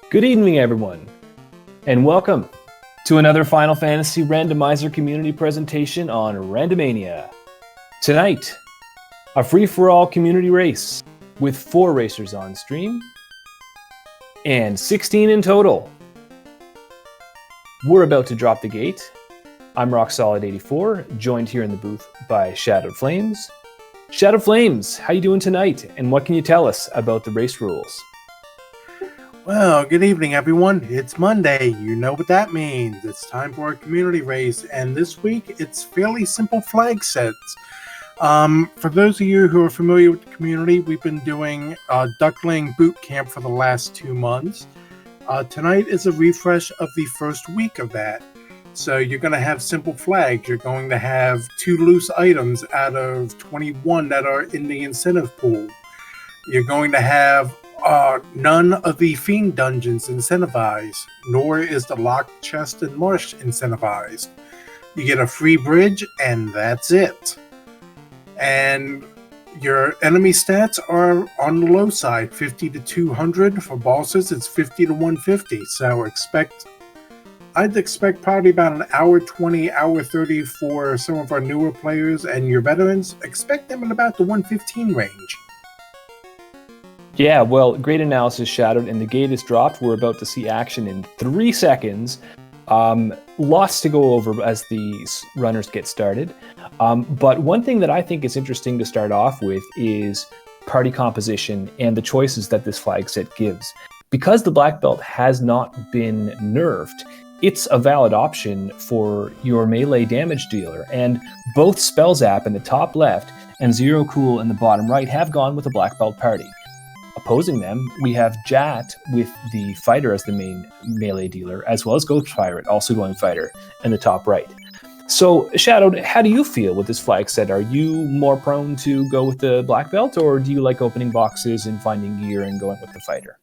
Good evening, everyone, and welcome to another Final Fantasy Randomizer community presentation on Randomania. Tonight, a free-for-all community race with 4 racers on stream and 16 in total. We're about to drop the gate. I'm RockSolid84, joined here in the booth by Shadowed Flames. Shadowed Flames, how you doing tonight, and what can you tell us about the race rules? Well, good evening, everyone. It's Monday. You know what that means. It's time for a community race, and this week it's fairly simple flag sets. For those of you who are familiar with the community, we've been doing Duckling Boot Camp for the last 2 months. Tonight is a refresh of the first week of that. So you're going to have simple flags. You're going to have 2 loose items out of 21 that are in the incentive pool. You're going to have none of the Fiend dungeons incentivized, nor is the Locked Chest and Marsh incentivized. You get a free bridge, and that's it. And your enemy stats are on the low side, 50 to 200. For bosses, it's 50 to 150. So I'd expect probably about an hour 20, hour 30 for some of our newer players, and your veterans, expect them in about the 115 range. Yeah, well, great analysis, Shadowed, and the gate is dropped. We're about to see action in 3 seconds. Lots to go over as the runners get started. But one thing that I think is interesting to start off with is party composition and the choices that this flag set gives. Because the black belt has not been nerfed, it's a valid option for your melee damage dealer. And both Spell Zap in the top left and Zero Cool in the bottom right have gone with a black belt party. Opposing them, we have Jat with the fighter as the main melee dealer, as well as Ghost Pirate also going fighter in the top right. So, Shadowed, how do you feel with this flag set? Are you more prone to go with the black belt, or do you like opening boxes and finding gear and going with the fighter?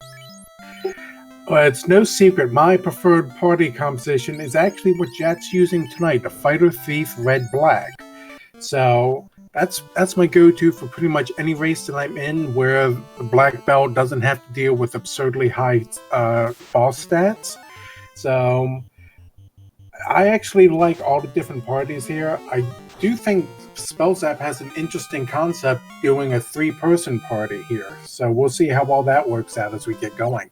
Well, it's no secret, my preferred party composition is actually what Jat's using tonight, the Fighter Thief Red-Black. So that's my go-to for pretty much any race that I'm in where the black belt doesn't have to deal with absurdly high boss stats. So I actually like all the different parties here. I do think Spell Zap has an interesting concept doing a 3-person party here. So we'll see how all that works out as we get going.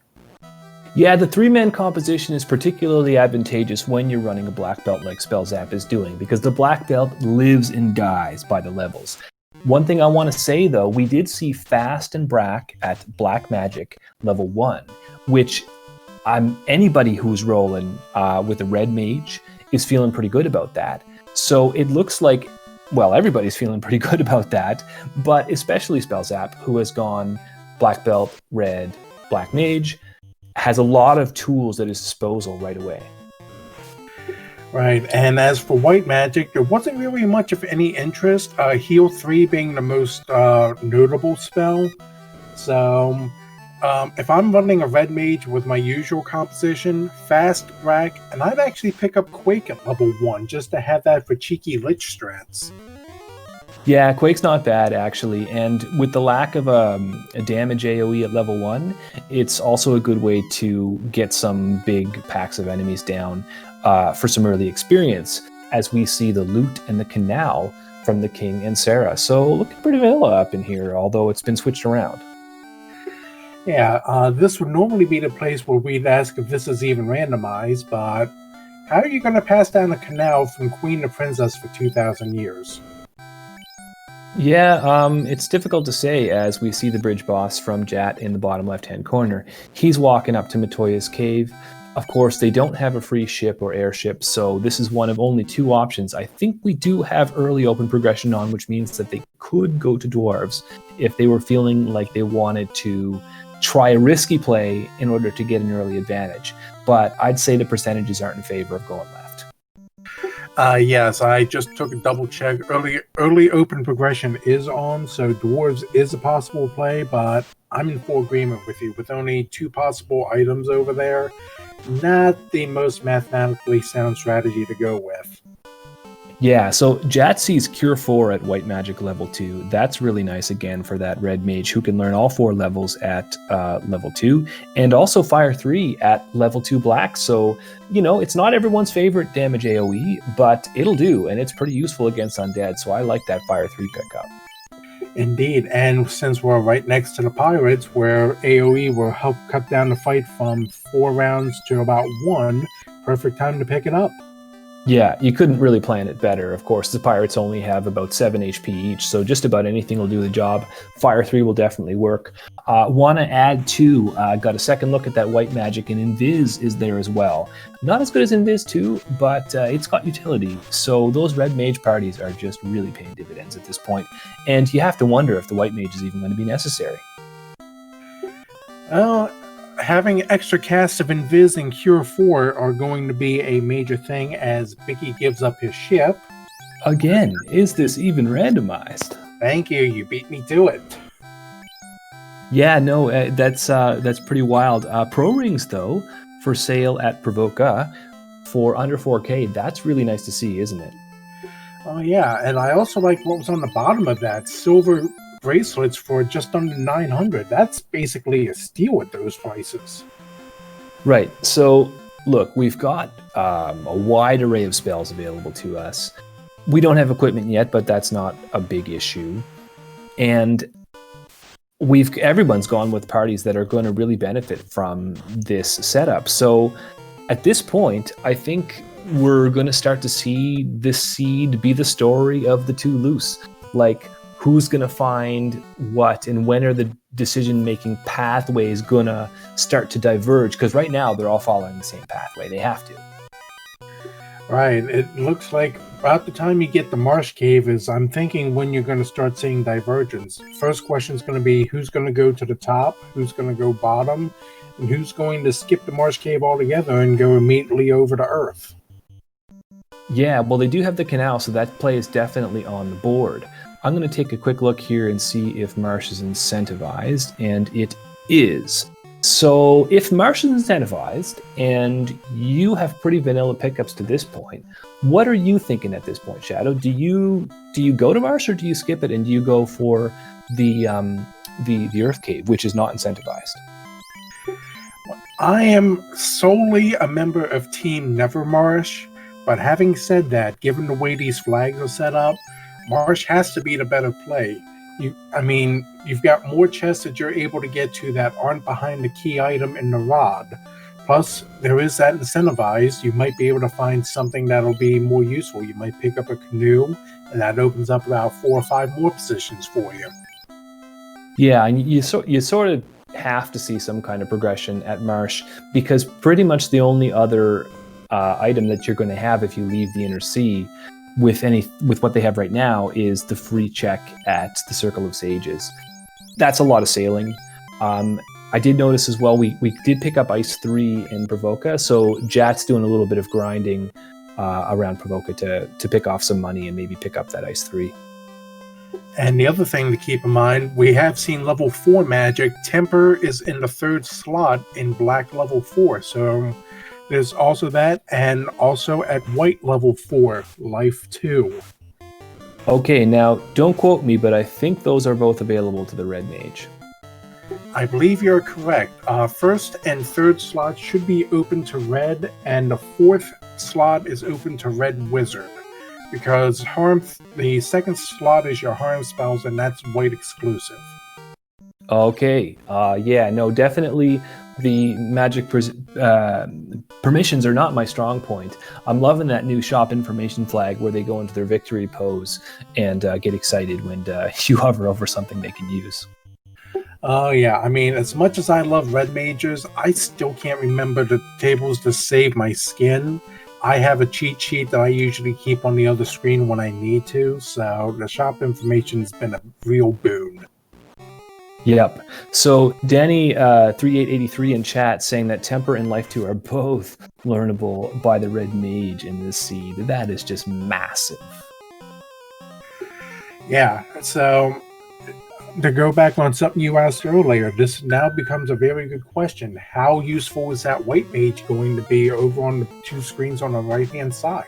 Yeah, the 3-man composition is particularly advantageous when you're running a black belt like Spell Zap is doing, because the black belt lives and dies by the levels. One thing I want to say, though, we did see Fast and Brack at Black Magic level 1, which anybody who's rolling with a red mage is feeling pretty good about that. So it looks like, well, everybody's feeling pretty good about that, but especially Spell Zap, who has gone black belt, red, black mage, has a lot of tools at his disposal right away. Right, and as for white magic, there wasn't really much of any interest, Heal 3 being the most notable spell. So, if I'm running a red mage with my usual composition, Fast, Brack, and I'd actually pick up Quake at level 1 just to have that for cheeky Lich strats. Yeah, Quake's not bad, actually, and with the lack of a damage AoE at level 1, it's also a good way to get some big packs of enemies down for some early experience, as we see the loot and the canal from the King and Sarah. So looking pretty vanilla up in here, although it's been switched around. Yeah, this would normally be the place where we'd ask if this is even randomized, but how are you going to pass down a canal from Queen to Princess for 2,000 years? Yeah, it's difficult to say as we see the bridge boss from Jat in the bottom left-hand corner. He's walking up to Matoya's cave. Of course, they don't have a free ship or airship, so this is one of only 2 options. I think we do have early open progression on, which means that they could go to dwarves if they were feeling like they wanted to try a risky play in order to get an early advantage. But I'd say the percentages aren't in favor of going left. Yes, I just took a double check. Early open progression is on, so dwarves is a possible play, but I'm in full agreement with you. With only 2 possible items over there, not the most mathematically sound strategy to go with. Yeah, so Jat sees Cure 4 at White Magic level 2. That's really nice again for that Red Mage who can learn all 4 levels at level 2, and also Fire 3 at level 2 Black. So, it's not everyone's favorite damage AoE, but it'll do, and it's pretty useful against Undead, so I like that Fire 3 pickup. Indeed, and since we're right next to the Pirates, where AoE will help cut down the fight from 4 rounds to about 1, perfect time to pick it up. Yeah, you couldn't really plan it better. Of course, the Pirates only have about 7 HP each, so just about anything will do the job. Fire 3 will definitely work. Want to add 2, got a second look at that White Magic, and Invis is there as well. Not as good as Invis 2, but it's got utility. So those Red Mage parties are just really paying dividends at this point. And you have to wonder if the White Mage is even going to be necessary. Well, having extra casts of Invis and Cure 4 are going to be a major thing as Bicky gives up his ship. Again, is this even randomized? Thank you, you beat me to it. Yeah, no, that's pretty wild. Pro Rings, though, for sale at Provoca for under 4K. That's really nice to see, isn't it? Oh yeah, and I also like what was on the bottom of that, silver bracelets for just under 900. That's basically a steal at those prices. Right. So, look, we've got a wide array of spells available to us. We don't have equipment yet, but that's not a big issue. And everyone's gone with parties that are going to really benefit from this setup. So, at this point, I think we're going to start to see this seed be the story of the two loose. Like, who's going to find what, and when are the decision-making pathways going to start to diverge? Because right now, they're all following the same pathway. They have to. Right. It looks like about the time you get the Marsh Cave is, I'm thinking, when you're going to start seeing divergence. First question is going to be who's going to go to the top, who's going to go bottom, and who's going to skip the Marsh Cave altogether and go immediately over to Earth. Yeah, well, they do have the canal, so that play is definitely on the board. I'm going to take a quick look here and see if Marsh is incentivized, and it is. So if Marsh is incentivized, and you have pretty vanilla pickups to this point, what are you thinking at this point, Shadow? Do you go to Marsh, or do you skip it, and do you go for the Earth Cave, which is not incentivized? I am solely a member of Team Nevermarsh, but having said that, given the way these flags are set up, Marsh has to be the better play. You've got more chests that you're able to get to that aren't behind the key item in the rod. Plus, there is that incentivized. You might be able to find something that'll be more useful. You might pick up a canoe, and that opens up about 4 or 5 more positions for you. Yeah, and you sort of have to see some kind of progression at Marsh, because pretty much the only other item that you're going to have if you leave the Inner Sea with what they have right now is the free check at the Circle of Sages. That's a lot of sailing. I did notice as well, we did pick up Ice 3 in Provoca, so Jat's doing a little bit of grinding around Provoca to pick off some money and maybe pick up that Ice 3. And the other thing to keep in mind, we have seen level 4 magic. Temper is in the 3rd slot in Black level 4, so there's also that, and also at White level 4, Life 2. Okay, now don't quote me, but I think those are both available to the Red Mage. I believe you're correct. 1st and 3rd slots should be open to Red, and the 4th slot is open to Red Wizard. Because the 2nd slot is your harm spells, and that's White exclusive. Okay, yeah, no, definitely the magic permissions are not my strong point. I'm loving that new shop information flag where they go into their victory pose and get excited when you hover over something they can use. Oh yeah, as much as I love red mages, I still can't remember the tables to save my skin. I have a cheat sheet that I usually keep on the other screen when I need to, so the shop information has been a real boon. Yep. So Danny 3883 in chat saying that Temper and Life 2 are both learnable by the Red Mage in this seed. That is just massive. Yeah, so to go back on something you asked earlier, this now becomes a very good question. How useful is that White Mage going to be over on the 2 screens on the right-hand side?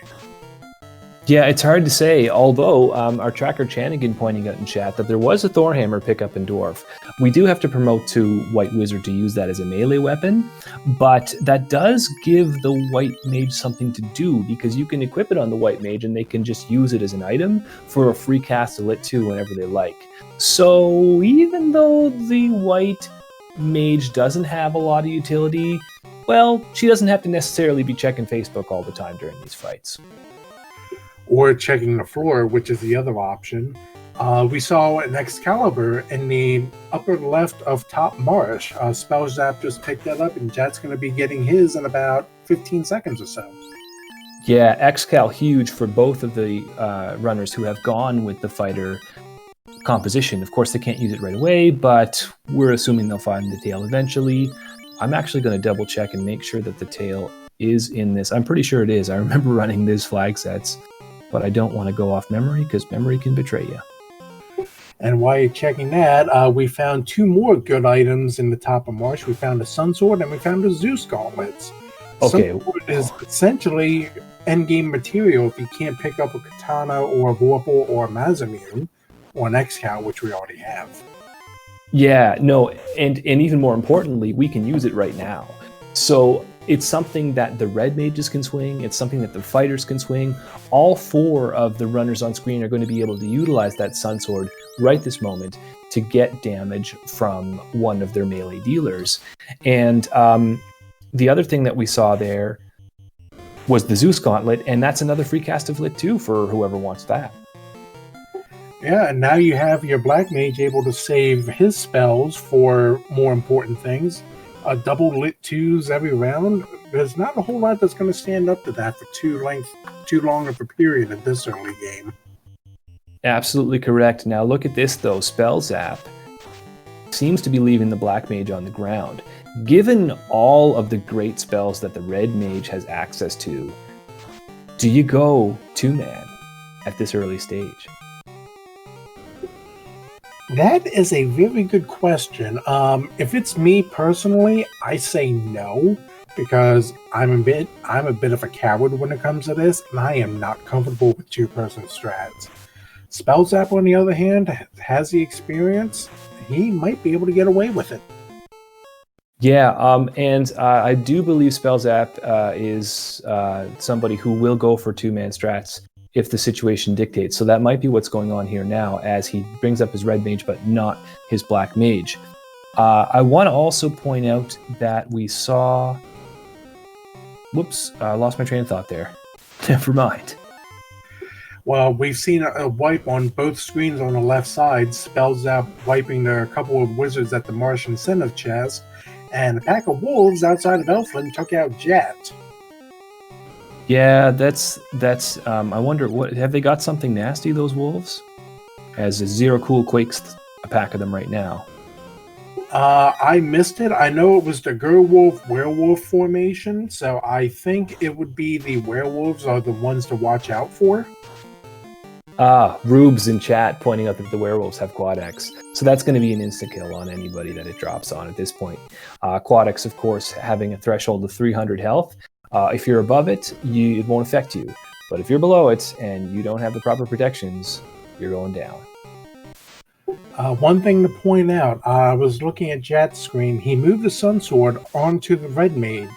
Yeah, it's hard to say, although our tracker Chanigan pointing out in chat that there was a Thorhammer pickup in Dwarf. We do have to promote to White Wizard to use that as a melee weapon, but that does give the White Mage something to do, because you can equip it on the White Mage and they can just use it as an item for a free cast of Lit 2 whenever they like. So even though the White Mage doesn't have a lot of utility, well, she doesn't have to necessarily be checking Facebook all the time during these fights. Or checking the floor, which is the other option. We saw an Excalibur in the upper left of top marsh. Spell Zap just picked that up, and Jet's going to be getting his in about 15 seconds or so. Yeah, Excal huge for both of the runners who have gone with the fighter composition. Of course, they can't use it right away, but we're assuming they'll find the tail eventually. I'm actually going to double check and make sure that the tail is in this. I'm pretty sure it is. I remember running these flag sets, but I don't want to go off memory because memory can betray you. And while you're checking that, we found 2 more good items in the top of marsh. We found a Sun Sword and we found a Zeus Gauntlets. Okay. Sun Sword is essentially endgame material if you can't pick up a Katana or a Vorpal or a Masamune or an Excal, which we already have. Yeah, no, and even more importantly, we can use it right now. So it's something that the red mages can swing, it's something that the fighters can swing. All 4 of the runners on screen are going to be able to utilize that Sun Sword right this moment to get damage from one of their melee dealers. And the other thing that we saw there was the Zeus Gauntlet, and that's another free cast of Lit 2 for whoever wants that. Yeah, and now you have your Black Mage able to save his spells for more important things. Double Lit 2s every round. There's not a whole lot that's going to stand up to that for too long of a period in this early game. Absolutely correct. Now look at this though. Spell Zap seems to be leaving the Black Mage on the ground. Given all of the great spells that the Red Mage has access to, do you go 2-man at this early stage? That is a very good question. If it's me personally, I say no, because I'm a bit of a coward when it comes to this, and I am not comfortable with 2-person strats. Spell Zap, on the other hand, has the experience. He might be able to get away with it. Yeah, and I do believe Spell Zap is somebody who will go for 2-man strats if the situation dictates. So that might be what's going on here now as he brings up his Red Mage, but not his Black Mage. I want to also point out that we saw... Whoops, I lost my train of thought there. Never mind. Well, we've seen a wipe on both screens on the left side. Spell Zap wiping a couple of wizards at the Marsh Incentive chest, and a pack of wolves outside of Elfland took out Jet. Yeah, that's. I wonder, what have they got something nasty, those wolves? As Zero Cool Quakes a pack of them right now. I missed it. I know it was the werewolf formation, so I think it would be the werewolves are the ones to watch out for. Rubes in chat pointing out that the werewolves have Quad X. So that's going to be an instant kill on anybody that it drops on at this point. Quad X, of course, having a threshold of 300 health. If you're above it, it won't affect you. But if you're below it and you don't have the proper protections, you're going down. One thing to point out, I was looking at Jet's screen. He moved the Sun Sword onto the Red Mage,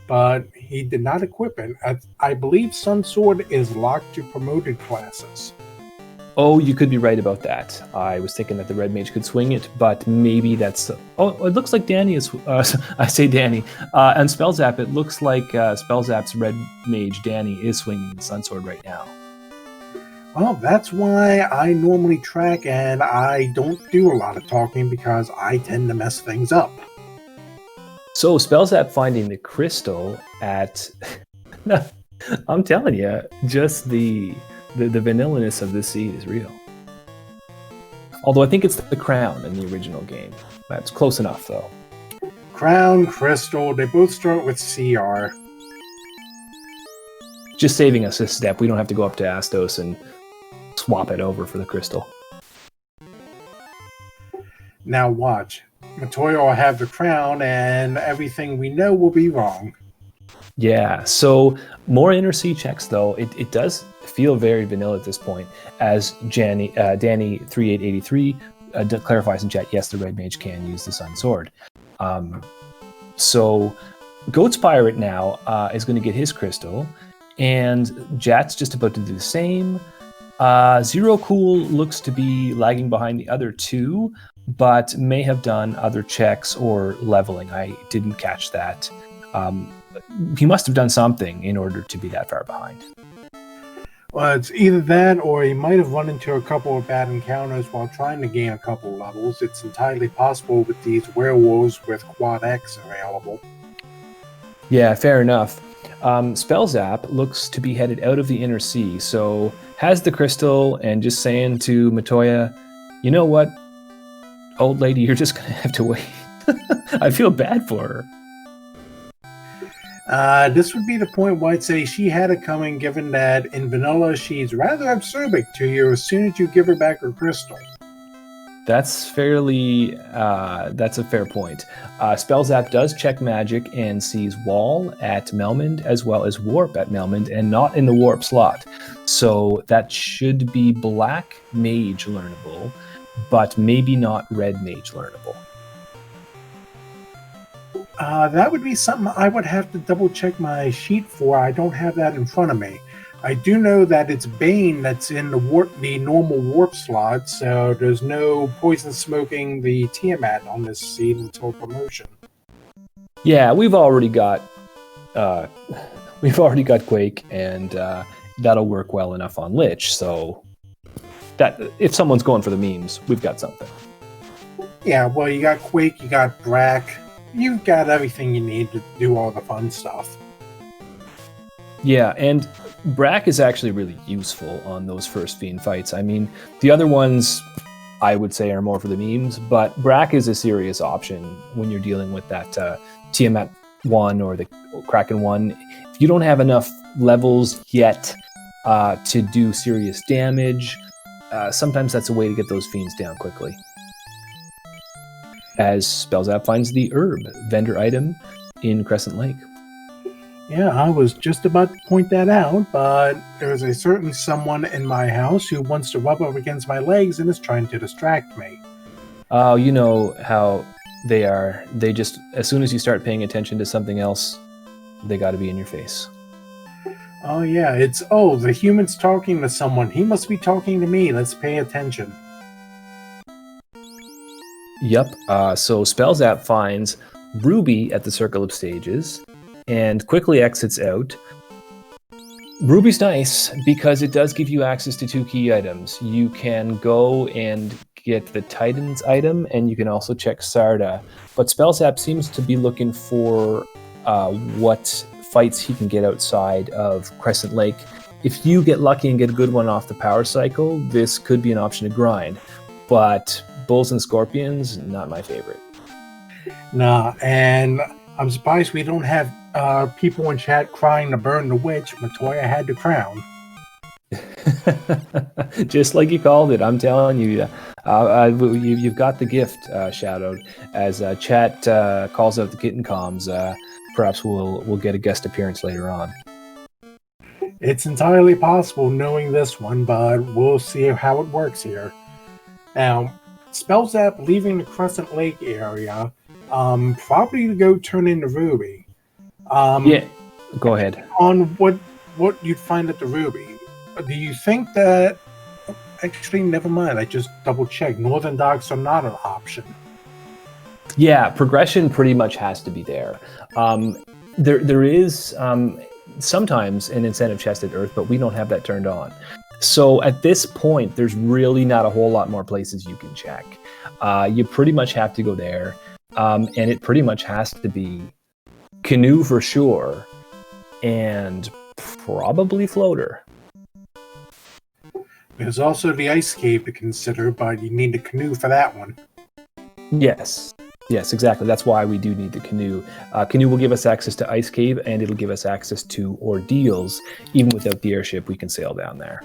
but he did not equip it. I believe Sun Sword is locked to promoted classes. Oh, you could be right about that. I was thinking that the Red Mage could swing it, but maybe that's... Oh, it looks like Danny is... I say Danny. On Spell Zap, it looks like Spell Zap's Red Mage, Danny, is swinging the Sun Sword right now. Well, that's why I normally track and I don't do a lot of talking, because I tend to mess things up. So, Spell Zap finding the crystal at... I'm telling you, just the vanilla-ness of this seed is real. Although I think it's the crown in the original game. That's close enough, though. Crown, crystal, they both start with CR. Just saving us a step. We don't have to go up to Astos and swap it over for the crystal. Now watch. Matoya will have the crown and everything we know will be wrong. Yeah, so more inner sea checks though. It does feel very vanilla at this point, as Danny 3883 clarifies in chat. Yes, the red mage can use the sun sword. So Goat's Pirate now is going to get his crystal, and Jat's just about to do the same. Zero Cool looks to be lagging behind the other two, but may have done other checks or leveling. I didn't catch that. He must have done something in order to be that far behind. Well, it's either that or he might have run into a couple of bad encounters while trying to gain a couple levels. It's entirely possible with these werewolves with Quad X available. Yeah, fair enough. Spellzap looks to be headed out of the inner sea, so has the crystal and just saying to Matoya, you know what, old lady, you're just going to have to wait. I feel bad for her. This would be the point where I'd say she had it coming, given that in vanilla she's rather acerbic to you as soon as you give her back her crystal. That's a fair point. Spellzap does check magic and sees Wall at Melmond as well as Warp at Melmond, and not in the Warp slot. So that should be Black Mage learnable, but maybe not Red Mage learnable. That would be something I would have to double check my sheet for. I don't have that in front of me. I do know that it's Bane that's in the normal warp slot, so there's no poison smoking the Tiamat on this seed until promotion. Yeah, we've already got Quake, and that'll work well enough on Lich. So that if someone's going for the memes, we've got something. Yeah, well, you got Quake, you got Brack. You've got everything you need to do all the fun stuff. Yeah, and Brack is actually really useful on those first Fiend fights. I mean, the other ones I would say are more for the memes, but Brack is a serious option when you're dealing with that Tiamat 1 or the Kraken 1. If you don't have enough levels yet to do serious damage, sometimes that's a way to get those Fiends down quickly. As Spellzap finds the herb vendor item in Crescent Lake. Yeah, I was just about to point that out, but there's a certain someone in my house who wants to rub up against my legs and is trying to distract me. Oh, you know how they are. They just, as soon as you start paying attention to something else, they got to be in your face. Oh yeah, the human's talking to someone. He must be talking to me. Let's pay attention. Yep. So Spellzap finds Ruby at the Circle of Stages and quickly exits out. Ruby's nice because it does give you access to 2 key items. You can go and get the Titan's item, and you can also check Sarda. But Spellzap seems to be looking for what fights he can get outside of Crescent Lake. If you get lucky and get a good one off the power cycle, this could be an option to grind. But Bulls and Scorpions, not my favorite. Nah, and I'm surprised we don't have people in chat crying to burn the witch. Matoya had the crown. Just like you called it, I'm telling you. You've got the gift, Shadowed. As chat calls out the kitten comms, perhaps we'll get a guest appearance later on. It's entirely possible knowing this one, but we'll see how it works here. Now, Spellzap leaving the Crescent Lake area, probably to go turn into Ruby. Yeah, go ahead. On what you'd find at the Ruby. Do you think that... Actually, never mind. I just double-checked. Northern Dogs are not an option. Yeah, progression pretty much has to be there. There is sometimes an incentive chest at Earth, but we don't have that turned on. So at this point, there's really not a whole lot more places you can check. You pretty much have to go there, and it pretty much has to be canoe for sure, and probably floater. There's also the ice cave to consider, but you need a canoe for that one. Yes, exactly. That's why we do need the canoe. Canoe will give us access to Ice Cave, and it'll give us access to Ordeals. Even without the airship, we can sail down there.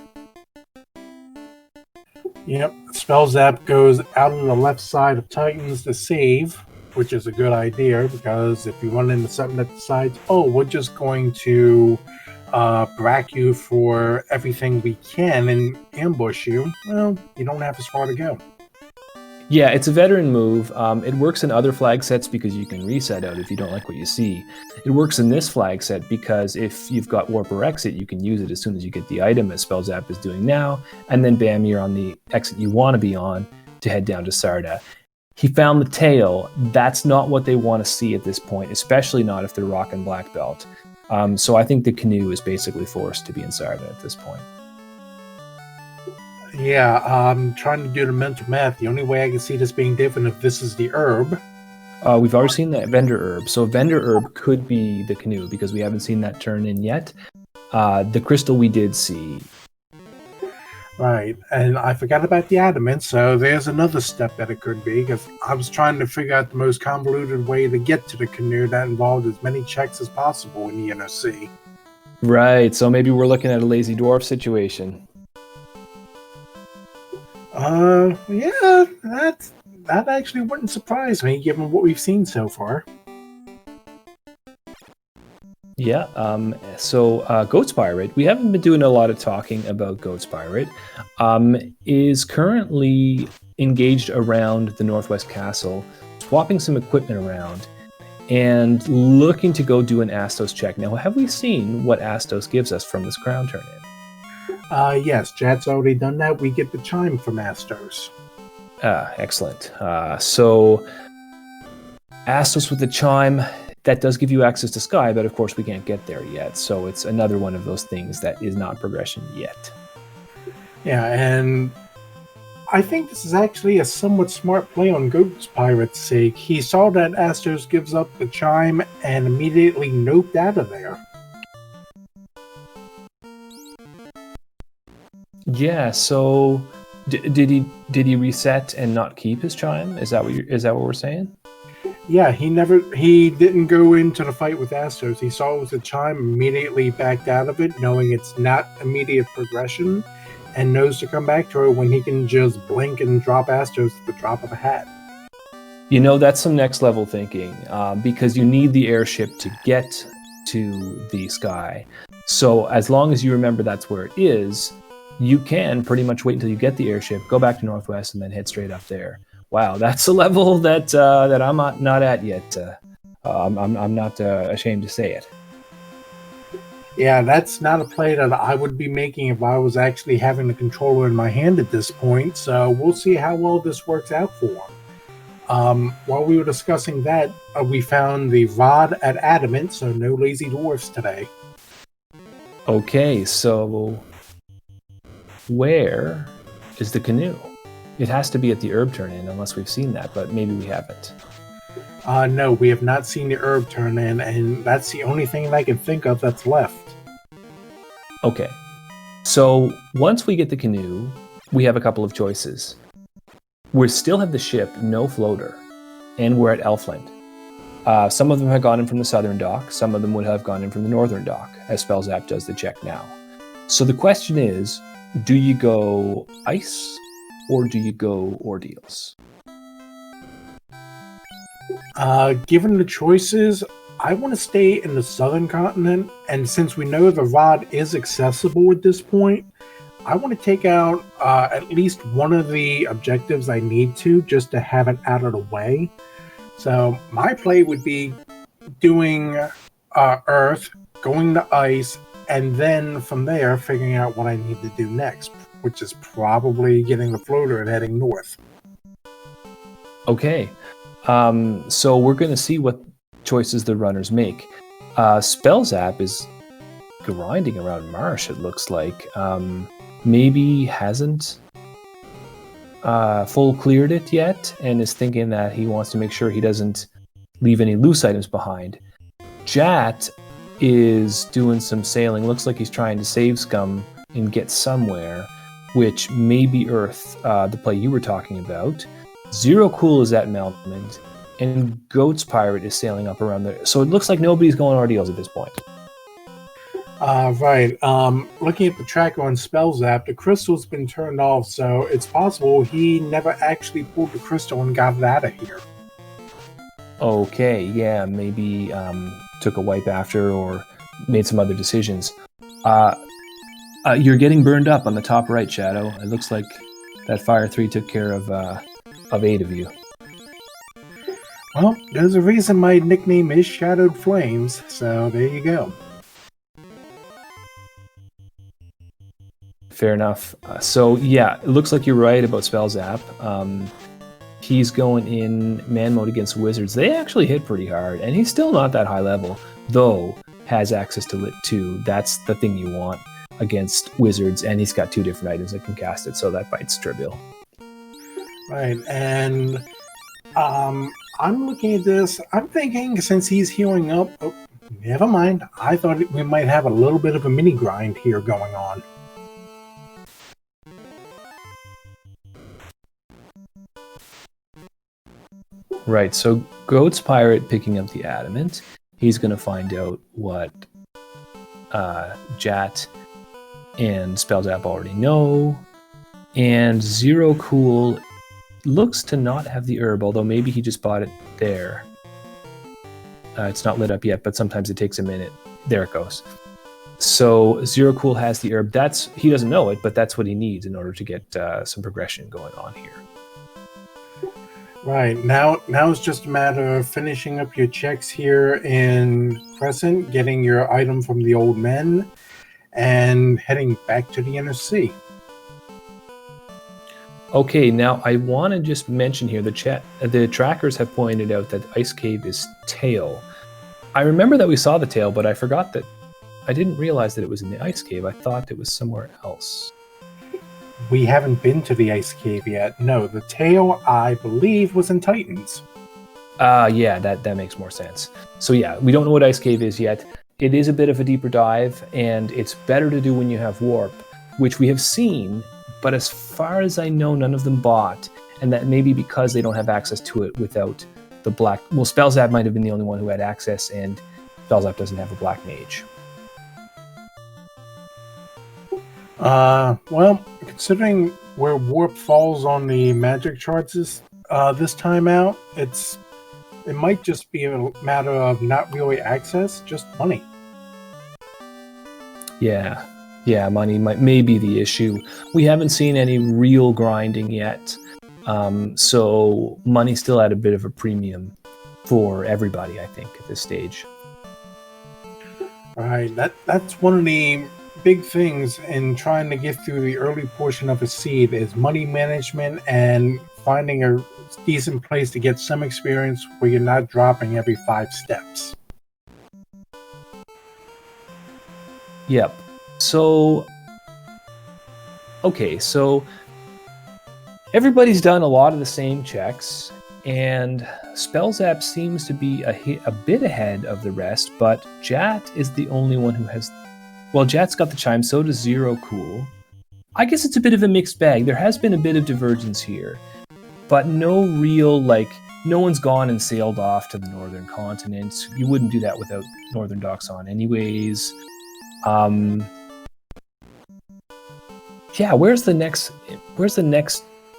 Yep, Spellzap goes out on the left side of Titans to save. which is a good idea, because if you run into something that decides, oh, we're just going to brack you for everything we can and ambush you, well, you don't have as far to go. Yeah, it's a veteran move. It works in other flag sets because you can reset out if you don't like what you see. It works in this flag set because if you've got Warp or Exit, you can use it as soon as you get the item, as Spell Zap is doing now, and then bam, you're on the exit you want to be on to head down to Sarda. He found the tail. That's not what they want to see at this point, especially not if they're rocking Black Belt. So I think the canoe is basically forced to be in Sarda at this point. Yeah, I'm trying to do the mental math. The only way I can see this being different if this is the herb. We've already seen that Vendor Herb. So Vendor Herb could be the canoe because we haven't seen that turn in yet. The crystal we did see. Right, and I forgot about the adamant, so there's another step that it could be, because I was trying to figure out the most convoluted way to get to the canoe that involved as many checks as possible in the NOC. Right, so maybe we're looking at a lazy dwarf situation. Yeah, that actually wouldn't surprise me, given what we've seen so far. Yeah, so Goat's Pirate, we haven't been doing a lot of talking about Goat's Pirate, is currently engaged around the Northwest Castle, swapping some equipment around, and looking to go do an Astos check. Now, have we seen what Astos gives us from this crown turn-in? Yes, Jad's already done that. We get the chime from Astos. Excellent. So, Astos with the chime, that does give you access to Sky, but of course we can't get there yet. So it's another one of those things that is not progression yet. Yeah, and I think this is actually a somewhat smart play on Goat's Pirate's sake. He saw that Astos gives up the chime and immediately noped out of there. Yeah, so did he reset and not keep his chime? Is that what we're saying? Yeah, he didn't go into the fight with Astos. He saw it was a chime, immediately backed out of it, knowing it's not immediate progression, and knows to come back to it when he can just blink and drop Astos at the drop of a hat. You know, that's some next level thinking, because you need the airship to get to the Sky. So as long as you remember that's where it is, you can pretty much wait until you get the airship, go back to Northwest, and then head straight up there. Wow, that's a level that I'm not at yet. I'm not ashamed to say it. Yeah, that's not a play that I would be making if I was actually having the controller in my hand at this point, so we'll see how well this works out for him. While we were discussing that, we found the rod at Adamant, so no lazy dwarfs today. Okay, so where is the canoe? It has to be at the herb turn-in, unless we've seen that, but maybe we haven't. No, we have not seen the herb turn-in, and that's the only thing I can think of that's left. Okay, so once we get the canoe, we have a couple of choices. We still have the ship, no floater, and we're at Elfland. Some of them have gone in from the southern dock, some of them would have gone in from the northern dock, as Spellzap does the check now. So the question is, do you go ice, or do you go ordeals? Given the choices, I want to stay in the southern continent, and since we know the rod is accessible at this point, I want to take out at least one of the objectives I need to, just to have it out of the way. So my play would be doing Earth, going to ice, and then from there figuring out what I need to do next, which is probably getting the floater and heading north. Okay, so we're going to see what choices the runners make. Spellzap is grinding around Marsh, it looks like. Maybe hasn't full cleared it yet and is thinking that he wants to make sure he doesn't leave any loose items behind. Jat is doing some sailing. Looks like he's trying to save scum and get somewhere, which may be Earth, the play you were talking about. Zero Cool is at Melmond, and Goat's Pirate is sailing up around there. So it looks like nobody's going ordeals at this point. Right. Looking at the tracker on Spellzap, the crystal's been turned off, so it's possible he never actually pulled the crystal and got it out of here. Okay, yeah, maybe took a wipe after or made some other decisions. You're getting burned up on the top right, Shadow. It looks like that Fire 3 took care of 8 of you. Well, there's a reason my nickname is Shadowed Flames, so there you go. Fair enough. So yeah, it looks like you're right about Spell Zap. He's going in man mode against wizards. They actually hit pretty hard, and he's still not that high level, though has access to Lit 2. That's the thing you want against wizards, and he's got 2 different items that can cast it, so that bite's trivial. Right, and I'm looking at this. I'm thinking since he's healing up, never mind. I thought we might have a little bit of a mini grind here going on. Right, so Goat's Pirate picking up the Adamant. He's going to find out what Jat and Spellzap already know. And Zero Cool looks to not have the herb, although maybe he just bought it there. It's not lit up yet, but sometimes it takes a minute. There it goes. So Zero Cool has the herb. He doesn't know it, but that's what he needs in order to get some progression going on here. Right, now it's just a matter of finishing up your checks here in Crescent, getting your item from the old men, and heading back to the Inner Sea. Okay, now I want to just mention here, the trackers have pointed out that Ice Cave is tail. I remember that we saw the tail, but I forgot that I didn't realize that it was in the Ice Cave. I thought it was somewhere else. We haven't been to the Ice Cave yet. No, the tail, I believe, was in Titans. Yeah, that makes more sense. So yeah, we don't know what Ice Cave is yet. It is a bit of a deeper dive, and it's better to do when you have Warp, which we have seen, but as far as I know, none of them bought, and that may be because they don't have access to it without the black... Well, Spellzap might have been the only one who had access, and Spellzap doesn't have a black mage. Well, considering where Warp falls on the magic charts this time out, it might just be a matter of not really access, just money. Yeah, money may be the issue. We haven't seen any real grinding yet, so money's still at a bit of a premium for everybody, I think, at this stage. Right, that's one of the big things in trying to get through the early portion of a seed is money management and finding a decent place to get some experience where you're not dropping every 5 steps. Yep. So everybody's done a lot of the same checks, and Spellzap seems to be a bit ahead of the rest, but Jat is the only one who has... Well, Jat's got the chime, so does Zero Cool. I guess it's a bit of a mixed bag. There has been a bit of divergence here, but no one's gone and sailed off to the northern continent. You wouldn't do that without Northern Docks on anyways. Yeah, where's the next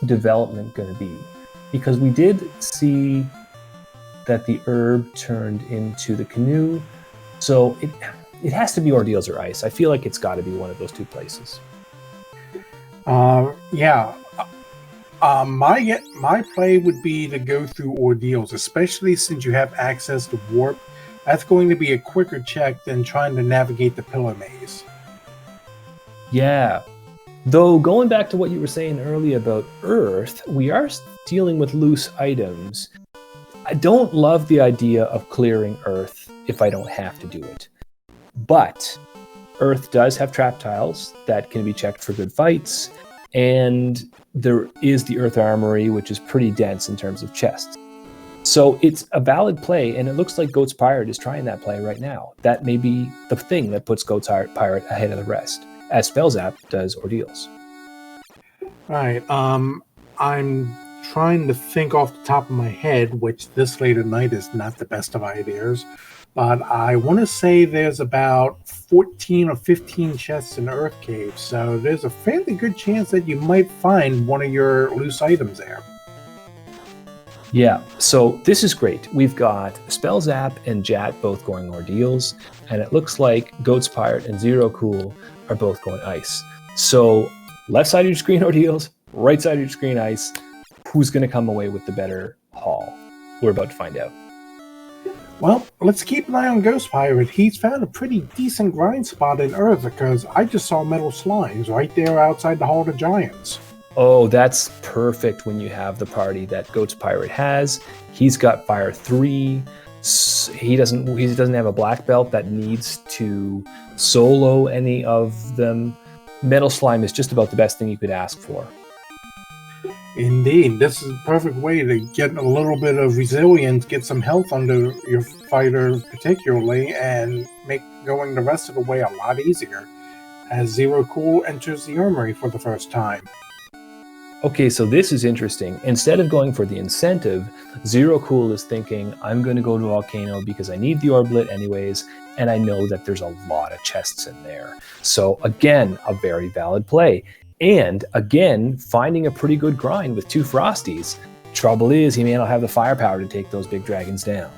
development going to be? Because we did see that the herb turned into the canoe, so it has to be Ordeals or Ice. I feel like it's got to be one of those 2 places. Yeah. My play would be to go through Ordeals, especially since you have access to Warp. That's going to be a quicker check than trying to navigate the Pillar Maze. Yeah. Though, going back to what you were saying earlier about Earth, we are dealing with loose items. I don't love the idea of clearing Earth if I don't have to do it. But Earth does have trap tiles that can be checked for good fights, and there is the Earth Armory, which is pretty dense in terms of chests. So it's a valid play, and it looks like Goat's Pirate is trying that play right now. That may be the thing that puts Goat's Pirate ahead of the rest, as Spellzap does Ordeals. Right. I'm trying to think off the top of my head, which this late at night is not the best of ideas, but I want to say there's about 14 or 15 chests in Earth Cave, so there's a fairly good chance that you might find one of your loose items there. Yeah, so this is great. We've got Spellzap and Jat both going Ordeals, and it looks like Goat's Pirate and Zero Cool are both going Ice. So left side of your screen Ordeals, right side of your screen Ice. Who's going to come away with the better haul? We're about to find out. Well, let's keep an eye on Ghost Pirate. He's found a pretty decent grind spot in Earth because I just saw Metal Slimes right there outside the Hall of the Giants. Oh, that's perfect when you have the party that Goat's Pirate has. He's got Fire 3. He doesn't have a black belt that needs to solo any of them. Metal Slime is just about the best thing you could ask for. Indeed, this is a perfect way to get a little bit of resilience, get some health under your fighter particularly, and make going the rest of the way a lot easier as Zero Cool enters the armory for the first time. Okay, so this is interesting. Instead of going for the incentive, Zero Cool is thinking, I'm going to go to Volcano because I need the Orblet anyways, and I know that there's a lot of chests in there. So again, a very valid play. And again, finding a pretty good grind with 2 Frosties. Trouble is, he may not have the firepower to take those big dragons down.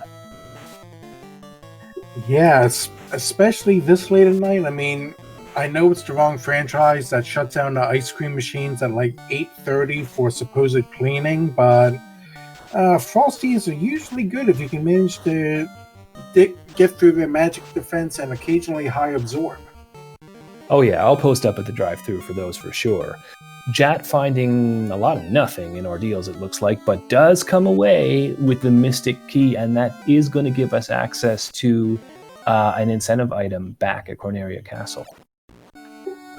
Yes, especially this late at night. I mean, I know it's the wrong franchise that shuts down the ice cream machines at like 8:30 for supposed cleaning, but Frosties are usually good if you can manage to get through their magic defense and occasionally high absorb. Oh yeah, I'll post up at the drive-thru for those for sure. Jat finding a lot of nothing in Ordeals, it looks like, but does come away with the Mystic Key, and that is going to give us access to an incentive item back at Corneria Castle.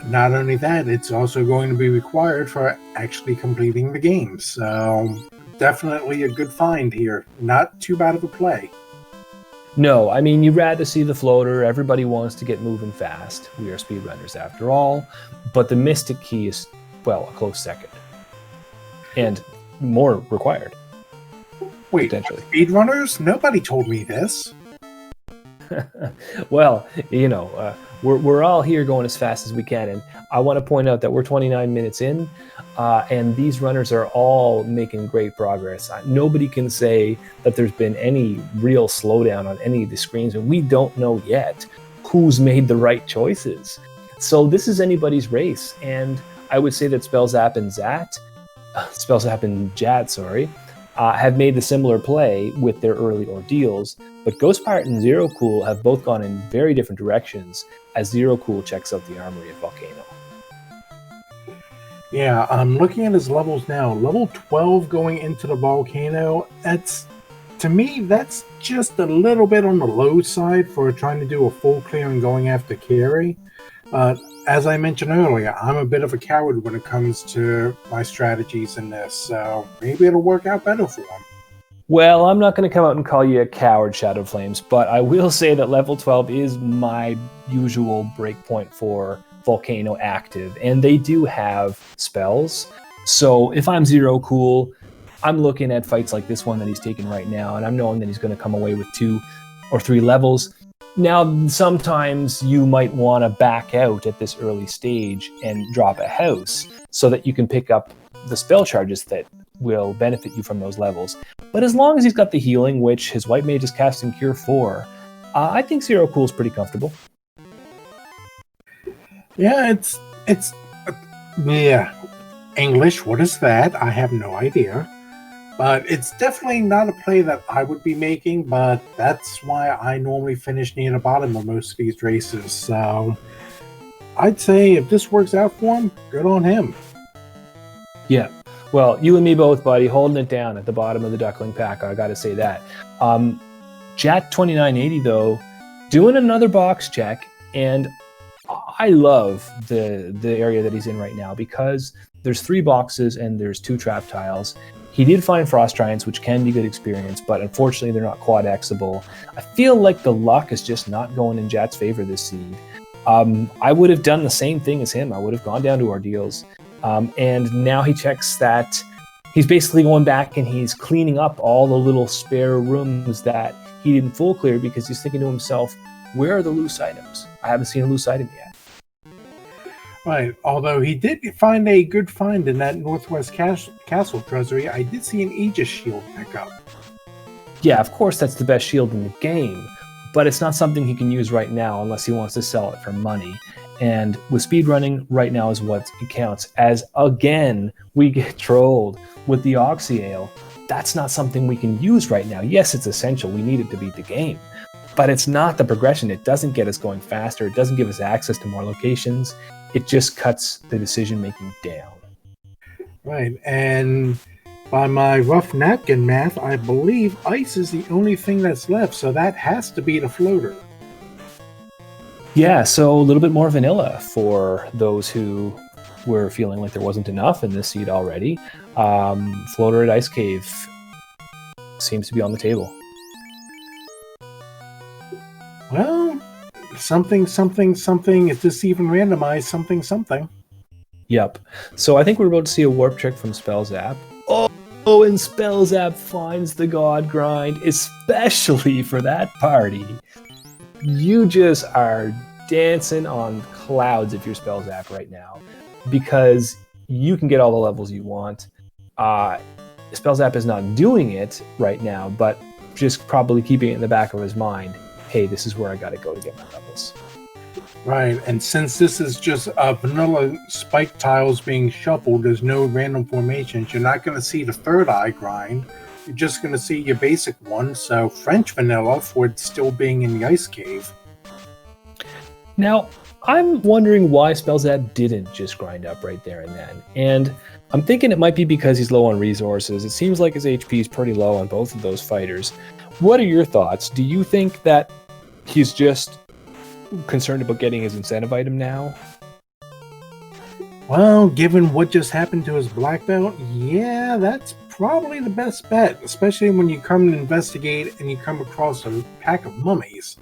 Not only that, it's also going to be required for actually completing the game. So definitely a good find here. Not too bad of a play. No, I mean, you'd rather see the floater. Everybody wants to get moving fast. We are speedrunners after all. But the Mystic Key is, well, a close second. And more required. Wait, potentially. Speedrunners? Nobody told me this. Well, you know, we're all here going as fast as we can, and I want to point out that we're 29 minutes in, and these runners are all making great progress. Nobody can say that there's been any real slowdown on any of the screens, and we don't know yet who's made the right choices. So this is anybody's race, and I would say that Spellzap and Jat, have made a similar play with their early Ordeals, but Ghost Pirate and Zero Cool have both gone in very different directions as Zero Cool checks out the armory at Volcano. Yeah, I'm looking at his levels now. Level 12 going into the Volcano, to me, that's just a little bit on the low side for trying to do a full clear and going after carry. As I mentioned earlier, I'm a bit of a coward when it comes to my strategies in this, so maybe it'll work out better for him. Well, I'm not going to come out and call you a coward, Shadow Flames, but I will say that level 12 is my usual breakpoint for Volcano active, and they do have spells. So if I'm Zero Cool, I'm looking at fights like this one that he's taking right now, and I'm knowing that he's going to come away with 2 or 3 levels. Now, sometimes you might want to back out at this early stage and drop a house so that you can pick up the spell charges that will benefit you from those levels. But as long as he's got the healing, which his White Mage is casting Cure 4, I think Zero Cool's pretty comfortable. Yeah, yeah. English, what is that? I have no idea. But it's definitely not a play that I would be making, but that's why I normally finish near the bottom of most of these races. So I'd say if this works out for him, good on him. Yeah. Well, you and me both, buddy, holding it down at the bottom of the Duckling pack. I got to say that. Jat 2980, though, doing another box check, and I love the area that he's in right now because there's 3 boxes and there's 2 trap tiles. He did find Frost Giants, which can be good experience, but unfortunately they're not quad Xable. I feel like the luck is just not going in Jat's favor this seed. I would have done the same thing as him. I would have gone down to Ordeals. And now he checks that he's basically going back and he's cleaning up all the little spare rooms that he didn't full clear because he's thinking to himself, where are the loose items? I haven't seen a loose item yet. Right. Although he did find a good find in that Northwest Castle treasury, I did see an Aegis shield pick up. Yeah, of course that's the best shield in the game, but it's not something he can use right now unless he wants to sell it for money. And with speedrunning, right now is what it counts. As again, we get trolled with the Oxyale. That's not something we can use right now. Yes, it's essential. We need it to beat the game. But it's not the progression. It doesn't get us going faster. It doesn't give us access to more locations. It just cuts the decision-making down. Right. And by my rough napkin math, I believe ice is the only thing that's left. So that has to be the floater. Yeah, so a little bit more vanilla for those who were feeling like there wasn't enough in this seed already. Floater at Ice Cave seems to be on the table. Well, something. Is this even randomized? Something. Yep. So I think we're about to see a warp trick from Spell Zap. Oh, and Spell Zap finds the God Grind, especially for that party. You just are dancing on clouds if you're Spell Zap right now, because you can get all the levels you want. Spell Zap is not doing it right now, but just probably keeping it in the back of his mind. Hey, this is where I got to go to get my levels. Right, and since this is just vanilla spike tiles being shuffled, there's no random formations, you're not going to see the third eye grind. You're just going to see your basic one, so French vanilla for it still being in the ice cave. Now, I'm wondering why Spellzap didn't just grind up right there and then. And I'm thinking it might be because he's low on resources. It seems like his HP is pretty low on both of those fighters. What are your thoughts? Do you think that he's just concerned about getting his incentive item now? Well, given what just happened to his black belt, yeah, that's probably the best bet, especially when you come to investigate and you come across a pack of mummies.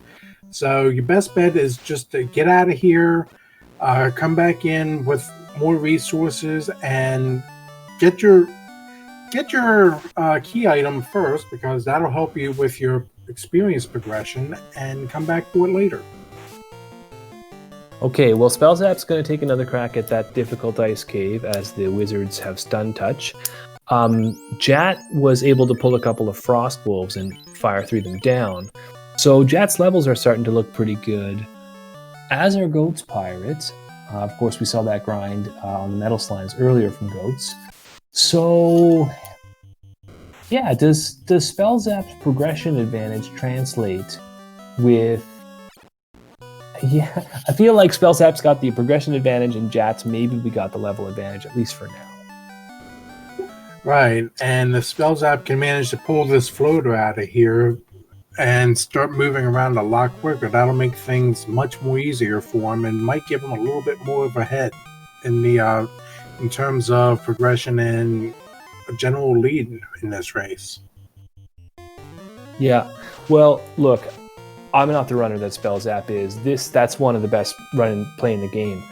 So your best bet is just to get out of here, come back in with more resources, and get your key item first, because that'll help you with your experience progression, and come back to it later. Okay, well, Spellzap's going to take another crack at that difficult ice cave as the wizards have stun touch. Jat was able to pull a couple of frost wolves and fire 3 them down. So Jat's levels are starting to look pretty good. As are Goat's pirates. Of course, we saw that grind on the metal slimes earlier from Goats. So, yeah, does Spellzap's progression advantage translate with... Yeah, I feel like Spellzap's got the progression advantage and Jat's maybe we got the level advantage, at least for now. Right, and the Spellzap can manage to pull this floater out of here and start moving around a lot quicker. That'll make things much more easier for him and might give him a little bit more of a head in the in terms of progression and a general lead in this race. Yeah, well, look, I'm not the runner that Spellzap is. That's one of the best play in the game.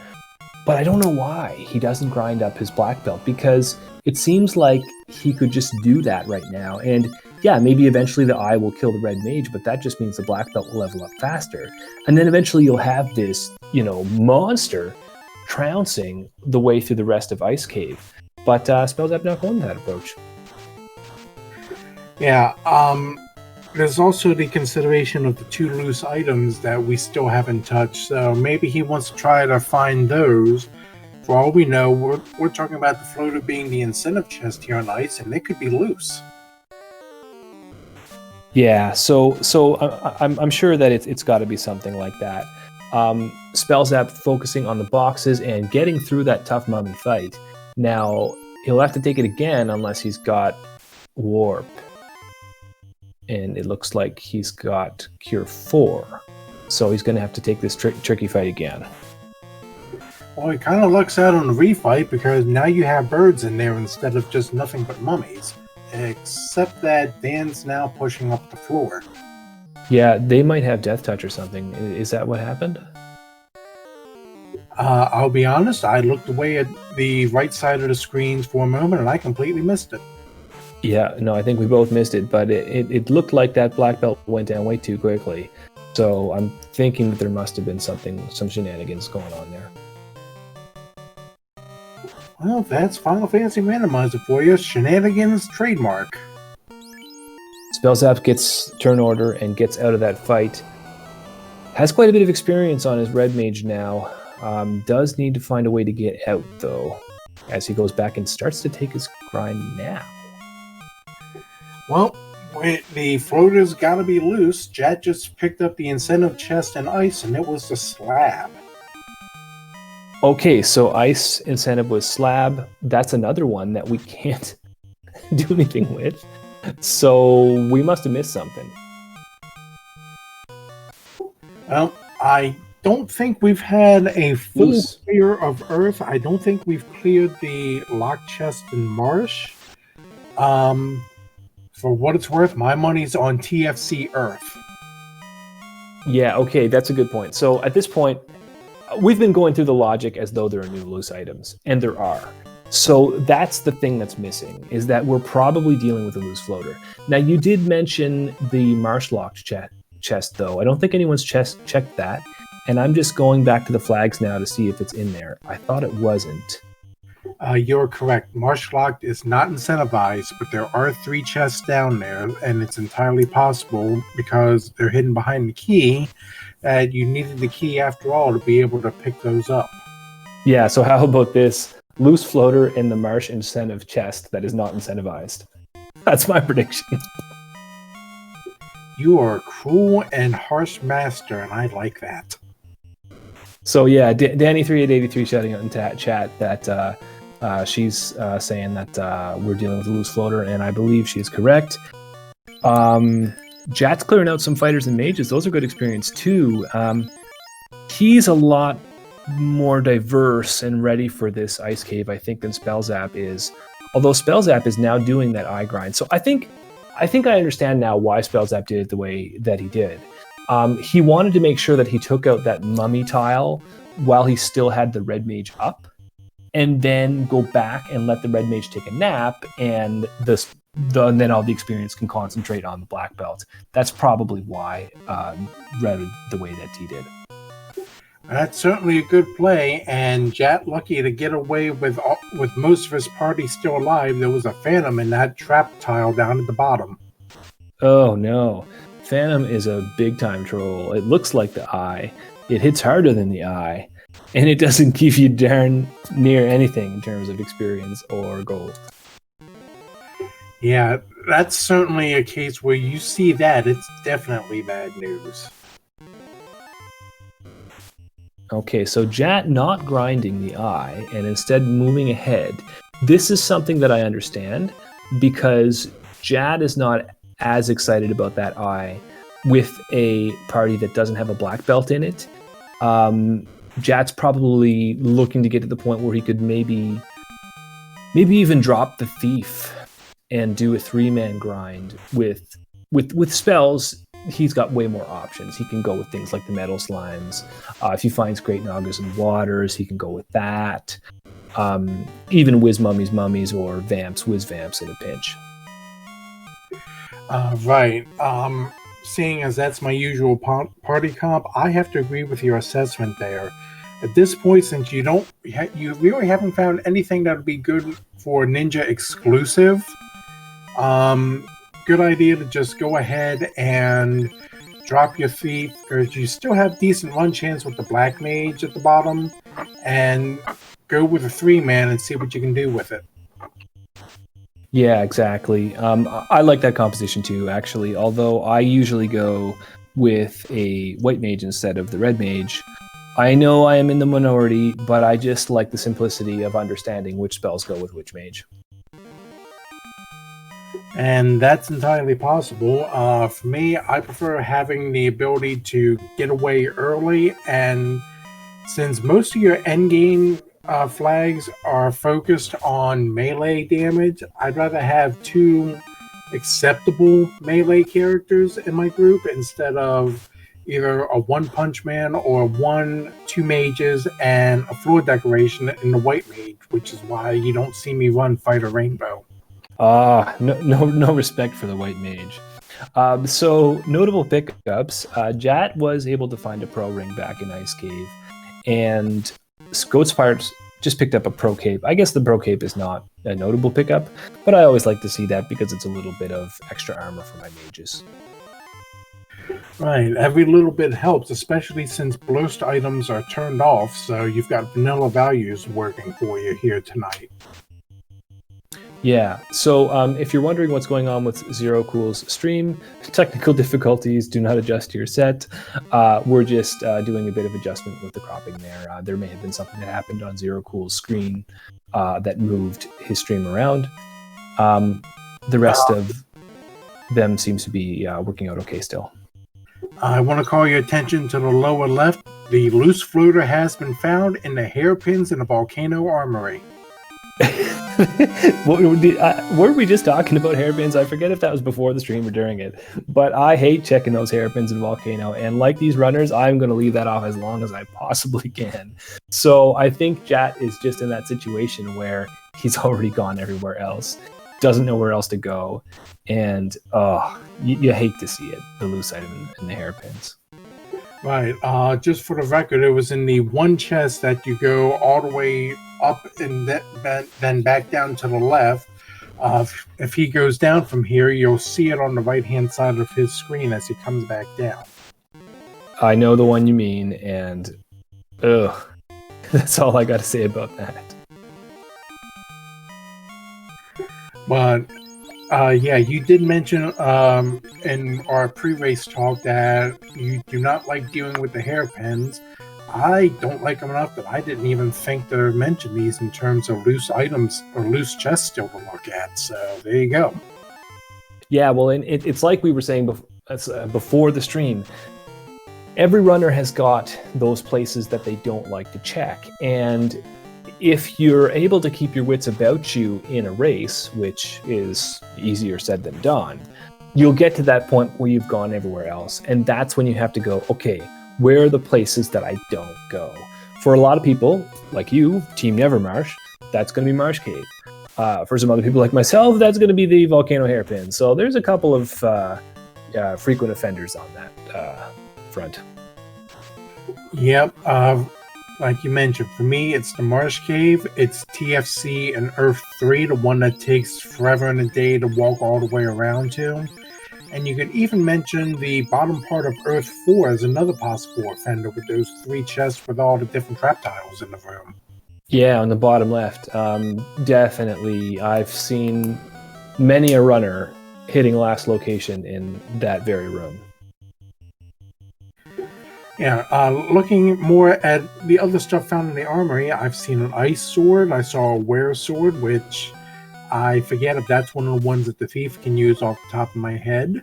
But I don't know why he doesn't grind up his black belt, because it seems like he could just do that right now. And yeah, maybe eventually the eye will kill the red mage, but that just means the black belt will level up faster. And then eventually you'll have this, monster trouncing the way through the rest of Ice Cave. But Spellzap not going that approach. Yeah, there's also the consideration of the 2 loose items that we still haven't touched, so maybe he wants to try to find those. For all we know, we're talking about the floater being the incentive chest here on ice, and they could be loose. Yeah, so I'm sure that it's got to be something like that. Spellzap focusing on the boxes and getting through that tough mummy fight. Now, he'll have to take it again unless he's got Warp. And it looks like he's got Cure 4. So he's going to have to take this tricky fight again. Well, it kind of lucks out on the refight, because now you have birds in there instead of just nothing but mummies. Except that Dan's now pushing up the floor. Yeah, they might have Death Touch or something. Is that what happened? I'll be honest, I looked away at the right side of the screens for a moment and I completely missed it. Yeah, no, I think we both missed it, but it looked like that black belt went down way too quickly. So I'm thinking that there must have been some shenanigans going on there. Well, that's Final Fantasy Randomizer for you. Shenanigans trademark. Spellzap gets turn order and gets out of that fight. Has quite a bit of experience on his red mage now. Does need to find a way to get out, though, as he goes back and starts to take his grind now. Well, the floater's gotta be loose. Jet just picked up the incentive chest and ice, and it was the slab. Okay, so ice incentive was slab. That's another one that we can't do anything with. So we must have missed something. Well, I don't think we've had a full Loose. clear of Earth. I don't think we've cleared the locked chest in Marsh. For what it's worth, my money's on TFC Earth. Yeah, okay, that's a good point. So at this point, we've been going through the logic as though there are new loose items, and there are. So that's the thing that's missing, is that we're probably dealing with a loose floater. Now, you did mention the Marsh locked chest, though. I don't think anyone's checked that, and I'm just going back to the flags now to see if it's in there. I thought it wasn't. You're correct. Marsh locked is not incentivized, but there are 3 chests down there, and it's entirely possible, because they're hidden behind the key, that you needed the key after all to be able to pick those up. Yeah, so how about this? Loose floater in the Marsh incentive chest that is not incentivized. That's my prediction. You are a cruel and harsh master, and I like that. So yeah, Danny3883 shouting out in chat that she's saying that we're dealing with a loose floater, and I believe she's correct. Jat's clearing out some fighters and mages. Those are good experience too. He's a lot more diverse and ready for this ice cave, I think, than Spellzap is. Although Spellzap is now doing that eye grind. So I think I understand now why Spellzap did it the way that he did. He wanted to make sure that he took out that mummy tile while he still had the red mage up, and then go back and let the red mage take a nap, and then all the experience can concentrate on the black belt. That's probably why Red the way that he did. That's certainly a good play, and Jat lucky to get away with most of his party still alive. There was a phantom in that trap tile down at the bottom. Oh no. Phantom is a big time troll. It looks like the eye. It hits harder than the eye. And it doesn't give you darn near anything in terms of experience or gold. Yeah, that's certainly a case where you see that, it's definitely bad news. Okay, so Jat not grinding the eye and instead moving ahead. This is something that I understand, because Jat is not as excited about that eye with a party that doesn't have a black belt in it. Jat's probably looking to get to the point where he could maybe even drop the thief and do a 3-man grind with spells. He's got way more options. He can go with things like the metal slimes. If he finds great Nagas and waters, he can go with that. Even whiz mummies or whiz vamps in a pinch. Right. Seeing as that's my usual party comp, I have to agree with your assessment there. At this point, since you really haven't found anything that would be good for Ninja exclusive, good idea to just go ahead and drop your thief, because you still have decent run chance with the black mage at the bottom, and go with a 3-man and see what you can do with it. Yeah, exactly. I like that composition too, actually, although I usually go with a white mage instead of the red mage. I know I am in the minority, but I just like the simplicity of understanding which spells go with which mage. And that's entirely possible. For me, I prefer having the ability to get away early, and since most of your endgame flags are focused on melee damage, I'd rather have 2 acceptable melee characters in my group instead of either a 1-punch man or 2 mages and a floor decoration in the white mage, which is why you don't see me run Fighter Rainbow. No respect for the white mage. So notable pickups. Jat was able to find a pro ring back in Ice Cave, and Goat's just picked up a Pro Cape. I guess the Pro Cape is not a notable pickup, but I always like to see that because it's a little bit of extra armor for my mages. Right, every little bit helps, especially since burst items are turned off, so you've got vanilla values working for you here tonight. Yeah, so if you're wondering what's going on with Zero Cool's stream, technical difficulties, do not adjust your set. We're just doing a bit of adjustment with the cropping there. There may have been something that happened on Zero Cool's screen that moved his stream around. The rest of them seems to be working out okay still. I want to call your attention to the lower left. The loose floater has been found in the hairpins in the volcano armory. Were we just talking about hairpins? I forget if that was before the stream or during it, but I hate checking those hairpins in Volcano, and like these runners, I'm going to leave that off as long as I possibly can. So I think Jat is just in that situation where he's already gone everywhere else, doesn't know where else to go, and you hate to see it, the loose item in the hairpins. Right, just for the record, it was in the one chest that you go all the way up and then back down to the left. If he goes down from here, you'll see it on the right-hand side of his screen as he comes back down. I know the one you mean, and that's all I got to say about that. But yeah, you did mention in our pre-race talk that you do not like dealing with the hairpins. I don't like them enough that I didn't even think to mention these in terms of loose items or loose chests still to look at. So there you go. Yeah, well, it's like we were saying before the stream. Every runner has got those places that they don't like to check, and if you're able to keep your wits about you in a race, which is easier said than done, you'll get to that point where you've gone everywhere else. And that's when you have to go, okay, where are the places that I don't go? For a lot of people, like you, Team Nevermarsh, that's going to be Marsh Cave. For some other people like myself, that's going to be the Volcano Hairpin. So there's a couple of frequent offenders on that front. Yep. Like you mentioned, for me, it's the Marsh Cave, it's TFC and Earth 3, the one that takes forever and a day to walk all the way around to. And you could even mention the bottom part of Earth 4 as another possible offender with those 3 chests with all the different trap tiles in the room. Yeah, on the bottom left. Definitely. I've seen many a runner hitting last location in that very room. Yeah, looking more at the other stuff found in the armory, I've seen an ice sword, I saw a were sword, which I forget if that's one of the ones that the thief can use off the top of my head.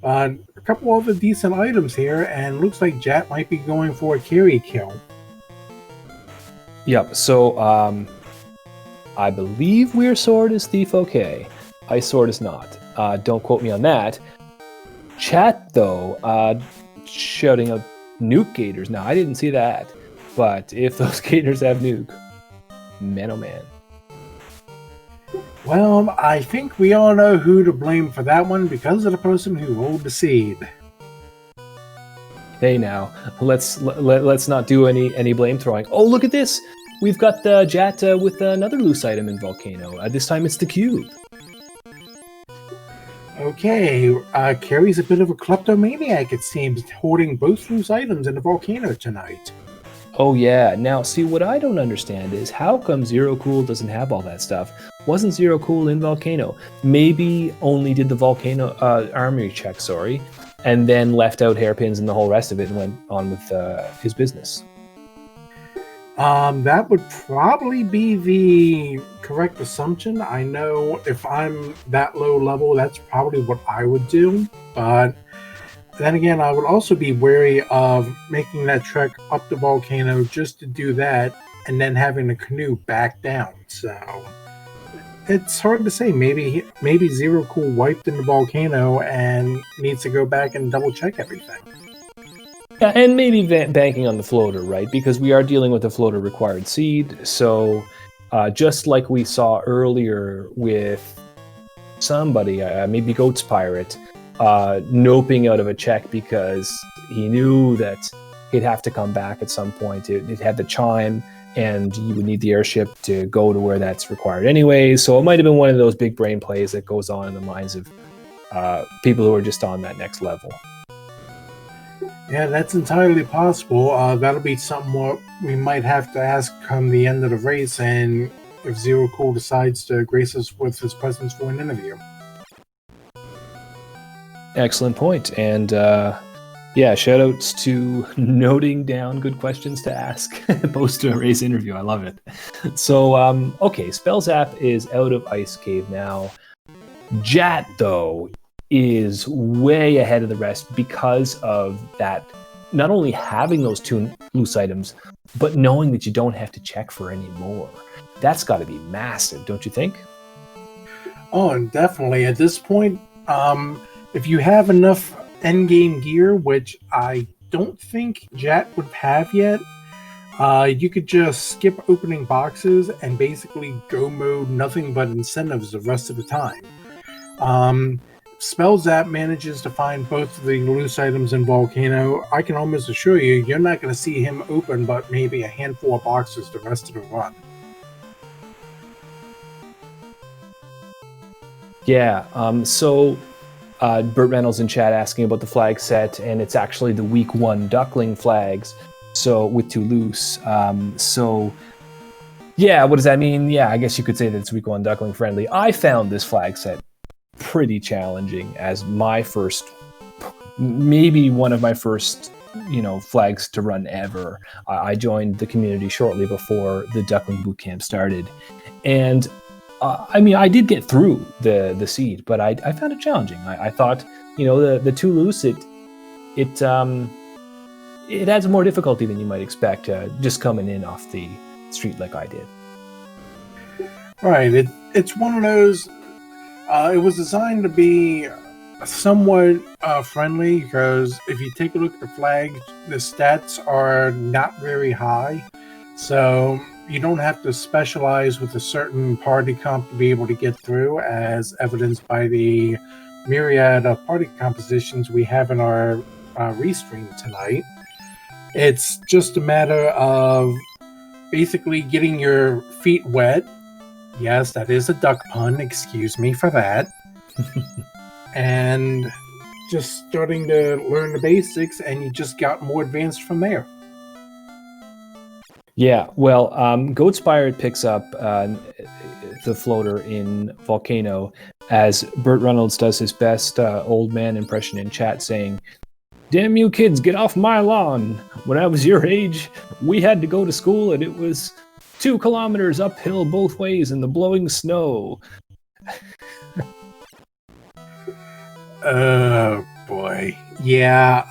A couple other decent items here, and looks like Jat might be going for a carry kill. Yep, so I believe Weir Sword is thief okay. Ice Sword is not. Don't quote me on that. Chat, though, shouting out nuke gators. Now, I didn't see that, but if those gators have nuke, man oh man. Well, I think we all know who to blame for that one because of the person who rolled the seed. Hey now, let's not do any blame throwing. Oh, look at this! We've got the Jat with another loose item in Volcano. This time it's the cube. Okay, Carrie's a bit of a kleptomaniac, it seems, hoarding both loose items in the Volcano tonight. Oh yeah, now see what I don't understand is how come Zero Cool doesn't have all that stuff? Wasn't Zero Cool in Volcano? Maybe only did the Volcano armory check, and then left out hairpins and the whole rest of it and went on with his business. That would probably be the correct assumption. I know if I'm that low level, that's probably what I would do. But then again, I would also be wary of making that trek up the Volcano just to do that and then having the canoe back down. So it's hard to say. Maybe Zero Cool wiped in the Volcano and needs to go back and double check everything. Yeah, and maybe banking on the floater, right? Because we are dealing with a floater required seed. So just like we saw earlier with somebody, maybe Goat's Pirate, noping out of a check because he knew that he'd have to come back at some point. It had the chime, and you would need the airship to go to where that's required anyway. So it might have been one of those big brain plays that goes on in the minds of people who are just on that next level. Yeah, that's entirely possible. That'll be something what we might have to ask come the end of the race, and if Zero Cool decides to grace us with his presence for an interview. Excellent point. And yeah, shout outs to noting down good questions to ask post a race interview. I love it. So, okay, Spell Zap is out of Ice Cave now. Jat, though, is way ahead of the rest because of that, not only having those 2 loose items, but knowing that you don't have to check for any more. That's got to be massive, don't you think? Oh, and definitely. At this point, if you have enough endgame gear, which I don't think Jat would have yet, you could just skip opening boxes and basically go mode nothing but incentives the rest of the time. Spell Zap manages to find both of the loose items in Volcano. I can almost assure you, you're not going to see him open but maybe a handful of boxes the rest of the run. Yeah, so Burt Reynolds in chat asking about the flag set, and it's actually the week 1 duckling flags, so with 2 loose. So yeah, what does that mean? Yeah, I guess you could say that it's week 1 duckling friendly. I found this flag set pretty challenging as my first, maybe one of my first, flags to run ever. I joined the community shortly before the duckling boot camp started, and I did get through the seed, but I found it challenging. I thought, the 2 loose, it adds more difficulty than you might expect, just coming in off the street like I did. Right, it's one of those. It was designed to be somewhat friendly, because if you take a look at the flag, the stats are not very high, so you don't have to specialize with a certain party comp to be able to get through, as evidenced by the myriad of party compositions we have in our restream tonight. It's just a matter of basically getting your feet wet. Yes, that is a duck pun. Excuse me for that. And just starting to learn the basics, and you just got more advanced from there. Yeah, well, Goatspire picks up the floater in Volcano as Burt Reynolds does his best old man impression in chat, saying, "Damn you kids, get off my lawn. When I was your age, we had to go to school and it was 2 kilometers uphill both ways in the blowing snow." Oh, boy. Yeah,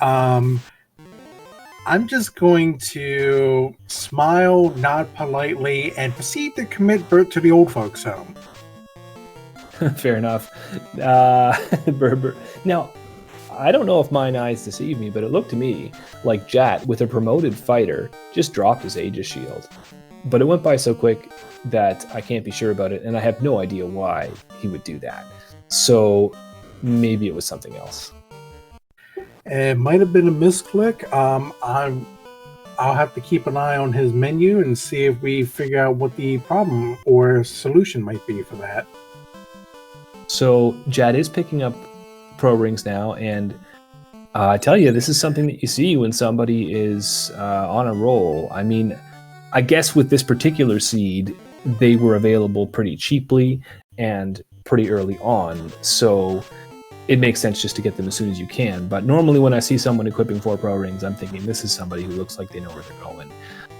I'm just going to smile, nod politely, and proceed to commit Bert to the old folks' home. Fair enough. Now, I don't know if mine eyes deceive me, but it looked to me like Jat, with a promoted fighter, just dropped his Aegis shield. But it went by so quick that I can't be sure about it, and I have no idea why he would do that. So maybe it was something else. It might have been a misclick. I'll have to keep an eye on his menu and see if we figure out what the problem or solution might be for that. So Jad is picking up pro rings now, and I tell you, this is something that you see when somebody is on a roll. I mean, I guess with this particular seed, they were available pretty cheaply and pretty early on, so it makes sense just to get them as soon as you can. But normally when I see someone equipping 4 pro rings, I'm thinking this is somebody who looks like they know where they're going.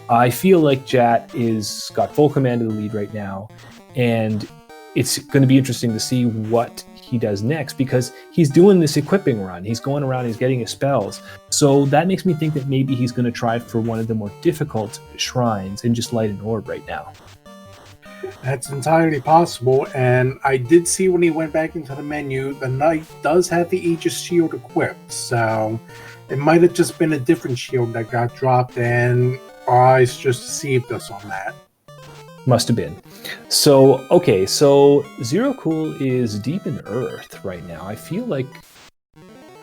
I feel like Jat is got full command of the lead right now, and it's going to be interesting to see what he does next, because he's doing this equipping run. He's going around, he's getting his spells. So that makes me think that maybe he's going to try for one of the more difficult shrines and just light an orb right now. That's entirely possible, and I did see when he went back into the menu, the knight does have the Aegis shield equipped, so it might have just been a different shield that got dropped, and our eyes just deceived us on that. Must have been. So, okay, so Zero Cool is deep in Earth right now. I feel like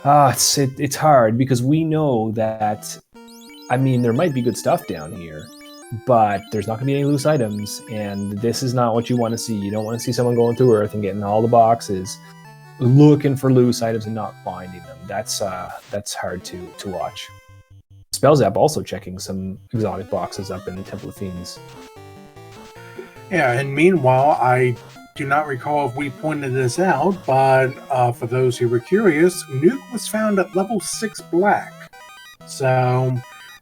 it's hard, because we know that, I mean, there might be good stuff down here, but there's not going to be any loose items, and this is not what you want to see. You don't want to see someone going through Earth and getting all the boxes, looking for loose items and not finding them. That's hard to watch. Spellzap also checking some exotic boxes up in the Temple of Fiends. Yeah, and meanwhile, I do not recall if we pointed this out, but for those who were curious, Nuke was found at level 6 black. So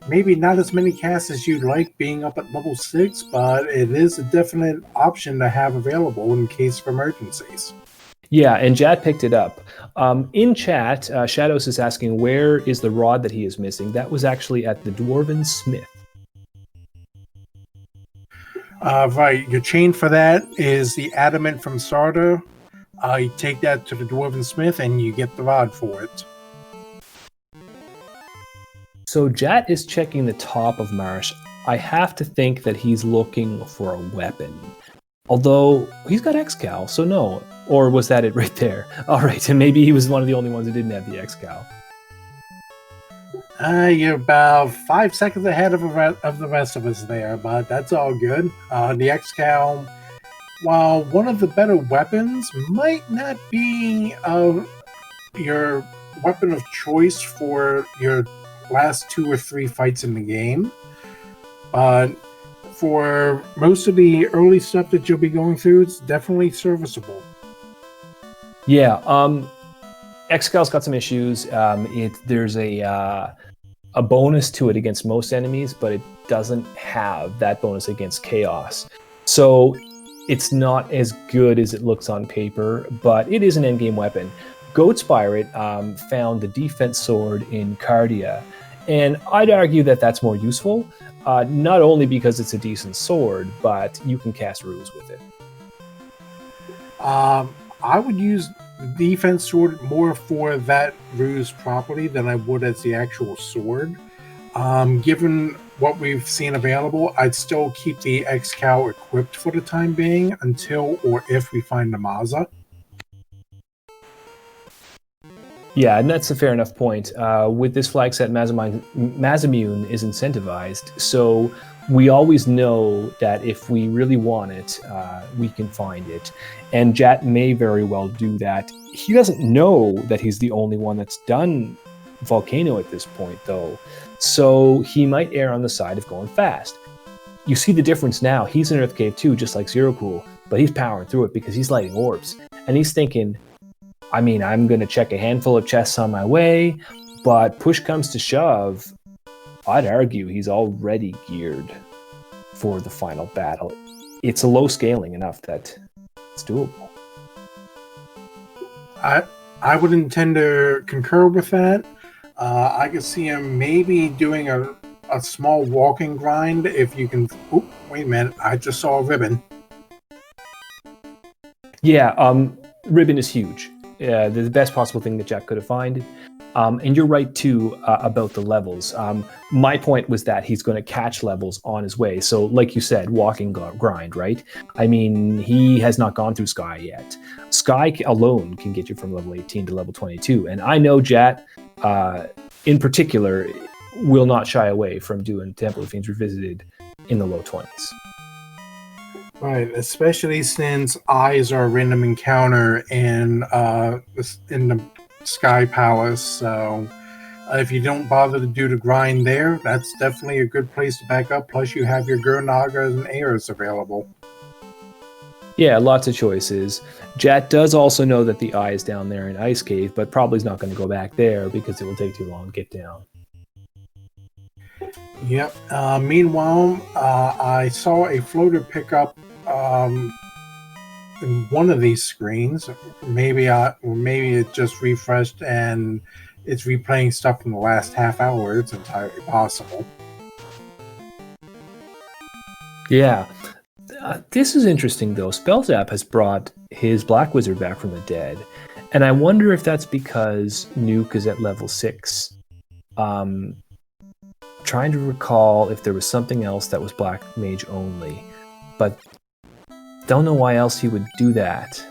maybe not as many casts as you'd like being up at level 6, but it is a definite option to have available in case of emergencies. Yeah, and Jad picked it up. In chat, Shadows is asking where is the rod that he is missing. That was actually at the Dwarven Smith. Right, your chain for that is the adamant from Sarda. You take that to the Dwarven Smith and you get the rod for it. So Jat is checking the top of Marsh. I have to think that he's looking for a weapon. Although, he's got X-Cal, so no. Or was that it right there? Alright, and maybe he was one of the only ones who didn't have the X-Cal. You're about 5 seconds ahead of the rest of us there, but that's all good. The X-Cal, while one of the better weapons, might not be your weapon of choice for your last 2 or 3 fights in the game. But for most of the early stuff that you'll be going through, it's definitely serviceable. Yeah, X-Cal's got some issues. There's a bonus to it against most enemies, but it doesn't have that bonus against Chaos. So it's not as good as it looks on paper, but it is an endgame weapon. Goat Spirit found the defense sword in Cardia, and I'd argue that that's more useful, not only because it's a decent sword, but you can cast ruse with it. I would use the defense sword more for that ruse property than I would as the actual sword. Given what we've seen available, I'd still keep the X-Cal equipped for the time being until or if we find the Maza. Yeah, and that's a fair enough point. With this flag set, Mazamune is incentivized, so we always know that if we really want it, we can find it. And Jat may very well do that. He doesn't know that he's the only one that's done Volcano at this point, though, so he might err on the side of going fast. You see the difference now. He's in Earth Cave too, just like Zero Cool, but he's powering through it because he's lighting orbs. And he's thinking, I mean, I'm going to check a handful of chests on my way, but push comes to shove, I'd argue he's already geared for the final battle. It's a low scaling enough that it's doable. I would intend to concur with that. I could see him maybe doing a small walking grind if you can... Oh, wait a minute. I just saw a ribbon. Yeah, ribbon is huge. The best possible thing that Jack could have found. And you're right, too, about the levels. My point was that he's going to catch levels on his way. So, like you said, walking grind, right? I mean, he has not gone through Sky yet. Sky alone can get you from level 18 to level 22. And I know Jat, in particular, will not shy away from doing Temple of Fiends Revisited in the low 20s. Right, especially since eyes are a random encounter in the Sky Palace, so if you don't bother to do the grind there, that's definitely a good place to back up, plus you have your Gurnagas and Airs available. Yeah, lots of choices. Jat does also know that the eye is down there in Ice Cave, but probably is not going to go back there because it will take too long to get down. Yep. Meanwhile, I saw a floater pick up in one of these screens. Maybe it just refreshed and it's replaying stuff from the last half hour. It's entirely possible. Yeah. This is interesting, though. Spellzap has brought his Black Wizard back from the dead, and I wonder if that's because Nuke is at level 6. Trying to recall if there was something else that was Black Mage only, but don't know why else he would do that.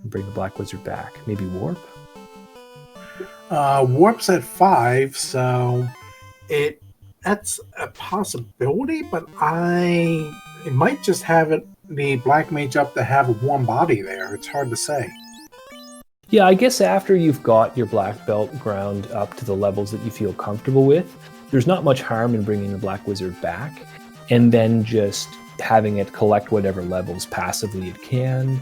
Bring the Black Wizard back. Maybe Warp? Warp's at 5, so it that's a possibility, but it might just have the black mage up to have a warm body there. It's hard to say. Yeah, I guess after you've got your black belt ground up to the levels that you feel comfortable with, there's not much harm in bringing the black wizard back and then just having it collect whatever levels passively it can.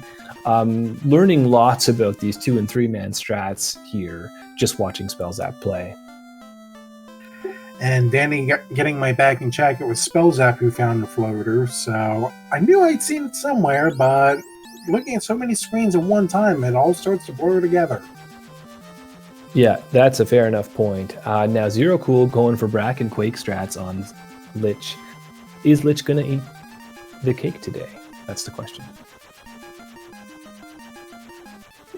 Learning lots about these 2 and 3 man strats here, just watching Spellzap play. And Danny getting my back in check, it was Spellzap who found the floater, so I knew I'd seen it somewhere, but looking at so many screens at one time, it all starts to blur together. Yeah, that's a fair enough point. Now, Zero Cool going for Brack and Quake strats on Lich. Is Lich going to eat the cake today? That's the question.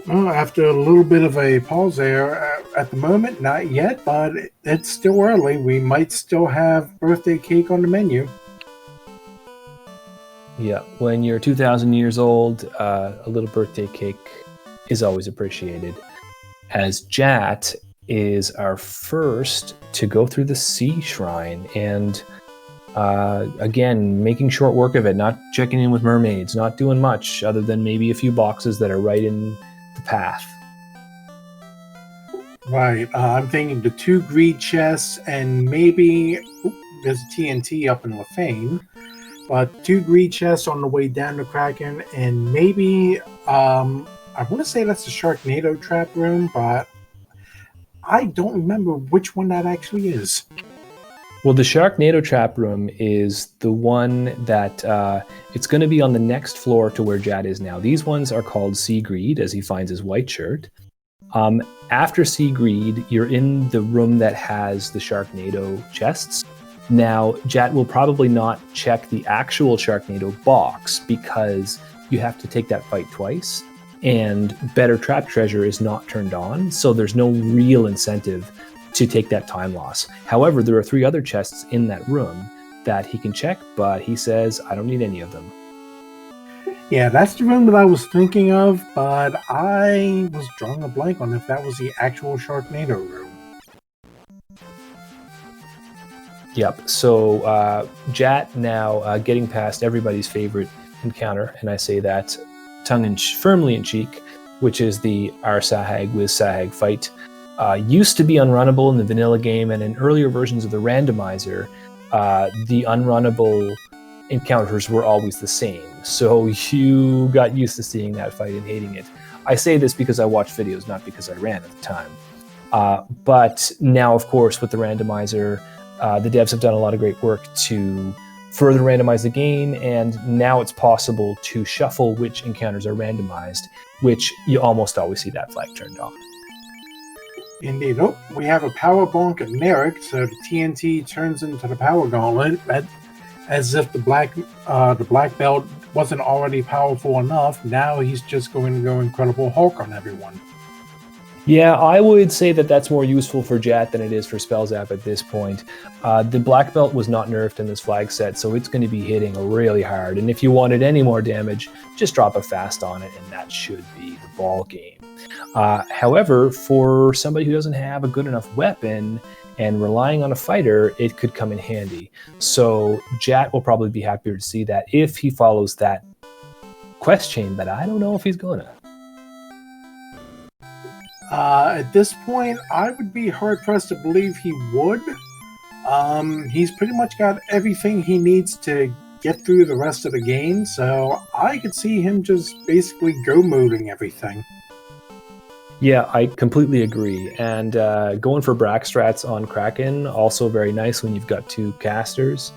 Well, after a little bit of a pause there, at the moment, not yet, but it's still early. We might still have birthday cake on the menu. Yeah, when you're 2,000 years old, a little birthday cake is always appreciated. As Jat is our first to go through the Sea Shrine, and again, making short work of it, not checking in with mermaids, not doing much other than maybe a few boxes that are right in the path. Right, I'm thinking the 2 greed chests and maybe there's a TNT up in Lefane, but 2 greed chests on the way down to Kraken, and maybe I want to say that's the Sharknado trap room, but I don't remember which one that actually is. Well, the Sharknado trap room is the one that it's going to be on the next floor to where Jad is now. These ones are called Sea Greed, as he finds his white shirt. After Sea Greed, you're in the room that has the Sharknado chests. Now, Jad will probably not check the actual Sharknado box because you have to take that fight twice, and Better Trap Treasure is not turned on, so there's no real incentive to take that time loss. However, there are 3 other chests in that room that he can check, but he says, I don't need any of them. Yeah, that's the room that I was thinking of, but I was drawing a blank on if that was the actual Sharknado room. Yep, so Jat now getting past everybody's favorite encounter, and I say that firmly in cheek, which is the our Sahag with Sahag fight. Used to be unrunnable in the vanilla game, and in earlier versions of the randomizer, the unrunnable encounters were always the same. So you got used to seeing that fight and hating it. I say this because I watched videos, not because I ran at the time. But now, of course, with the randomizer, the devs have done a lot of great work to further randomize the game, and now it's possible to shuffle which encounters are randomized, which you almost always see that flag turned on. Indeed. Oh, we have a power bonk at Merrick, so the TNT turns into the power gauntlet, as if the black belt wasn't already powerful enough. Now he's just going to go Incredible Hulk on everyone. Yeah, I would say that that's more useful for Jat than it is for Spellzap at this point. The black belt was not nerfed in this flag set, so it's going to be hitting really hard. And if you wanted any more damage, just drop a fast on it, and that should be the ball game. However, for somebody who doesn't have a good enough weapon and relying on a fighter, it could come in handy. So Jat will probably be happier to see that if he follows that quest chain, but I don't know if he's gonna. At this point, I would be hard-pressed to believe he would. He's pretty much got everything he needs to get through the rest of the game, so I could see him just basically go-moding everything. Yeah, I completely agree. And going for Brack strats on Kraken, also very nice when you've got 2 casters.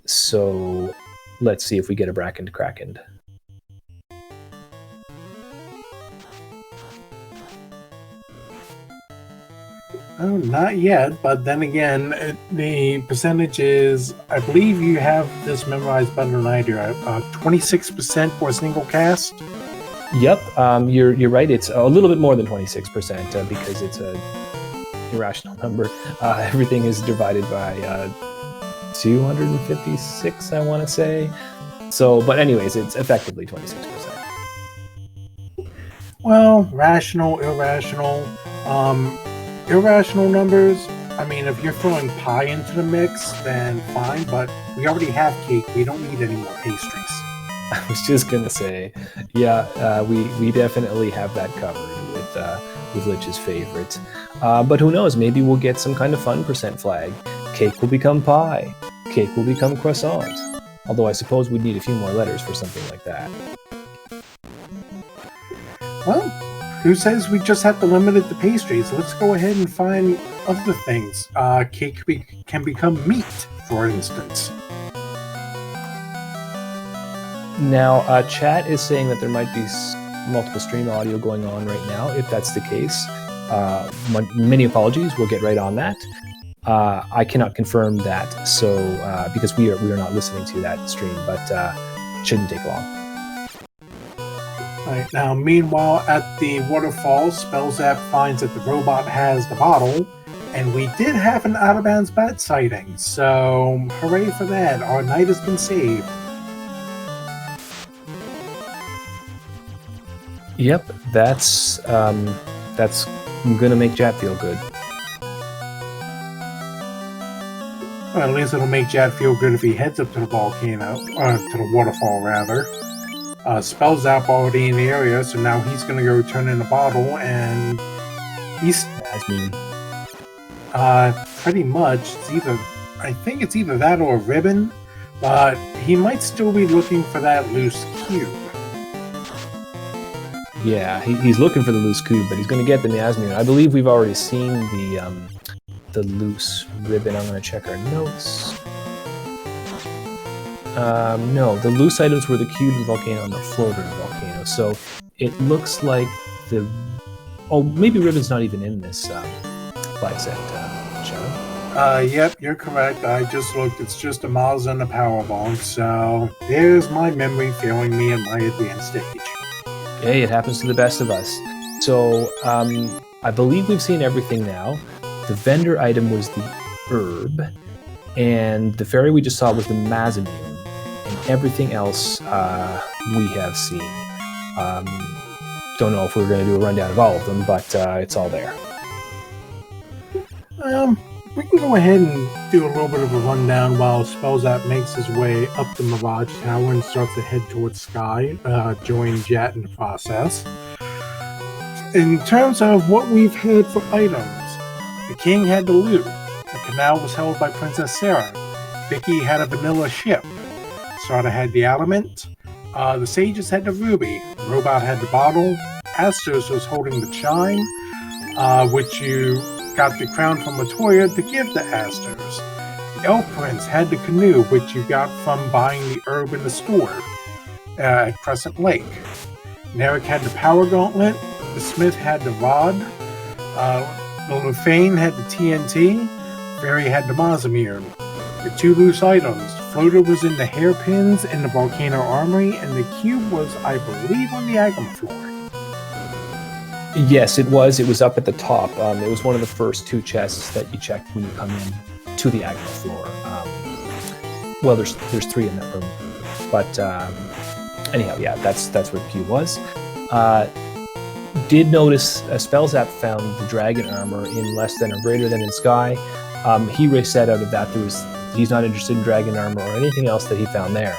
So let's see if we get a Brack into Kraken. Oh, not yet, but then again, the percentage is, I believe you have this memorized better than I do, 26% for a single cast. Yep, you're right. It's a little bit more than 26% because it's a irrational number. Everything is divided by 256, I want to say. So, but anyways, it's effectively 26%. Well, rational, irrational. Irrational numbers, I mean, if you're throwing pie into the mix, then fine, but we already have cake. We don't need any more pastries. I was just gonna say, yeah, we definitely have that covered with Lich's favorite. But who knows? Maybe we'll get some kind of fun percent flag. Cake will become pie. Cake will become croissant. Although I suppose we'd need a few more letters for something like that. Well, who says we just have to limit it to pastries? Let's go ahead and find other things. Cake can become meat, for instance. Now, chat is saying that there might be multiple stream audio going on right now. If that's the case, many apologies. We'll get right on that. I cannot confirm that, so because we are not listening to that stream, but shouldn't take long. Right, now, meanwhile, at the waterfall, Spellzap finds that the robot has the bottle, and we did have an out-of-bounds bat sighting, so hooray for that. Our night has been saved. Yep, that's gonna make Jat feel good. Well, at least it'll make Jat feel good if he heads up to the volcano, to the waterfall, rather. Spellzap already in the area, so now he's going to go turn in the bottle, and he's... pretty much, I think it's either that or a ribbon, but he might still be looking for that loose cube. Yeah, he's looking for the loose cube, but he's going to get the miasmium. I believe we've already seen the loose ribbon. I'm going to check our notes. No, the loose items were the cube of the volcano and the floater of the volcano. So it looks like maybe ribbon's not even in this flag set, Shadow. Yep, you're correct. I just looked. It's just a Maz and a power bomb. So there's my memory failing me in my advanced stage. Hey, it happens to the best of us. So I believe we've seen everything now. The vendor item was the herb, and the fairy we just saw was the Mazamune. And everything else we have seen. Don't know if we're going to do a rundown of all of them, but it's all there. We can go ahead and do a little bit of a rundown while Spellzap makes his way up the Mirage Tower and starts to head towards Sky, join Jat in the process. In terms of what we've had for items, the king had the loot, the canal was held by Princess Sarah, Vicky had a vanilla ship, Sarda had the element, the sages had the ruby, Robot had the bottle, Astos was holding the chime, which you got the crown from Latoya to give to Astos. The Elf Prince had the canoe, which you got from buying the herb in the store at Crescent Lake. Narek had the power gauntlet, the Smith had the rod, the Lufane had the TNT, Fairy had the Mazamir. The two loose items, Floater was in the hairpins in the Volcano Armory, and the cube was, I believe, on the Agam floor. Yes, it was. It was up at the top. It was one of the first two chests that you checked when you come in to the Agam floor. Well, there's three in that room, but anyhow, yeah, that's where the cube was. Did notice Spellzap found the dragon armor in less than or greater than in Sky. He said out of that he's not interested in dragon armor or anything else that he found there.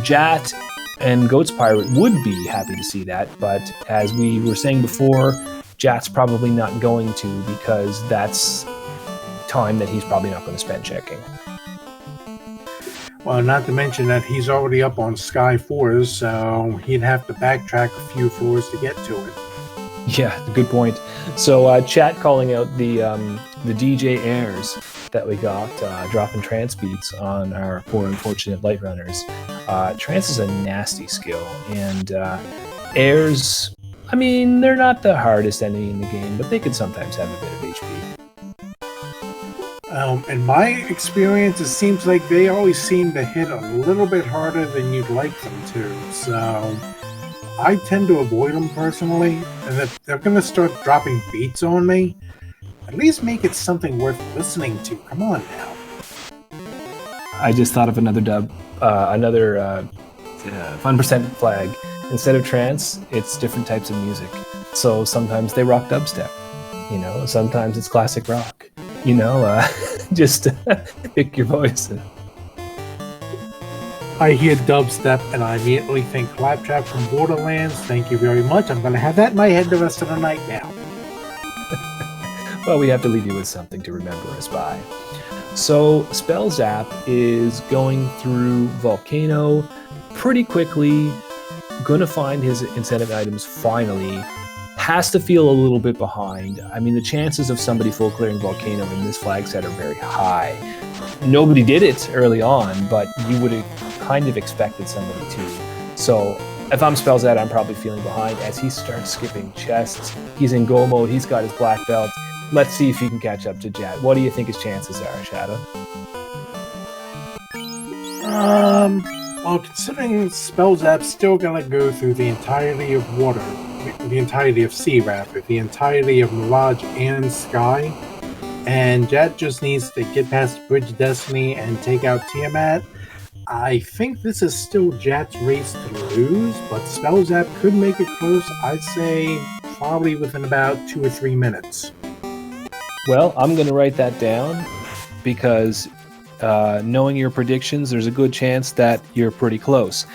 Jat and Goat's Pirate would be happy to see that, but as we were saying before, Jat's probably not going to, because that's time that he's probably not going to spend checking. Well, not to mention that he's already up on Sky 4, so he'd have to backtrack a few floors to get to it. Yeah, good point. So chat calling out the DJ airs that we got, dropping trance beats on our poor unfortunate light runners. Trance is a nasty skill, and airs, I mean, they're not the hardest enemy in the game, but they could sometimes have a bit of HP. In my experience, it seems like they always seem to hit a little bit harder than you'd like them to, so I tend to avoid them personally, and if they're going to start dropping beats on me, at least make it something worth listening to. Come on now. I just thought of another fun percent flag. Instead of trance, it's different types of music. So sometimes they rock dubstep, sometimes it's classic rock. just pick your poison. I hear dubstep and I immediately think Claptrap from Borderlands. Thank you very much. I'm going to have that in my head the rest of the night now. Well, we have to leave you with something to remember us by. So Spell Zap is going through Volcano pretty quickly, gonna find his incentive items finally, has to feel a little bit behind. I mean, the chances of somebody full clearing Volcano in this flag set are very high. Nobody did it early on, but you would have kind of expected somebody to. So if I'm Spell Zap, I'm probably feeling behind as he starts skipping chests. He's in go mode, he's got his black belt. Let's see if he can catch up to Jet. What do you think his chances are, Shadow? Well, considering Spell Zap's still gonna go through the entirety of water, the entirety of sea, rather, the entirety of Mirage and Sky, and Jet just needs to get past Bridge of Destiny and take out Tiamat, I think this is still Jet's race to lose, but Spell Zap could make it close, I'd say probably within about 2 or 3 minutes. Well, I'm going to write that down because knowing your predictions, there's a good chance that you're pretty close.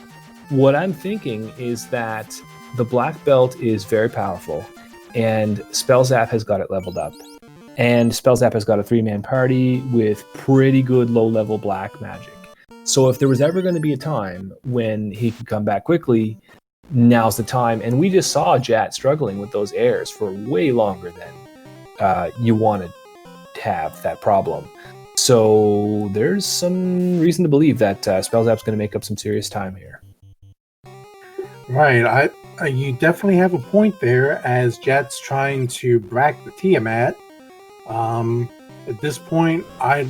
What I'm thinking is that the black belt is very powerful and Spell Zap has got it leveled up. And Spell Zap has got a 3-man party with pretty good low-level black magic. So if there was ever going to be a time when he could come back quickly, now's the time. And we just saw Jet struggling with those airs for way longer than you wanted to have that problem. So there's some reason to believe that Spell Zap's going to make up some serious time here. Right, you definitely have a point there as Jet's trying to brack the Tiamat. At this point, I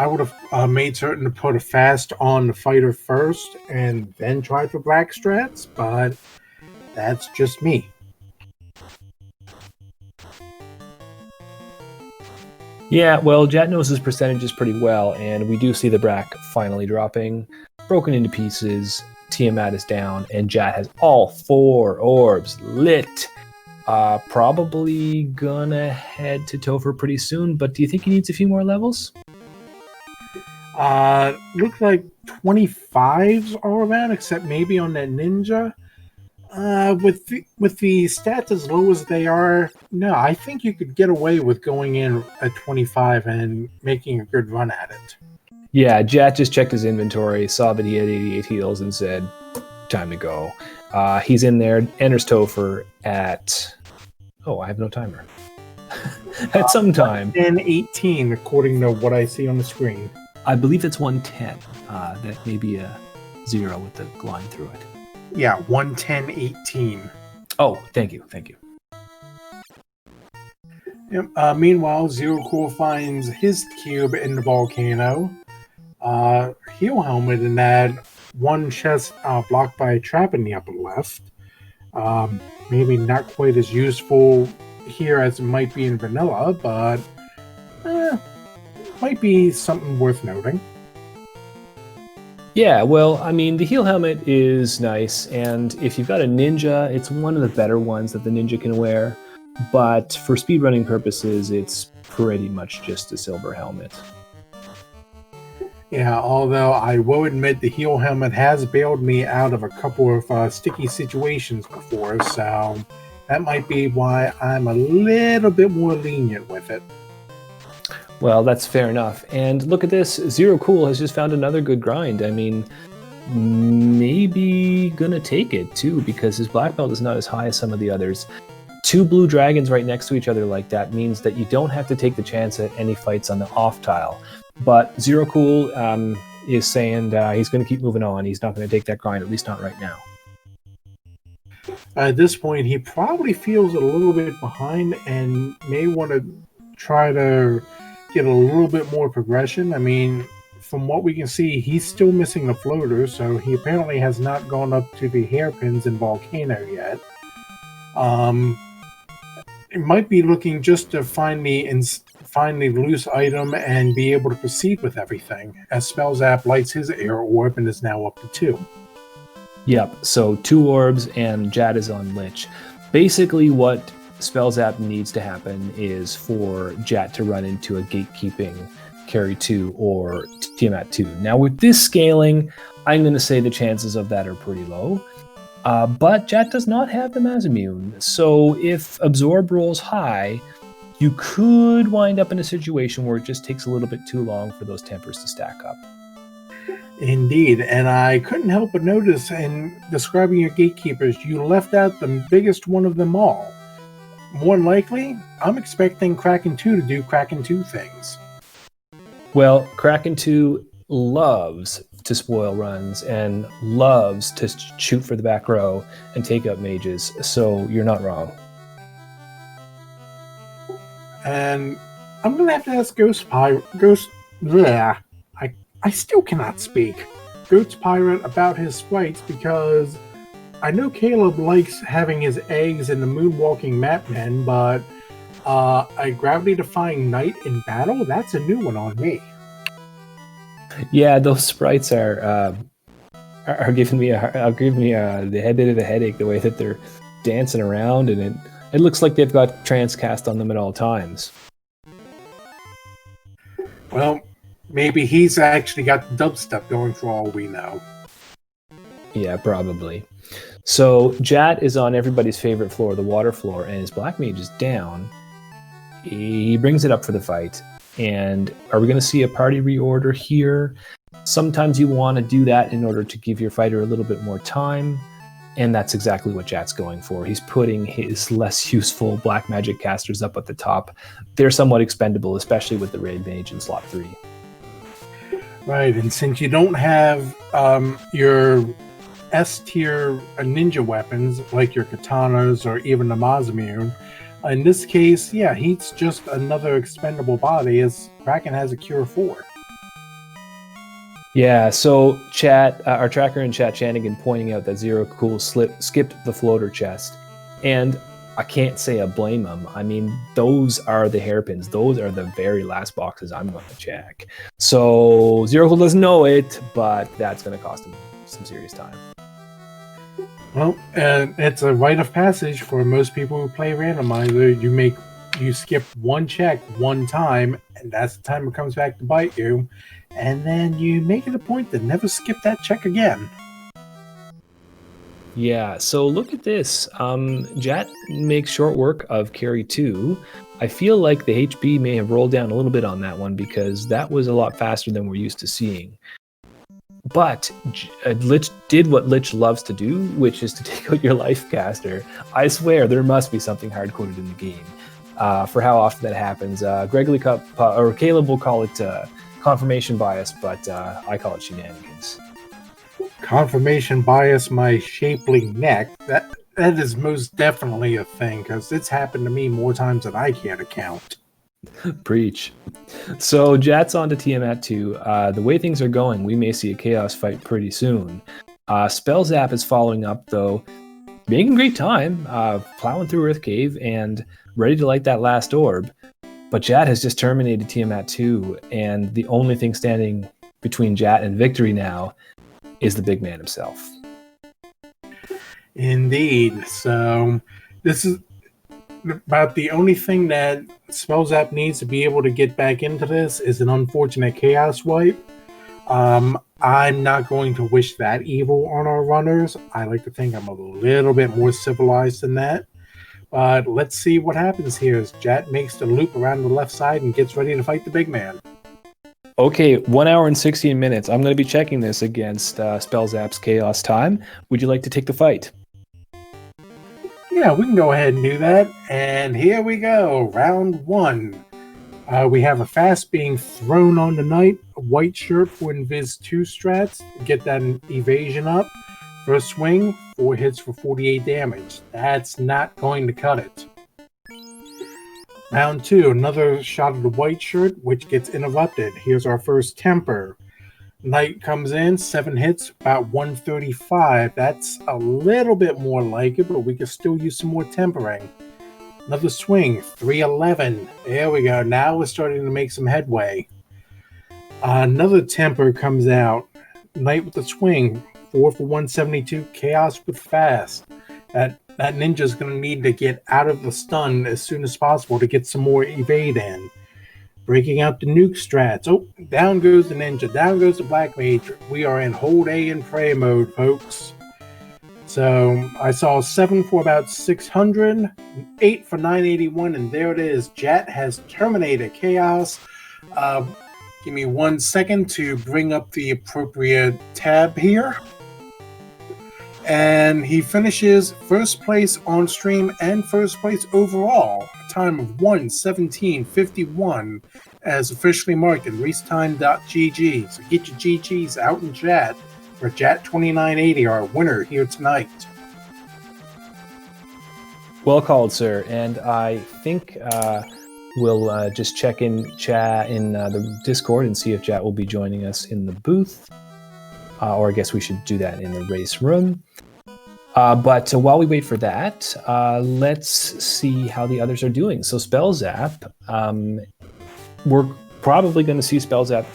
would have made certain to put a fast on the fighter first and then try for black strats, but that's just me. Yeah, well, Jet knows his percentages pretty well, and we do see the Brack finally dropping, broken into pieces. Tiamat is down, and Jet has all 4 orbs lit. Probably gonna head to Topher pretty soon, but do you think he needs a few more levels? Looks like 25s all around, except maybe on that ninja. With the stats as low as they are, no, I think you could get away with going in at 25 and making a good run at it. Yeah, Jet just checked his inventory, saw that he had 88 heals, and said, time to go. He's in there, enters Topher at... Oh, I have no timer. At some time. 1:18, according to what I see on the screen. I believe it's 1:10. That may be a 0 with the line through it. Yeah, 1:10:18. Oh, thank you. Yep. Meanwhile, Zero Cool finds his cube in the volcano. Heel helmet in that one chest blocked by a trap in the upper left. Maybe not quite as useful here as it might be in vanilla, but might be something worth noting. Yeah, well, I mean, the heel helmet is nice, and if you've got a ninja, it's one of the better ones that the ninja can wear, but for speedrunning purposes, it's pretty much just a silver helmet. Yeah, although I will admit the heel helmet has bailed me out of a couple of sticky situations before, so that might be why I'm a little bit more lenient with it. Well, that's fair enough. And look at this, Zero Cool has just found another good grind. I mean, maybe gonna take it too, because his black belt is not as high as some of the others. 2 blue dragons right next to each other like that means that you don't have to take the chance at any fights on the off tile. But Zero Cool is saying he's going to keep moving on. He's not going to take that grind, at least not right now. At this point, he probably feels a little bit behind and may want to try to get a little bit more progression. I mean, from what we can see, he's still missing the floater, so he apparently has not gone up to the hairpins in Volcano yet. It might be looking just to find the loose item and be able to proceed with everything, as Spell Zap lights his air orb and is now up to 2. Yep, so 2 orbs and Jad is on Lich. Basically what Spell Zap needs to happen is for Jat to run into a gatekeeping Carry 2 or Tiamat 2. Now, with this scaling, I'm going to say the chances of that are pretty low. But Jat does not have them as immune. So if Absorb rolls high, you could wind up in a situation where it just takes a little bit too long for those tempers to stack up. Indeed, and I couldn't help but notice in describing your gatekeepers, you left out the biggest one of them all. More than likely, I'm expecting Kraken 2 to do Kraken 2 things. Well, Kraken 2 loves to spoil runs and loves to shoot for the back row and take up mages, so you're not wrong. And I'm going to have to ask I still cannot speak. Ghost Pirate about his sprites because I know Caleb likes having his eggs in the Moonwalking Mapmen, but a Gravity-Defying Knight in battle? That's a new one on me. Yeah, those sprites are giving me the bit of a headache the way that they're dancing around, and it looks like they've got Transcast on them at all times. Well, maybe he's actually got the dubstep going for all we know. Yeah, probably. So Jat is on everybody's favorite floor, the water floor, and his black mage is down. He brings it up for the fight. And are we going to see a party reorder here? Sometimes you want to do that in order to give your fighter a little bit more time. And that's exactly what Jat's going for. He's putting his less useful black magic casters up at the top. They're somewhat expendable, especially with the raid mage in slot 3. Right, and since you don't have your S-tier ninja weapons, like your katanas or even the Mazamune, in this case, yeah, he's just another expendable body, as Kraken has a Cure 4. Yeah, so our tracker in chat, Shanigan, pointing out that Zero Cool skipped the floater chest. And I can't say I blame him. I mean, those are the hairpins. Those are the very last boxes I'm going to check. So Zero Cool doesn't know it, but that's going to cost him some serious time. Well, it's a rite of passage for most people who play Randomizer. You skip one check one time, and that's the time it comes back to bite you. And then you make it a point to never skip that check again. Yeah, so look at this. Jat makes short work of Carry 2. I feel like the HB may have rolled down a little bit on that one because that was a lot faster than we're used to seeing. But Lich did what Lich loves to do, which is to take out your life caster. I swear there must be something hard-coded in the game for how often that happens. Caleb will call it confirmation bias, but I call it shenanigans. Confirmation bias, my shapely neck. That is most definitely a thing, because it's happened to me more times than I can't account. Preach. So Jat's on to Tiamat 2. The way things are going, we may see a chaos fight pretty soon. Spell Zap is following up, though, making great time, plowing through Earth Cave and ready to light that last orb. But Jat has just terminated Tiamat 2, and the only thing standing between Jat and victory now is the big man himself. Indeed. So this is about the only thing that Spell Zap needs to be able to get back into this is an unfortunate chaos wipe. I'm not going to wish that evil on our runners. I like to think I'm a little bit more civilized than that. But let's see what happens here as Jat makes the loop around the left side and gets ready to fight the big man. Okay, 1 hour and 16 minutes. I'm going to be checking this against Spell Zap's Chaos time. Would you like to take the fight? Yeah, we can go ahead and do that. And here we go. Round 1. We have a fast being thrown on the knight. A white shirt for Invis 2 strats. Get that evasion up. First swing, 4 hits for 48 damage. That's not going to cut it. Round 2, another shot of the white shirt, which gets interrupted. Here's our first temper. Knight comes in, 7 hits, about 135. That's a little bit more like it, but we can still use some more tempering. Another swing, 311. There we go. Now we're starting to make some headway. Another temper comes out. Knight with the swing, 4 for 172. Chaos with fast. That ninja's going to need to get out of the stun as soon as possible to get some more evade in. Breaking out the nuke strats. Oh, down goes the ninja. Down goes the black mage. We are in hold A and pray mode, folks. So I saw 7 for about 600, 8 for 981, and there it is. Jat has terminated Chaos. Give me 1 second to bring up the appropriate tab here. And he finishes first place on stream and first place overall. A time of 1:17:51 as officially marked in racetime.gg. So get your GGs out in chat for Jat2980, our winner here tonight. Well called, sir. And I think we'll just check in chat in the Discord and see if Jat will be joining us in the booth. Or I guess we should do that in the race room. But while we wait for that, let's see how the others are doing. So Spell Zap, we're probably going to see Spell Zap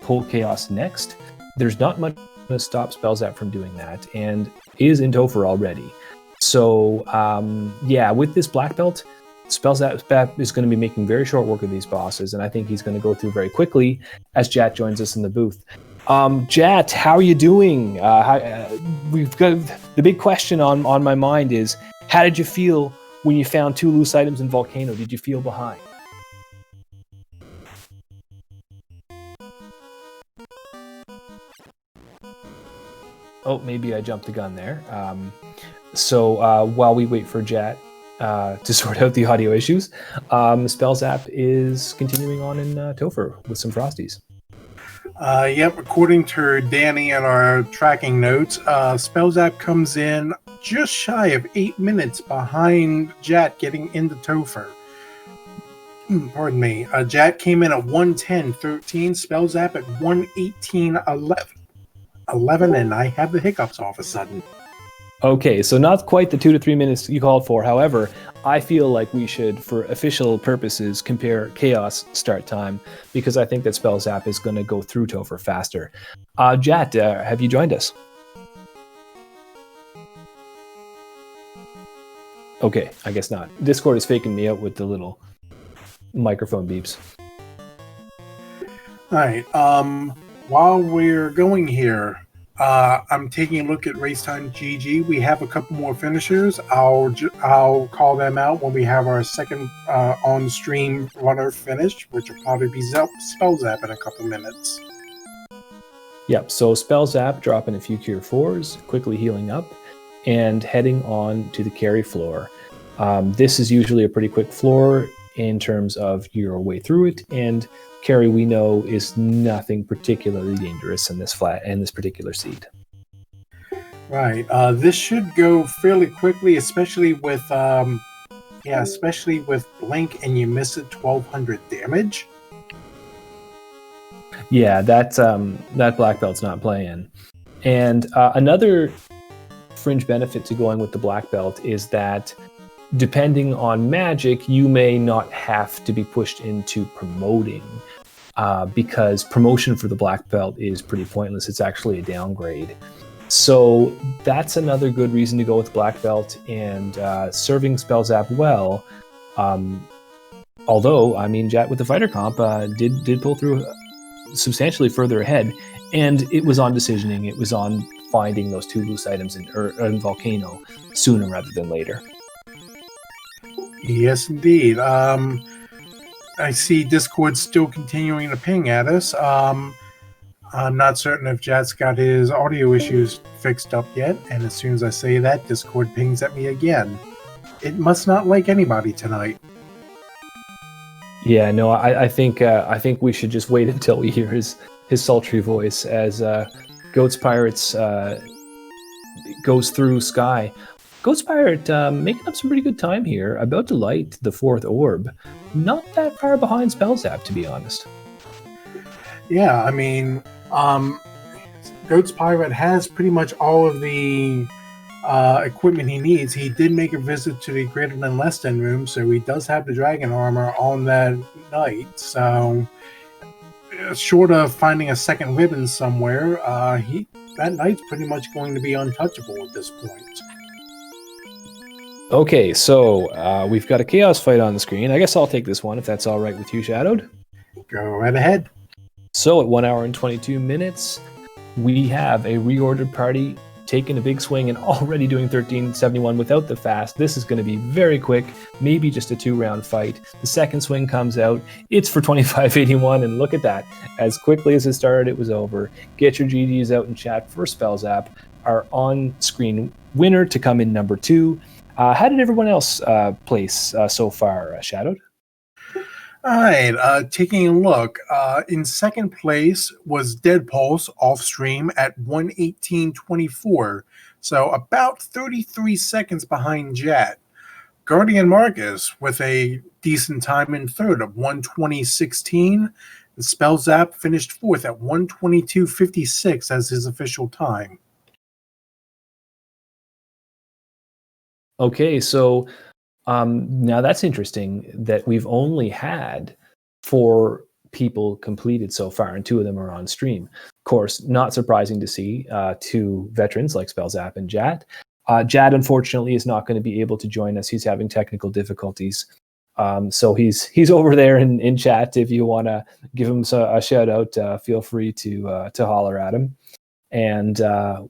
pull Chaos next. There's not much to stop Spell Zap from doing that, and is in Topher already. So yeah, with this black belt, Spell Zap is going to be making very short work of these bosses, and I think he's going to go through very quickly as Jat joins us in the booth. Jat, how are you doing? We've got the big question on my mind is, how did you feel when you found 2 loose items in Volcano? Did you feel behind? Oh, maybe I jumped the gun there. So while we wait for Jat to sort out the audio issues, Spell Zap is continuing on in Topher with some Frosties. Yep, according to Danny and our tracking notes, Spell Zap comes in just shy of 8 minutes behind Jat getting into Topher. Pardon me. Jat came in at 1:10:13, Spell Zap at 1:18:11, and I have the hiccups all of a sudden. Okay, so not quite the 2 to 3 minutes you called for. However, I feel like we should, for official purposes, compare Chaos start time, because I think that Spell Zap is going to go through Topher faster. Jat, have you joined us? Okay, I guess not. Discord is faking me out with the little microphone beeps. All right. While we're going here, I'm taking a look at Racetime GG. We have a couple more finishers. I'll call them out when we have our second on-stream runner finished, which will probably be Spell Zap in a couple minutes. Yep, so Spell Zap dropping a few Cure 4s, quickly healing up, and heading on to the carry floor. This is usually a pretty quick floor in terms of your way through it, and carry, we know, is nothing particularly dangerous in this particular seed. Right. This should go fairly quickly, especially with Blink and you miss it 1200 damage. Yeah, that black belt's not playing. And another fringe benefit to going with the black belt is that depending on magic, you may not have to be pushed into promoting, because promotion for the black belt is pretty pointless. It's actually a downgrade. So that's another good reason to go with black belt, and serving Spell Zap well. Although, I mean, Jat with the fighter comp did pull through substantially further ahead, and it was on decisioning. It was on finding those 2 loose items in Volcano sooner rather than later. Yes, indeed. I see Discord still continuing to ping at us. I'm not certain if Jat's got his audio issues fixed up yet, and as soon as I say that, Discord pings at me again. It must not like anybody tonight. Yeah, no, I think we should just wait until we hear his sultry voice as Goats Pirates goes through Sky. Goats Pirate making up some pretty good time here, about to light the 4th orb. Not that far behind Spell Zap, to be honest. Yeah, I mean, Goats Pirate has pretty much all of the equipment he needs. He did make a visit to the greater than less than room, so he does have the dragon armor on that night. So, short of finding a second ribbon somewhere, that knight's pretty much going to be untouchable at this point. Okay, so we've got a chaos fight on the screen. I guess I'll take this one if that's all right with you, Shadowed. Go right ahead. So at 1 hour and 22 minutes, we have a reordered party taking a big swing and already doing 1371 without the fast. This is going to be very quick, maybe just a 2-round fight. The second swing comes out, it's for 2581, and look at that. As quickly as it started, it was over. Get your GGs out in chat for Spells app. Our on-screen winner to come in number 2. How did everyone else place so far, Shadowed? All right, taking a look. In second place was Dead Pulse off stream at 1:18:24, so about 33 seconds behind Jet. Guardian Marcus with a decent time in third of 1:20:16. The Spells app finished fourth at 1:22:56 as his official time. Okay, so now that's interesting that we've only had 4 people completed so far, and 2 of them are on stream. Of course, not surprising to see 2 veterans like Spells App and Jad. Jad, unfortunately, is not going to be able to join us. He's having technical difficulties. So he's over there in chat. If you want to give him a shout out, feel free to holler at him. And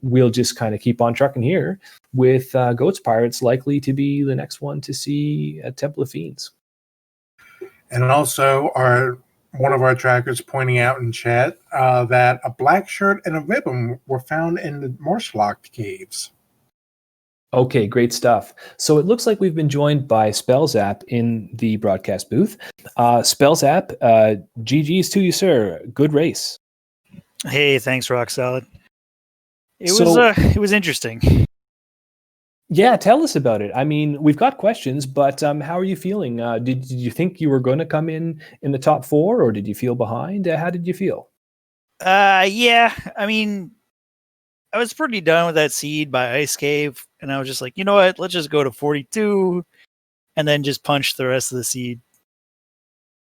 we'll just kind of keep on trucking here with Goats Pirates likely to be the next one to see a Temple of Fiends. And also, one of our trackers pointing out in chat that a black shirt and a ribbon were found in the Marshlocked caves. Okay, great stuff. So it looks like we've been joined by Spells App in the broadcast booth. Spells App, GG's to you, sir. Good race. Hey, thanks, Rock Solid. It was interesting. Yeah, tell us about it. I mean, we've got questions, but how are you feeling? Did you think you were going to come in the top 4, or did you feel behind? How did you feel? Yeah. I mean, I was pretty done with that seed by Ice Cave, and I was just like, you know what? Let's just go to 42, and then just punch the rest of the seed.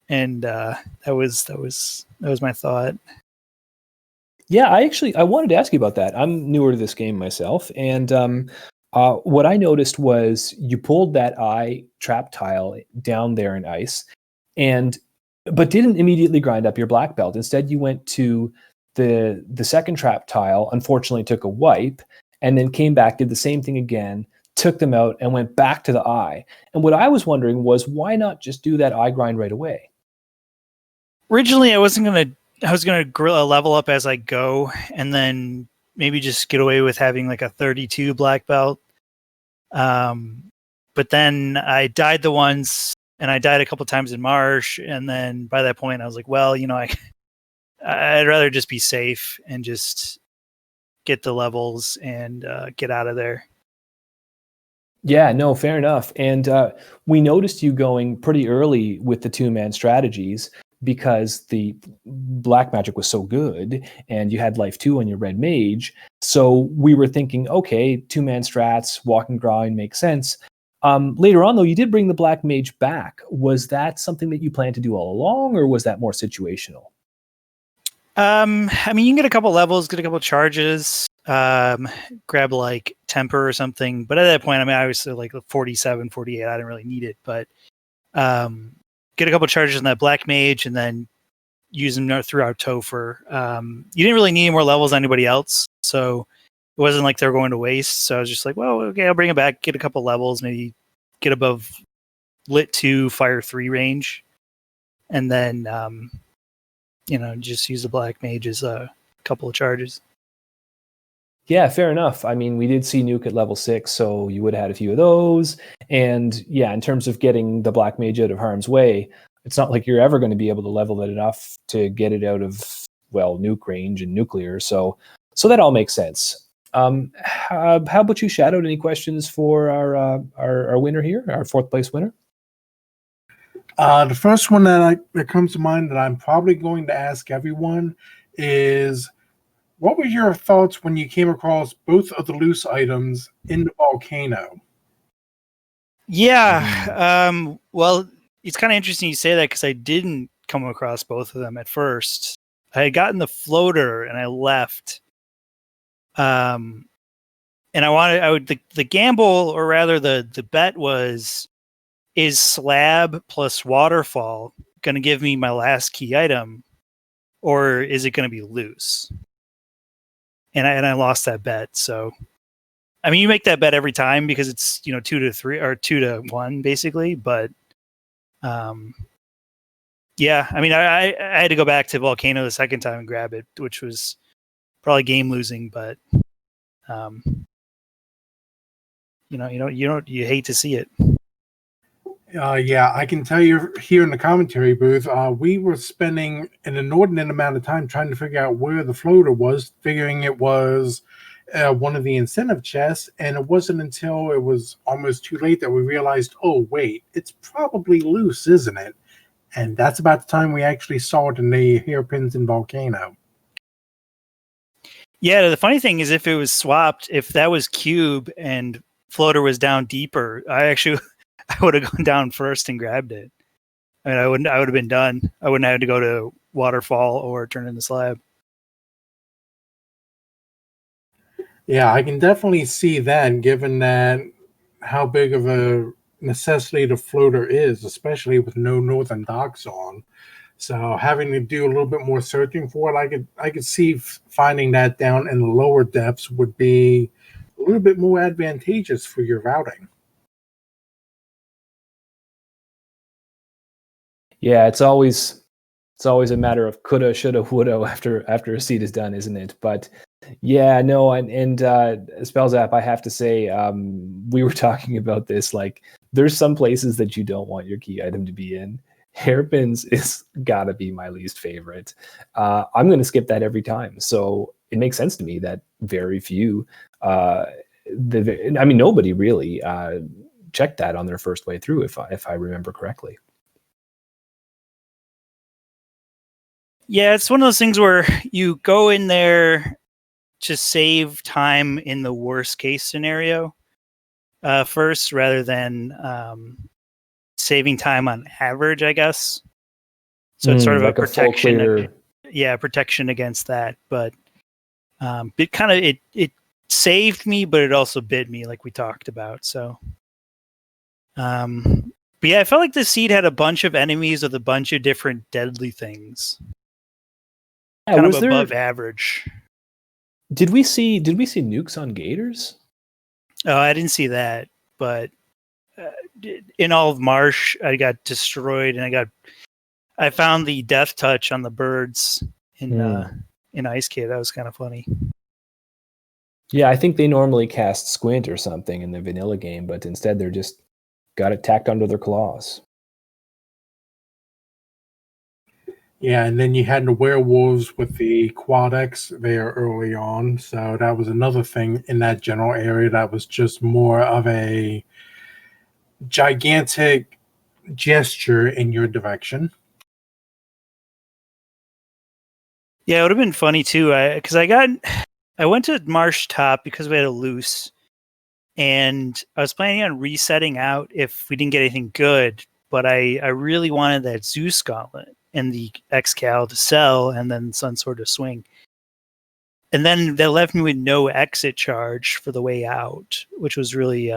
And that was my thought. Yeah, I wanted to ask you about that. I'm newer to this game myself, and what I noticed was you pulled that eye trap tile down there in ice, but didn't immediately grind up your black belt. Instead, you went to the second trap tile, unfortunately took a wipe, and then came back, did the same thing again, took them out, and went back to the eye. And what I was wondering was, why not just do that eye grind right away? Originally, I was gonna level up as I go, and then maybe just get away with having like a 32 black belt. But then I died and I died a couple times in Marsh, and then by that point I was like, well, I'd rather just be safe and just get the levels and get out of there. Yeah, no, fair enough. And we noticed you going pretty early with the 2-man strategies because the black magic was so good and you had life 2 on your red mage. So we were thinking, okay, 2-man strats, walk and grind makes sense. Later on, though, you did bring the black mage back. Was that something that you planned to do all along, or was that more situational? I mean, you can get a couple levels, get a couple charges, grab like temper or something. But at that point, I mean, obviously like 47, 48, I didn't really need it, but get a couple charges on that black mage and then use them throughout Topher. You didn't really need any more levels than anybody else, so it wasn't like they were going to waste. So I was just like, well, okay, I'll bring it back, get a couple levels, maybe get above Lit 2, Fire 3 range, and then just use the black mage as a couple of charges. Yeah, fair enough. I mean, we did see Nuke at level 6, so you would have had a few of those. And yeah, in terms of getting the black mage out of harm's way, it's not like you're ever going to be able to level it enough to get it out of, well, nuke range and nuclear. So that all makes sense. How about you, Shadowed? Any questions for our winner here, our 4th place winner? The first one that comes to mind that I'm probably going to ask everyone is, what were your thoughts when you came across both of the loose items in the volcano? Yeah, well, it's kind of interesting you say that because I didn't come across both of them at first. I had gotten the floater and I left. And And the gamble, or rather the bet was, is slab plus waterfall going to give me my last key item, or is it going to be loose? And I lost that bet. So, I mean, you make that bet every time because it's 2-3 or 2-1 basically. But yeah, I mean, I had to go back to Volcano the second time and grab it, which was probably game losing. But you hate to see it. Yeah, I can tell you here in the commentary booth, we were spending an inordinate amount of time trying to figure out where the floater was, figuring it was one of the incentive chests, and it wasn't until it was almost too late that we realized, oh, wait, it's probably loose, isn't it? And that's about the time we actually saw it in the hairpins in Volcano. Yeah, the funny thing is, if it was swapped, if that was cube and floater was down deeper, I would have gone down first and grabbed it. I mean, I would have been done. I wouldn't have had to go to waterfall or turn in the slab. Yeah, I can definitely see that, given that how big of a necessity the floater is, especially with no northern docks on. So having to do a little bit more searching for it, I could see finding that down in the lower depths would be a little bit more advantageous for your routing. Yeah, it's always a matter of coulda, shoulda, woulda after a seed is done, isn't it? But yeah, no, and Spells app, I have to say, we were talking about this. Like, there's some places that you don't want your key item to be in. Hairpins is gotta be my least favorite. I'm going to skip that every time. So it makes sense to me that very few, nobody really checked that on their first way through, if I remember correctly. Yeah, it's one of those things where you go in there to save time in the worst case scenario first, rather than saving time on average, I guess. So it's sort of like a protection. Protection against that. But it saved me, but it also bit me, like we talked about. So, but yeah, I felt like the seed had a bunch of enemies with a bunch of different deadly things. Kind of above average. Did we see nukes on gators? Oh, I didn't see that, but in all of Marsh, I got destroyed, and I found the death touch on the birds in Ice Cave. That was kind of funny. Yeah, I think they normally cast Squint or something in the vanilla game, but instead they're just got it tacked under their claws. Yeah, and then you had the werewolves with the Quad X there early on. So that was another thing in that general area that was just more of a gigantic gesture in your direction. Yeah, it would have been funny too, because I went to Marsh Top because we had a loose, and I was planning on resetting out if we didn't get anything good, but I really wanted that Zeus Gauntlet and the X-Cal to sell, and then Sun Sword to swing. And then they left me with no exit charge for the way out, which was really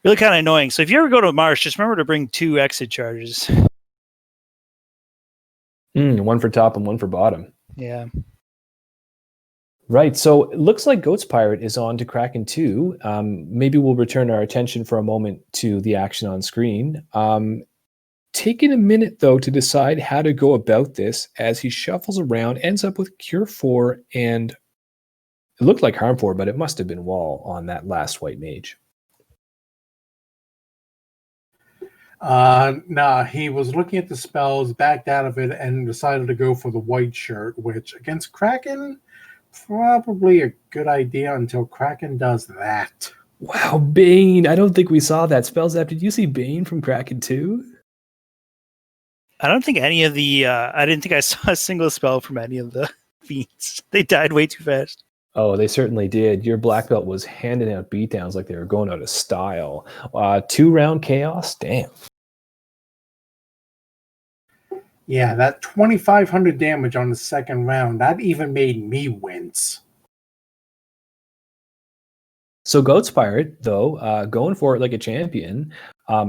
really kind of annoying. So if you ever go to Marsh, just remember to bring 2 exit charges. One for top and one for bottom. Yeah. Right. So it looks like Goat's Pirate is on to Kraken 2. Maybe we'll return our attention for a moment to the action on screen. Taking a minute, though, to decide how to go about this as he shuffles around, ends up with Cure 4, and it looked like Harm 4, but it must have been Wall on that last white mage. Nah, he was looking at the spells, backed out of it, and decided to go for the white shirt, which against Kraken, probably a good idea until Kraken does that. Wow, Bane. I don't think we saw that. Spells App, did you see Bane from Kraken 2? I don't think any of the I didn't think I saw a single spell from any of the fiends. They died way too fast. Oh, they certainly did. Your black belt was handing out beatdowns like they were going out of style. 2-round chaos? Damn. Yeah, that 2,500 damage on the second round, that even made me wince. So Goat's Pirate, though, going for it like a champion,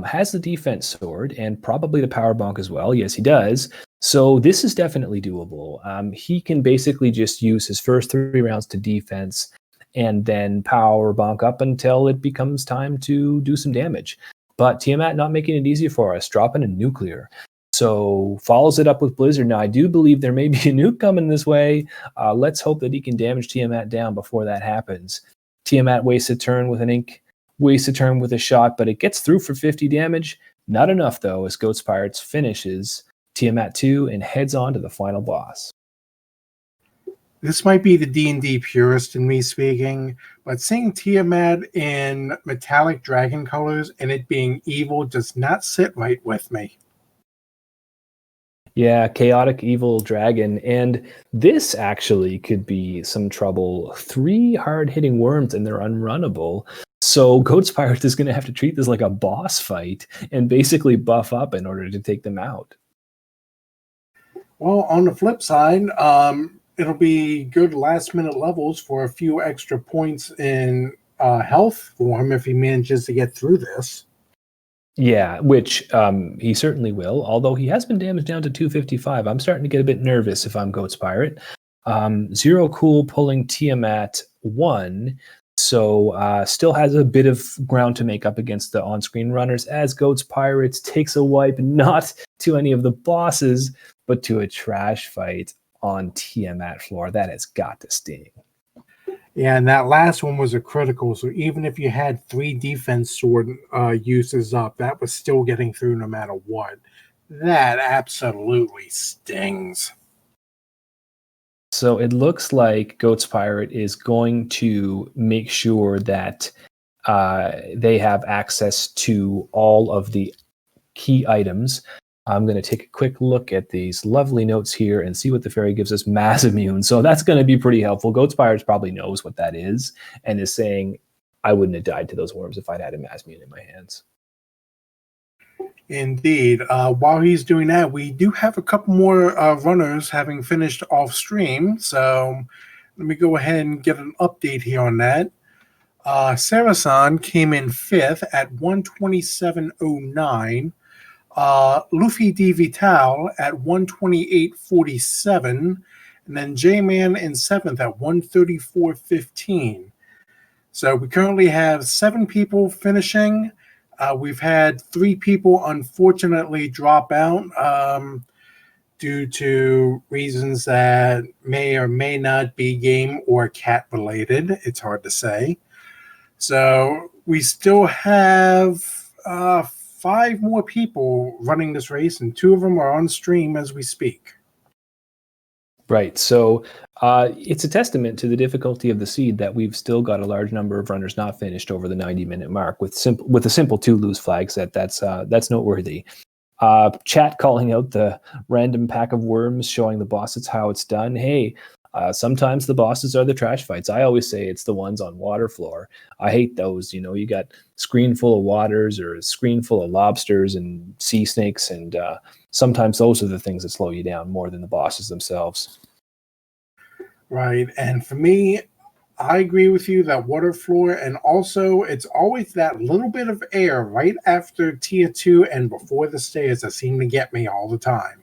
has the defense sword and probably the power bonk as well. Yes, he does. So this is definitely doable. He can basically just use his first 3 rounds to defense and then power bonk up until it becomes time to do some damage. But Tiamat not making it easy for us, dropping a nuclear. So follows it up with Blizzard. Now, I do believe there may be a nuke coming this way. Let's hope that he can damage Tiamat down before that happens. Tiamat wastes a turn with an ink, wastes a turn with a shot, but it gets through for 50 damage. Not enough, though, as Goat's Pirates finishes Tiamat 2 and heads on to the final boss. This might be the D&D purist in me speaking, but seeing Tiamat in metallic dragon colors and it being evil does not sit right with me. Yeah, chaotic evil dragon. And this actually could be some trouble. 3 hard-hitting worms and they're unrunnable. So Goat's Pirate is going to have to treat this like a boss fight and basically buff up in order to take them out. Well, on the flip side, it'll be good last-minute levels for a few extra points in health for him if he manages to get through this. Yeah, which he certainly will, although he has been damaged down to 255. I'm starting to get a bit nervous if I'm Goat's Pirate. Zero Cool pulling Tiamat 1, so still has a bit of ground to make up against the on-screen runners as Goat's Pirates takes a wipe not to any of the bosses, but to a trash fight on Tiamat floor. That has got to sting. Yeah, and that last one was a critical, so even if you had 3 defense sword uses up, that was still getting through no matter what. That absolutely stings. So it looks like Goat's Pirate is going to make sure that they have access to all of the key items. I'm going to take a quick look at these lovely notes here and see what the fairy gives us. Mass immune. So that's going to be pretty helpful. Goat's Pirate probably knows what that is and is saying, I wouldn't have died to those worms if I'd had a mass immune in my hands. Indeed. While he's doing that, we do have a couple more runners having finished off stream. So let me go ahead and get an update here on that. Sarasan came in 5th at 127.09. Luffy D. Vital at 128.47, and then J-Man in 7th at 134.15. So we currently have 7 people finishing. We've had 3 people unfortunately drop out due to reasons that may or may not be game or cat related. It's hard to say. So we still have 5 more people running this race, and 2 of them are on stream as we speak. Right. So it's a testament to the difficulty of the seed that we've still got a large number of runners not finished over the 90-minute mark with a simple 2 lose flags. That's noteworthy. Chat calling out the random pack of worms, showing the bosses how it's done. Hey, sometimes the bosses are the trash fights. I always say it's the ones on water floor. I hate those. You know, you got screen full of waters or a screen full of lobsters and sea snakes, and sometimes those are the things that slow you down more than the bosses themselves. Right, and for me, I agree with you that water floor, and also it's always that little bit of air right after tier 2 and before the stairs that seem to get me all the time.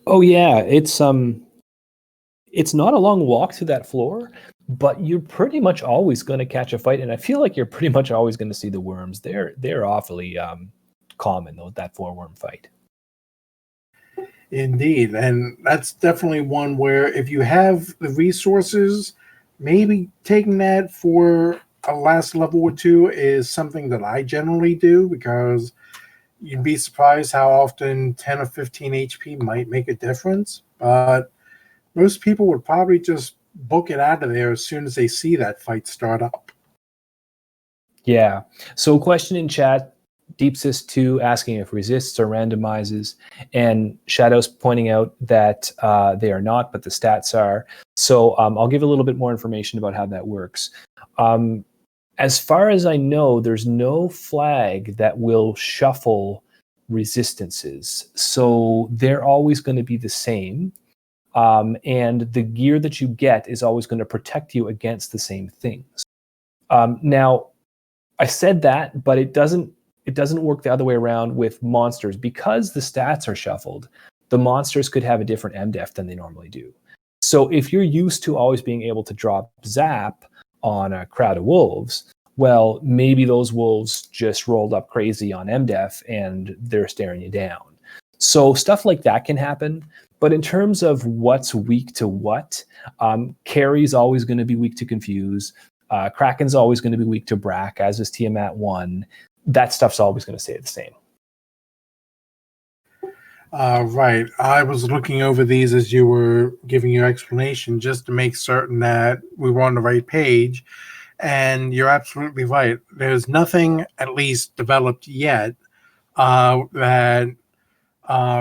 Oh yeah, it's not a long walk through that floor, but you're pretty much always going to catch a fight, and I feel like you're pretty much always going to see the worms. They're awfully common though, that 4-worm fight. Indeed, and that's definitely one where if you have the resources, maybe taking that for a last level or 2 is something that I generally do, because you'd be surprised how often 10 or 15 HP might make a difference, but most people would probably just book it out of there as soon as they see that fight start up. Yeah. So question in chat, DeepSys2 asking if resists or randomizes, and Shadows pointing out that they are not, but the stats are. So I'll give a little bit more information about how that works. As far as I know, there's no flag that will shuffle resistances. So they're always going to be the same. And the gear that you get is always going to protect you against the same things. Now, I said that, but it doesn't work the other way around with monsters. Because the stats are shuffled, the monsters could have a different MDef than they normally do. So if you're used to always being able to drop Zap on a crowd of wolves, well, maybe those wolves just rolled up crazy on MDef and they're staring you down. So stuff like that can happen. But in terms of what's weak to what, Carry's always going to be weak to Confuse. Kraken's always going to be weak to Brack, as is Tiamat 1. That stuff's always going to stay the same. Right. I was looking over these as you were giving your explanation just to make certain that we were on the right page. And you're absolutely right. There's nothing, at least developed yet, that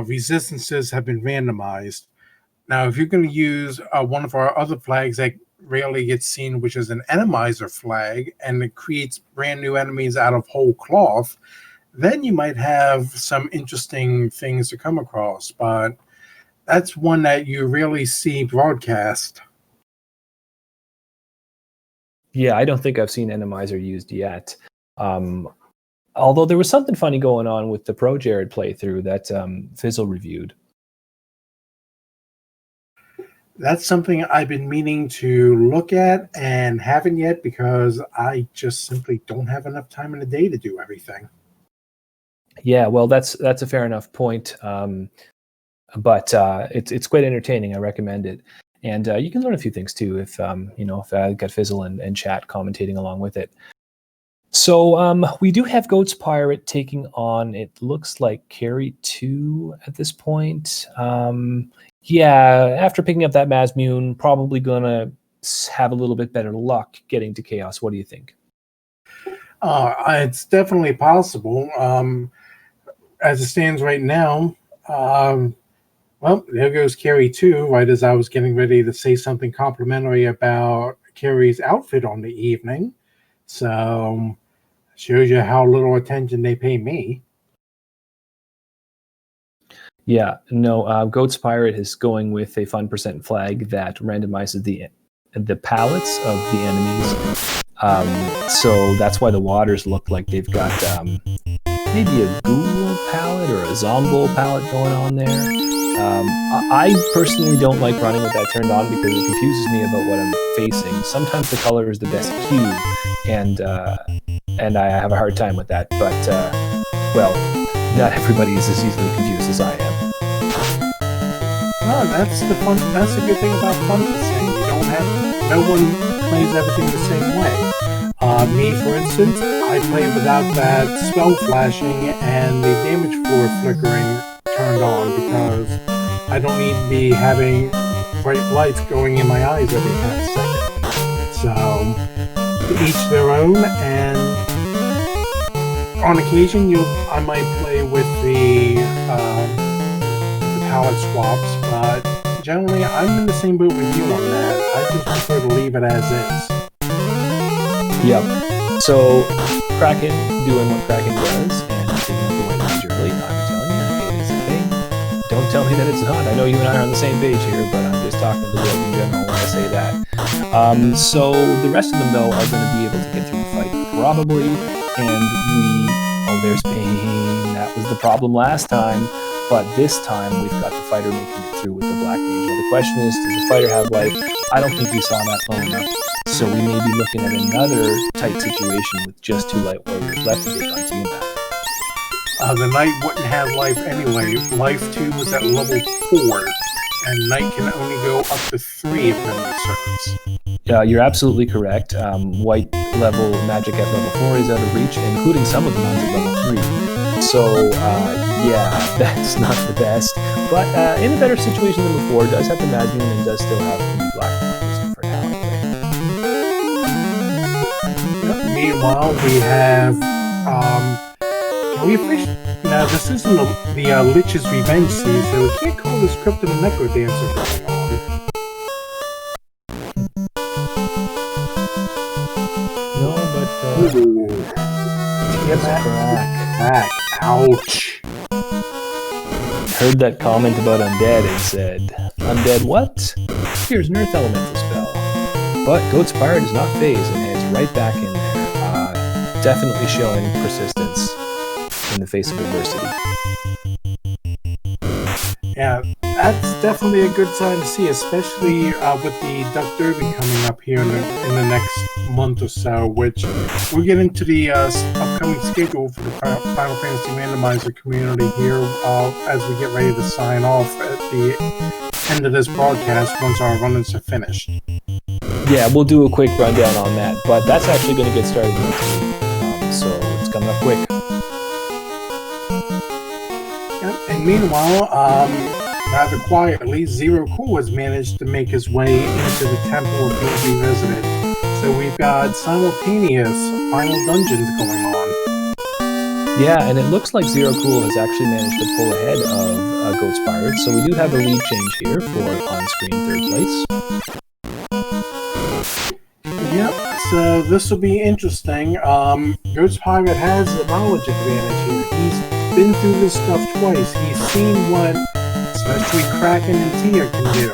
resistances have been randomized. Now, if you're going to use one of our other flags that rarely gets seen, which is an Randomizer flag, and it creates brand new enemies out of whole cloth, then you might have some interesting things to come across. But that's one that you really see broadcast. Yeah, I don't think I've seen Randomizer used yet. Although there was something funny going on with the Pro Jared playthrough that Fizzle reviewed. That's something I've been meaning to look at and haven't yet because I just simply don't have enough time in the day to do everything. Yeah, well, that's a fair enough point. But it's quite entertaining. I recommend it. And you can learn a few things too if I got Fizzle and chat commentating along with it. So we do have Goat's Pirate taking on, it looks like, Carry 2 at this point. Yeah, after picking up that Mazmune, probably going to have a little bit better luck getting to Chaos. What do you think? It's definitely possible. As it stands right now, well, there goes Carry 2, right as I was getting ready to say something complimentary about Carry's outfit on the evening. So, shows you how little attention they pay me. Yeah, no, Goat's Pirate is going with a fun percent flag that randomizes the palettes of the enemies. So that's why the waters look like they've got maybe a ghoul palette or a zombo palette going on there. I personally don't like running with that turned on because it confuses me about what I'm facing. Sometimes the color is the best cue, and I have a hard time with that. But well, not everybody is as easily confused as I am. Oh, that's the fun. That's the good thing about fun thing. You don't have no one plays everything the same way. Me, for instance, I play without that spell flashing and the damage floor flickering turned on because I don't need to be having bright lights going in my eyes every half second. So, to each their own, and on occasion, I might play with the palette swaps, but generally, I'm in the same boat with you on that. I just prefer to leave it as is. Yep. So, Kraken doing what Kraken does and taking up the white range early. I'm telling you, it is a thing. Don't tell me that it's not. I know you and I are on the same page here, but I'm just talking to the world in general when I say that. So the rest of them, though, are going to be able to get through the fight, probably. And there's pain. That was the problem last time. But this time, we've got the fighter making it through with the black mage. Now, the question is, does the fighter have life? I don't think we saw that low enough. So we may be looking at another tight situation with just 2 light warriors left to take on Tiamat. The knight wouldn't have life anyway. Life 2 was at level 4, and knight can only go up to 3 if memory serves. You're absolutely correct. White level magic at level 4 is out of reach, including some of the ones at level 3. So, yeah, that's not the best. But in a better situation than before, does have the Mazmune and does still have the black for now. Yep. Meanwhile, we have now this isn't the Lich's Revenge season, so we can't call this Crypto the Necro Dancer going on. No, but Ooh. Back. Ouch. Heard that comment about Undead and said, Undead what? Here's an Earth Elemental spell. But Goat's Pirate is not phased and has right back in there. Definitely showing persistence in the face of adversity. Yeah, that's definitely a good sign to see, especially with the Duck Derby coming up here in the next month or so, which we'll get into the upcoming schedule for the Final Fantasy Randomizer community here as we get ready to sign off at the end of this broadcast once our runners are finished. Yeah, we'll do a quick rundown on that, but that's actually going to get started next week, so it's coming up quick. And meanwhile, rather quietly, Zero Cool has managed to make his way into the Temple of Being Revisited. So we've got simultaneous final dungeons going on. Yeah, and it looks like Zero Cool has actually managed to pull ahead of Ghost Pirate, so we do have a lead change here for on-screen third place. Yep, so this will be interesting. Ghost Pirate has the knowledge advantage here. He's been through this stuff twice. He's seen what especially Kraken and Tia can do.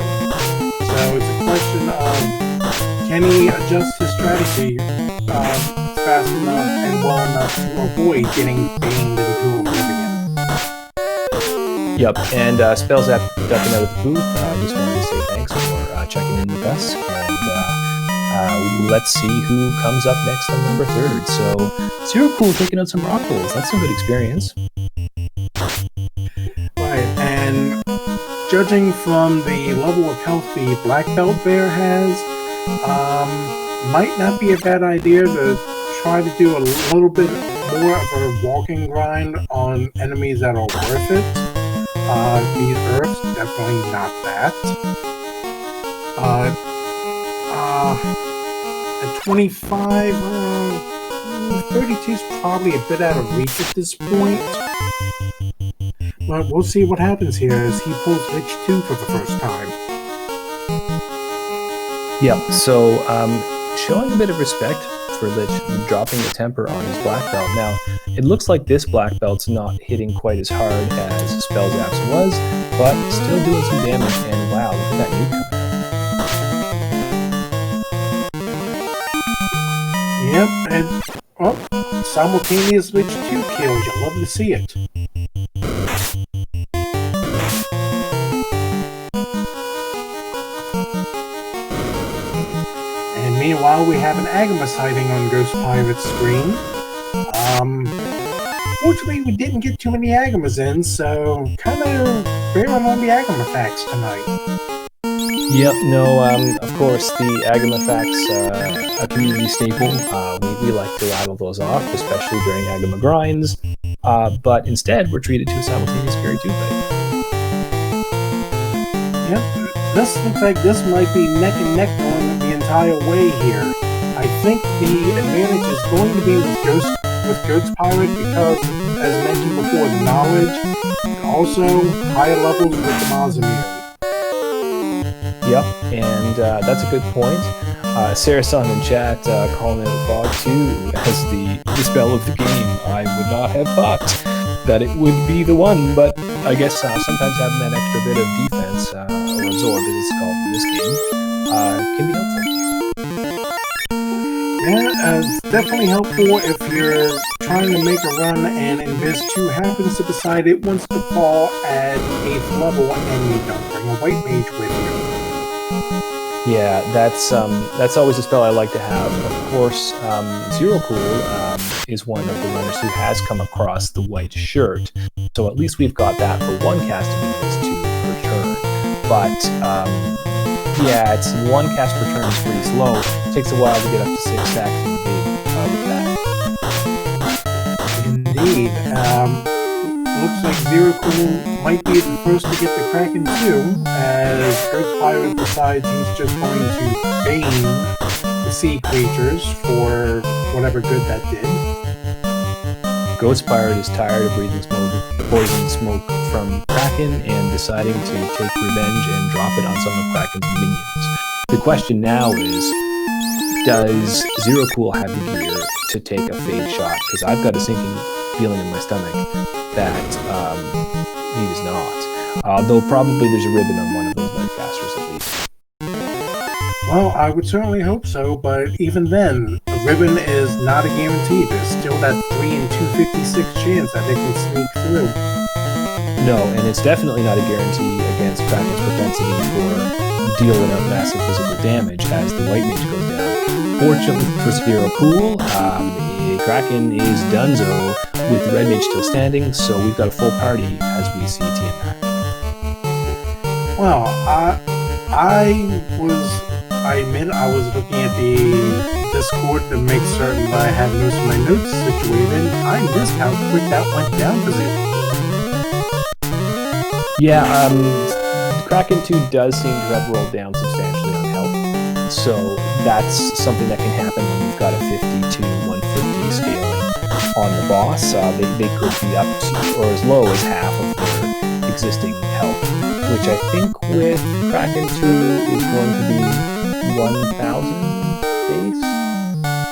So it's a question of, can he adjust his strategy fast enough and well enough to avoid getting banged into oblivion? Yep, and Spellzap ducking out of the booth. Just wanted to say thanks for checking in with us, and let's see who comes up next on number 3rd. So Zero Cool taking out some rock rolls. That's some good experience. Right, and judging from the level of health the Black Belt Bear has, might not be a bad idea to try to do a little bit more of a walking grind on enemies that are worth it. These Earths, definitely not that. At 25, 32 is probably a bit out of reach at this point. But we'll see what happens here as he pulls Lich 2 for the first time. Yep, so showing a bit of respect for Lich, dropping the temper on his black belt. Now, it looks like this black belt's not hitting quite as hard as Spellzap's was, but still doing some damage, and wow, look at that nuke coming. Yep, and simultaneous Lich 2 kills. You'll love to see it. And meanwhile, we have an Agama sighting on Ghost Pirate's screen. Fortunately, we didn't get too many Agamas in, so kind of bearing on the Agama facts tonight. Yep, no, of course, the Agama facts, a community staple. We like to rattle those off, especially during Agama grinds, but instead, we're treated to a simultaneous Fury 2 fight. Yep, this looks like this might be neck and neck going the entire way here. I think the advantage is going to be with Ghost Pirate because, as mentioned before, the knowledge, and also higher levels with the Mazamir. Yep, and that's a good point. Sarah-san in chat calling it Fog 2 as the spell of the game. I would not have thought that it would be the one, but I guess sometimes having that extra bit of defense, or absorb as it's called in this game, can be helpful. Yeah, it's definitely helpful if you're trying to make a run and Invis 2 happens to decide it wants to fall at 8th level and you don't bring a white mage with you. Yeah, that's always a spell I like to have. Of course, Zero Cool is one of the runners who has come across the white shirt, so at least we've got that for one cast of Invis 2 per turn. But yeah, it's one cast per turn is pretty slow. It takes a while to get up to 6 stacks with that. Indeed. Looks like Zero Cool might be the first to get the Kraken too, as Ghost Pirate decides he's just going to bane the sea creatures for whatever good that did. Ghost Pirate is tired of breathing poison smoke from Kraken and deciding to take revenge and drop it on some of Kraken's minions. The question now is, does Zero Cool have the gear to take a fade shot? Because I've got a sinking feeling in my stomach that he does not. Though probably there's a ribbon on one of those Lightcasters at least. Well, I would certainly hope so, but even then, Ribbon is not a guarantee. There's still that 3 in 256 chance that they can sneak through. No, and it's definitely not a guarantee against Kraken's propensity for dealing out massive physical damage as the White Mage goes down. Fortunately for Zero Cool, Kraken is donezo with the Red Mage still standing, so we've got a full party as we see Tiamat. Well, I admit I was looking at the Discord to make certain that I had most of my notes situated. I missed how quick that went down for Zero. Yeah, Kraken 2 does seem to have rolled down substantially on health, so that's something that can happen when you've got a 50 to 150 scaling on the boss. They could be up to, or as low as half of their existing health, which I think with Kraken 2 is going to be 1,000 base,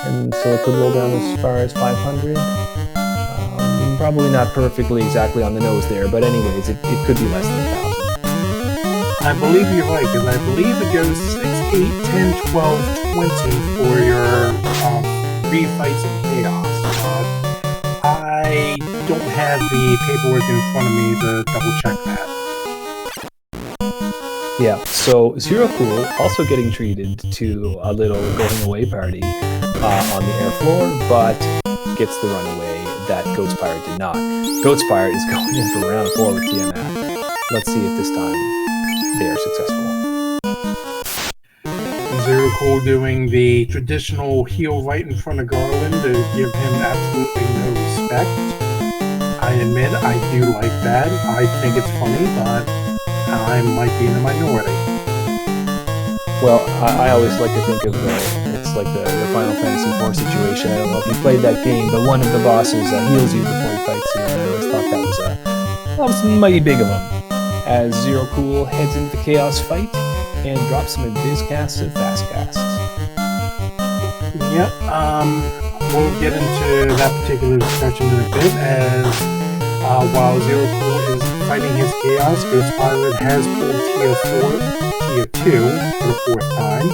and so it could roll down as far as 500. Probably not perfectly exactly on the nose there, but anyways, it could be less than 1,000. I believe you're right, because I believe it goes 6, 8, 10, 12, 20 for your 3 fights in Chaos. I don't have the paperwork in front of me to double check that. Yeah, so Zero Cool also getting treated to a little going away party on the air floor, but gets the runaway that Goatspire did not. Goatspire is going in for round 4 with Tiamat. Let's see if this time they are successful. Zero Cool doing the traditional heel right in front of Garland to give him absolutely no respect. I admit I do like that. I think it's funny, but I might be in the minority. Well, I always like to think of it's like the Final Fantasy IV situation. I don't know if you played that game, but one of the bosses heals you before he fights you, and I always thought that was mighty big of him. As Zero Cool heads into the Chaos fight and drops some Invis casts and fast casts. Yep, we'll get into that particular discussion in a bit, as while Zero Cool is fighting his Chaos, Ghost Pilot has pulled Tier 2 for the 4th time,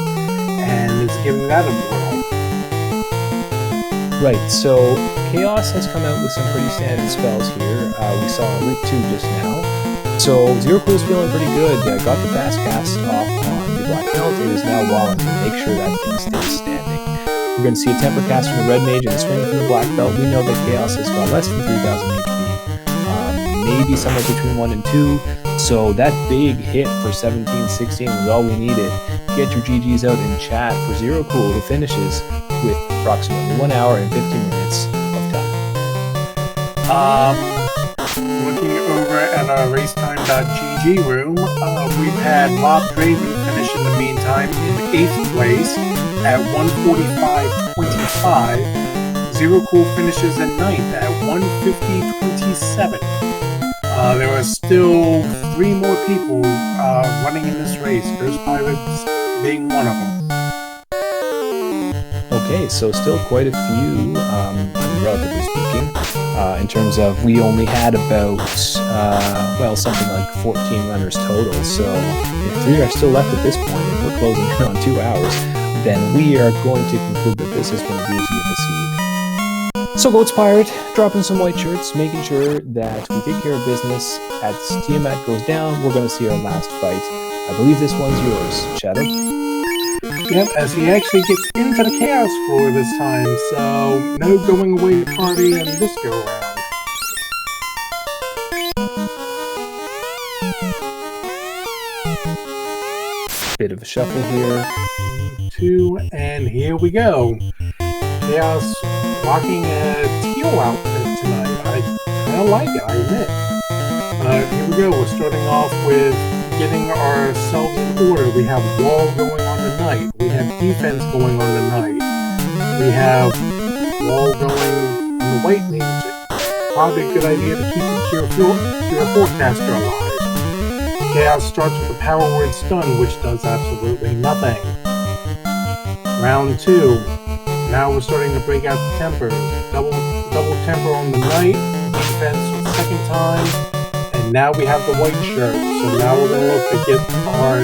and is giving that a whirl. Right, so Chaos has come out with some pretty standard spells here. We saw Lit 2 just now. So Zero Cool's feeling pretty good. Got the fast cast off on the Black Belt and is now walling to make sure that thing stays standing. We're going to see a Temper cast from the Red Mage and a swing from the Black Belt. We know that Chaos has got less than 3,000 HP. Maybe somewhere between 1 and 2. So that big hit for 17-16 was all we needed. Get your GGs out in chat for Zero Cool, who finishes with approximately 1 hour and 15 minutes of time. Looking over at our racetime.gg room, we've had Bob Draven finish in the meantime in 8th place at 145.25. Zero Cool finishes in 9th at 150.27. There are still 3 more people running in this race, Ghost Pirates being one of them. Okay, so still quite a few, relatively speaking, in terms of we only had about, something like 14 runners total. So if 3 are still left at this point, if we're closing in on 2 hours, then we are going to conclude that this has been a doozy of a seed. So Goat's Pirate dropping some white shirts, making sure that we take care of business. As Tiamat goes down, we're going to see our last fight. I believe this one's yours, Shadow. Yep, as he actually gets into the Chaos floor this time, so no going away party in this go around. Bit of a shuffle here. 2, and here we go. Chaos rocking a teal outfit tonight. I kind of like it, I admit. Here we go. We're starting off with getting ourselves in order. We have wall going on tonight. We have defense going on tonight. We have wall going on the White Mage. Probably a good idea to keep the Cure Forecaster alive. Chaos starts with the Power Word Stun, which does absolutely nothing. Round 2. Now we're starting to break out the tempers. Double temper on the knight, defense for the 2nd time, and now we have the white shirt. So now we're going to look to get our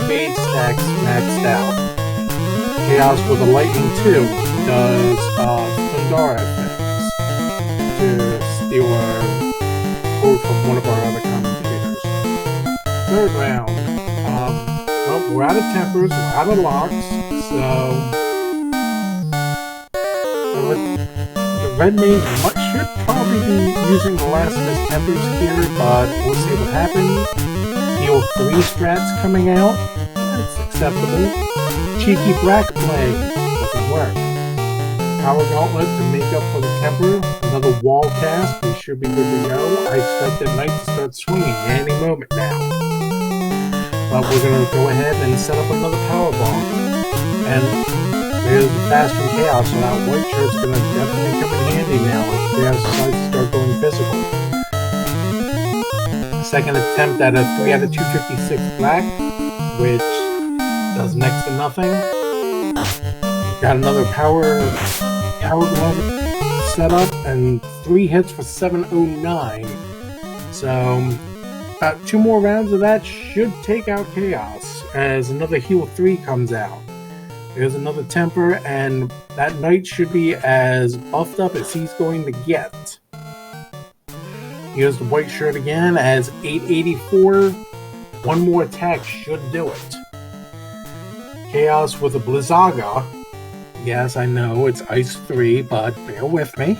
evade stacks maxed out. Chaos with a lightning 2 does Thundara effects to steal our quote from one of our other commentators. Third round. Well, we're out of tempers, we're out of locks, so the red mage should probably be using the last of his tempers here, but we'll see what happens. Heal 3 strats coming out. That's acceptable. Cheeky Black Plague doesn't work. Power Gauntlet to make up for the temper. Another wall cast. We should be good to go. I expect that knight to start swinging any moment now. But we're going to go ahead and set up another power bomb. And there's the fast from Chaos, so that white shirt's going to definitely come in handy now if Chaos decides to start going physical. Second attempt at a 3 out of 256 black, which does next to nothing. Got another power glove set up, and 3 hits for 709. So, about 2 more rounds of that should take out Chaos, as another heal 3 comes out. There's another temper, and that knight should be as buffed up as he's going to get. Here's the white shirt again, as 884. One more attack should do it. Chaos with a Blizzaga. Yes, I know, it's Ice 3, but bear with me.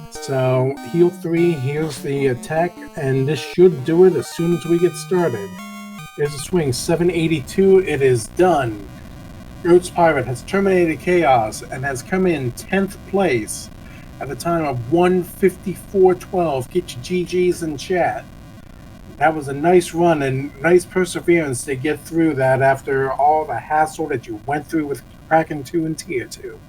So, heal 3, here's the attack, and this should do it as soon as we get started. There's a swing, 782, it is done. Goat's Pirate has terminated Chaos and has come in 10th place at a time of 1:54.12. Get your GGs in chat. That was a nice run and nice perseverance to get through that after all the hassle that you went through with Kraken 2 and Tier 2.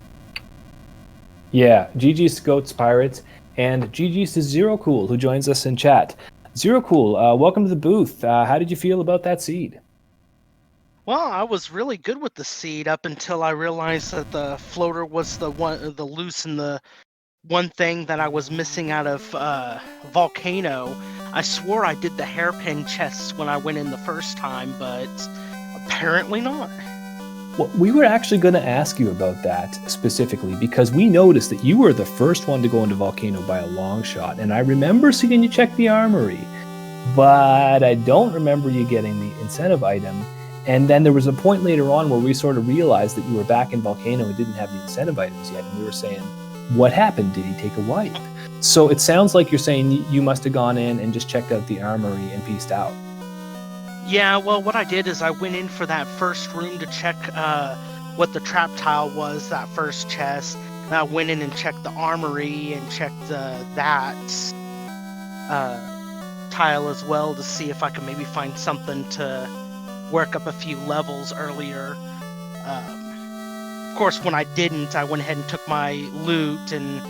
Yeah, GG's to Goats Pirates, and GG's to Zero Cool, who joins us in chat. Zero Cool, welcome to the booth. How did you feel about that seed? Well, I was really good with the seed up until I realized that the floater was the loose and the one thing that I was missing out of Volcano. I swore I did the hairpin chests when I went in the first time, but apparently not. Well, we were actually going to ask you about that specifically because we noticed that you were the first one to go into Volcano by a long shot, and I remember seeing you check the armory, but I don't remember you getting the incentive item. And then there was a point later on where we sort of realized that you were back in Volcano and didn't have the incentive items yet, and we were saying, what happened? Did he take a wipe? So it sounds like you're saying you must have gone in and just checked out the armory and pieced out. Yeah, well, what I did is I went in for that first room to check what the trap tile was, that first chest. And I went in and checked the armory and checked that tile as well to see if I could maybe find something to work up a few levels earlier. Of course, when I didn't, I went ahead and took my loot and,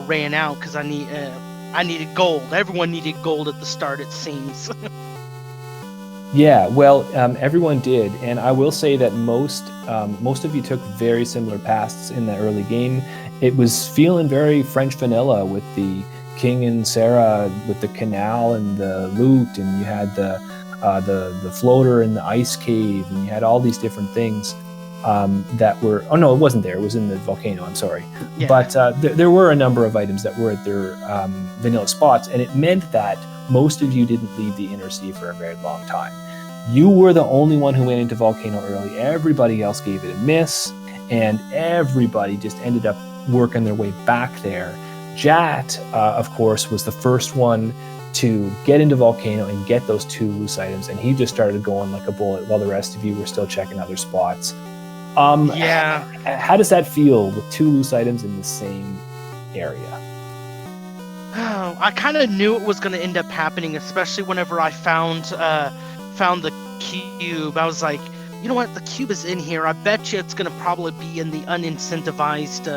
ran out because I needed gold. Everyone needed gold at the start, it seems. Yeah, well, everyone did, and I will say that most of you took very similar paths in the early game. It was feeling very French vanilla with the King and Sarah with the canal and the loot, and you had the floater and the ice cave, and you had all these different things that were. Oh no, it wasn't there. It was in the volcano. I'm sorry, yeah. But there were a number of items that were at their vanilla spots, and it meant that most of you didn't leave the inner sea for a very long time. You were the only one who went into Volcano early. Everybody else gave it a miss, and everybody just ended up working their way back there. Jat, of course, was the first one to get into Volcano and get those 2 loose items, and he just started going like a bullet while the rest of you were still checking other spots. Yeah. How does that feel with 2 loose items in the same area? Oh, I kind of knew it was going to end up happening, especially whenever I found the cube. I was like, you know what? The cube is in here. I bet you it's going to probably be in the unincentivized,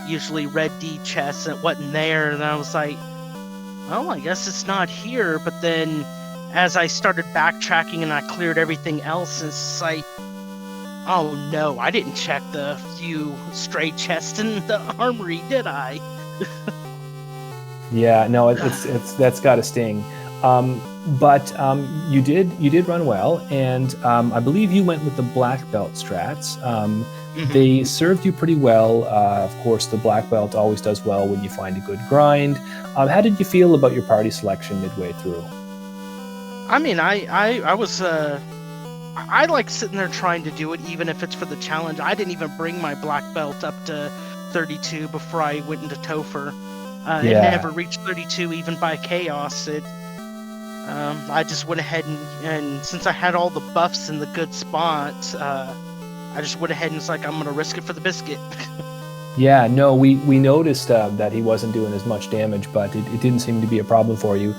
usually red D chest, and it wasn't there. And I was like, well, I guess it's not here. But then as I started backtracking and I cleared everything else, it's like, oh no, I didn't check the few stray chests in the armory, did I? Yeah, no, it's that's got to sting. But you did run well, and I believe you went with the black belt strats. They served you pretty well. Of course, the black belt always does well when you find a good grind. How did you feel about your party selection midway through? I mean, I was I like sitting there trying to do it, even if it's for the challenge. I didn't even bring my black belt up to 32 before I went into Topher. It never reached 32 even by chaos. I just went ahead and since I had all the buffs in the good spots, I just went ahead and was like, I'm gonna risk it for the biscuit. Yeah, no, we noticed that he wasn't doing as much damage, but it didn't seem to be a problem for you.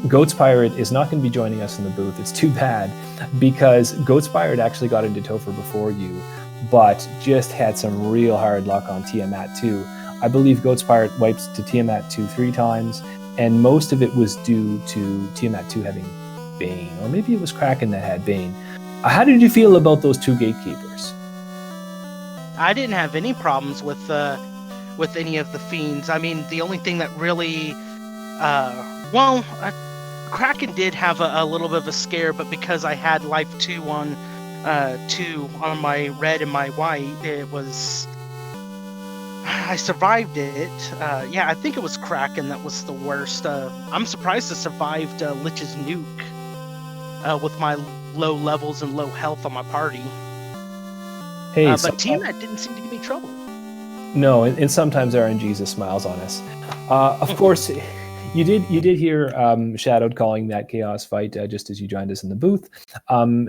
Goats Pirate is not going to be joining us in the booth. It's too bad, because Goats Pirate actually got into Topher before you, but just had some real hard luck on Tiamat 2. I believe Goats Pirate wipes to Tiamat 2 3 times, and most of it was due to Tiamat 2 having Bane, or maybe it was Kraken that had Bane. How did you feel about those two gatekeepers? I didn't have any problems with any of the fiends. I mean, the only thing that really, Kraken did have a little bit of a scare, but because I had life 2 on my red and my white, I survived it. I think it was Kraken that was the worst. I'm surprised I survived Lich's nuke with my low levels and low health on my party. Hey, but Tiamat didn't seem to give me trouble. No, and sometimes RNG smiles on us. Of course, you did hear Shadowed calling that chaos fight just as you joined us in the booth.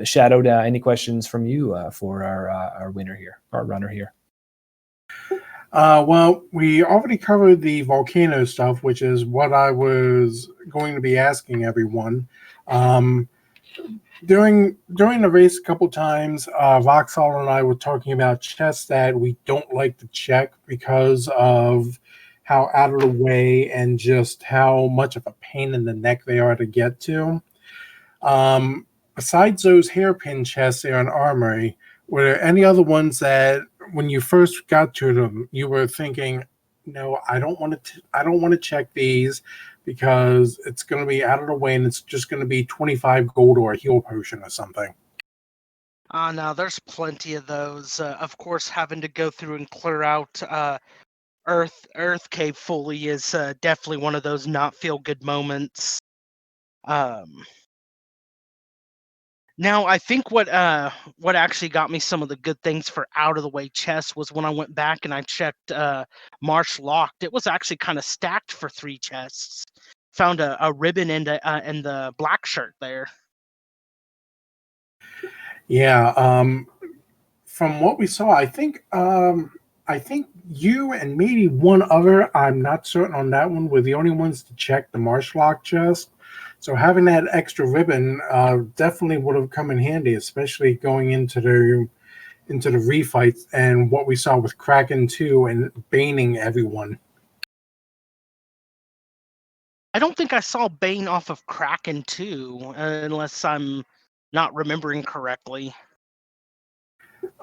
Shadowed, any questions from you for our winner here, our runner here? Well, we already covered the volcano stuff, which is what I was going to be asking everyone. During the race a couple times, Voxel and I were talking about chests that we don't like to check because of how out of the way and just how much of a pain in the neck they are to get to. Besides those hairpin chests there in Armory, were there any other ones that when you first got to them, you were thinking, no, I don't want to check these because it's going to be out of the way and it's just going to be 25 gold or a heal potion or something? No, there's plenty of those. Of course, having to go through and clear out Earth Cave fully is definitely one of those not feel good moments. Now, I think what actually got me some of the good things for out of the way chests was when I went back and I checked Marsh Locked. It was actually kind of stacked for 3 chests. Found a ribbon and the black shirt there. Yeah. From what we saw, I think you and maybe one other, I'm not certain on that one, were the only ones to check the Marsh Lock chest. So having that extra ribbon definitely would have come in handy, especially going into the refights and what we saw with Kraken 2 and baning everyone. I don't think I saw Bane off of Kraken 2, unless I'm not remembering correctly.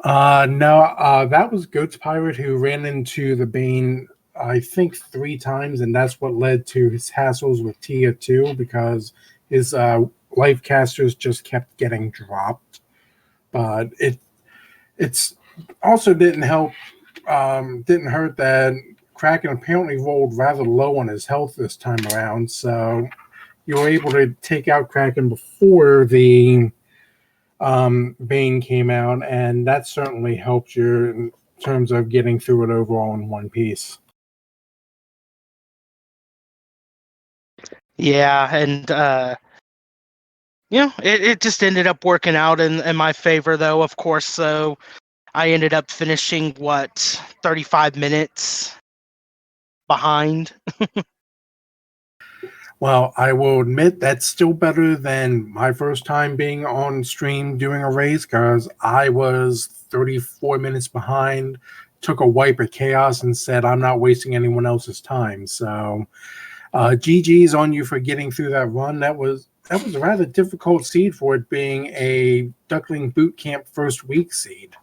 No, that was Goats Pirate who ran into the Bane, I think 3 times, and that's what led to his hassles with Tia 2 because his life casters just kept getting dropped. But it's also didn't hurt that Kraken apparently rolled rather low on his health this time around, so you were able to take out Kraken before the Bane came out, and that certainly helped you in terms of getting through it overall in one piece. Yeah, and it just ended up working out in my favor, though, of course. So I ended up finishing 35 minutes behind. Well, I will admit that's still better than my first time being on stream doing a race because I was 34 minutes behind, took a wipe at Chaos and said, I'm not wasting anyone else's time. So GG's on you for getting through that run. That was a rather difficult seed for it being a Duckling Boot Camp first week seed.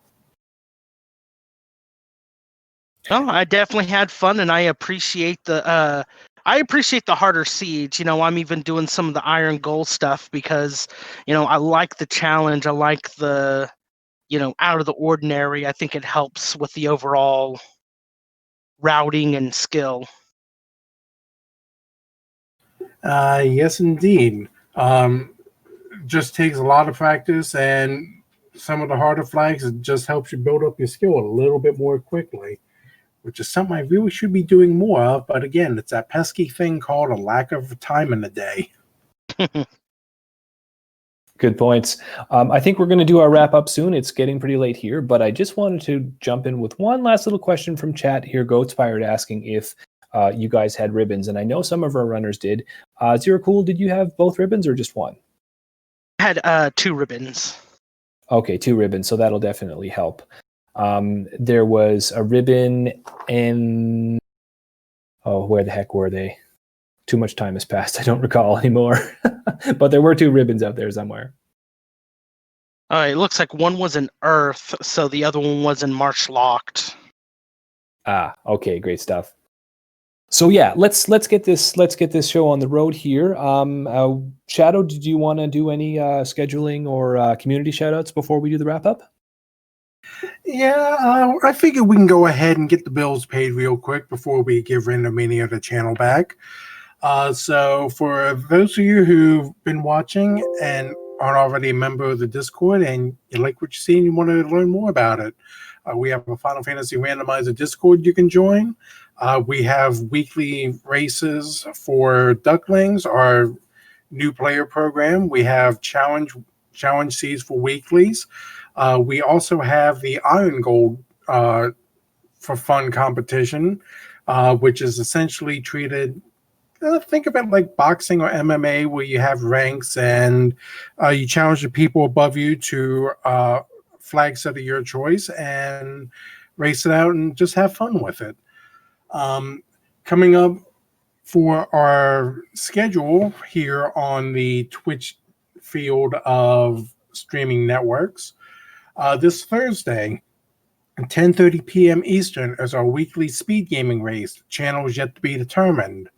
Oh, I definitely had fun, and I appreciate the I appreciate the harder seeds. I'm even doing some of the iron goal stuff because, I like the challenge. I like the, out of the ordinary. I think it helps with the overall routing and skill. Yes, indeed. Just takes a lot of practice, and some of the harder flags, it just helps you build up your skill a little bit more quickly, which is something I really should be doing more of. But again, it's that pesky thing called a lack of time in the day. Good points. I think we're going to do our wrap up soon. It's getting pretty late here, but I just wanted to jump in with one last little question from chat here. Goatspired asking if you guys had ribbons, and I know some of our runners did. Zero Cool, did you have both ribbons or just one? I had 2 ribbons. Okay, 2 ribbons, so that'll definitely help. There was a ribbon in... Oh, where the heck were they? Too much time has passed. I don't recall anymore. But there were 2 ribbons out there somewhere. It looks like one was in Earth, so the other one was in March Locked. Okay, great stuff. So yeah, let's get this show on the road here. Shadow, did you want to do any scheduling or community shoutouts before we do the wrap up? Yeah, I figure we can go ahead and get the bills paid real quick before we give Randomania the channel back. So for those of you who've been watching and aren't already a member of the Discord and you like what you see and you want to learn more about it, we have a Final Fantasy Randomizer Discord you can join. We have weekly races for Ducklings, our new player program. We have challenge seeds for weeklies. We also have the Iron Gold for fun competition, which is essentially treated. Think of it like boxing or MMA, where you have ranks and you challenge the people above you to flag set of your choice and race it out and just have fun with it. Coming up for our schedule here on the Twitch field of streaming networks, this Thursday, 10:30 p.m. Eastern, is our weekly speed gaming race. Channel is yet to be determined.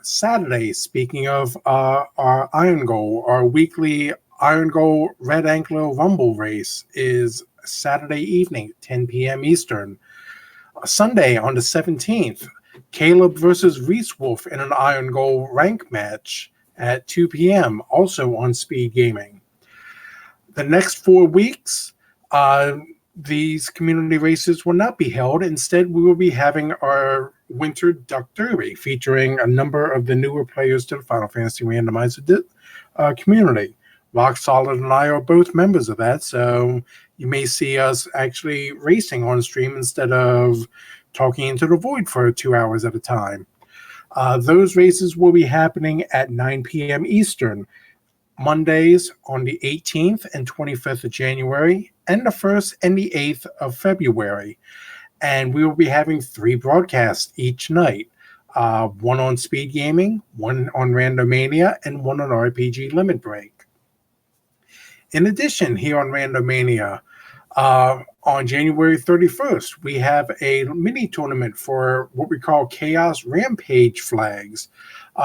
Saturday, speaking of our Iron Goal, our weekly Iron Goal Red Ankle Rumble race is Saturday evening, 10 p.m. Eastern. Sunday on the 17th, Caleb versus Reese Wolf in an Iron Goal rank match at 2 p.m., also on Speed Gaming. The next 4 weeks, these community races will not be held. Instead, we will be having our Winter Duck Derby featuring a number of the newer players to the Final Fantasy Randomizer community. Rock Solid and I are both members of that, so you may see us actually racing on stream instead of talking into the void for 2 hours at a time. Those races will be happening at 9 p.m. Eastern, Mondays on the 18th and 25th of January, and the 1st and the 8th of February. And we will be having 3 broadcasts each night, one on Speed Gaming, one on Randomania, and one on RPG Limit Break. In addition, here on Randomania, on January 31st, we have a mini tournament for what we call Chaos Rampage flags,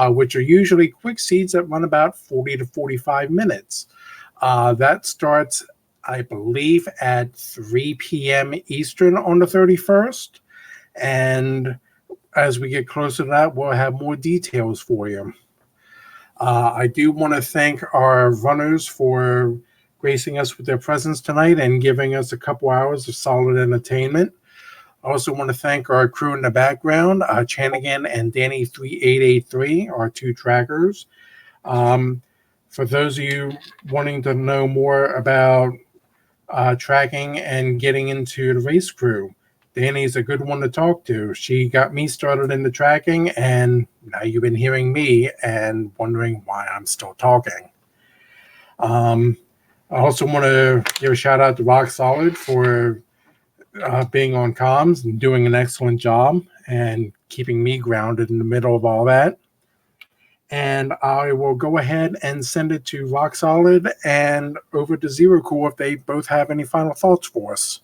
which are usually quick seeds that run about 40 to 45 minutes. That starts, I believe, at 3 p.m. Eastern on the 31st. And as we get closer to that, we'll have more details for you. I do want to thank our runners for gracing us with their presence tonight and giving us a couple hours of solid entertainment. I also want to thank our crew in the background, Chanigan and Danny3883, our 2 trackers. For those of you wanting to know more about tracking and getting into the race crew, Danny's a good one to talk to. She got me started in the tracking, and now you've been hearing me and wondering why I'm still talking. I also want to give a shout out to Rock Solid for being on comms and doing an excellent job and keeping me grounded in the middle of all that. And I will go ahead and send it to Rock Solid and over to Zero Cool if they both have any final thoughts for us.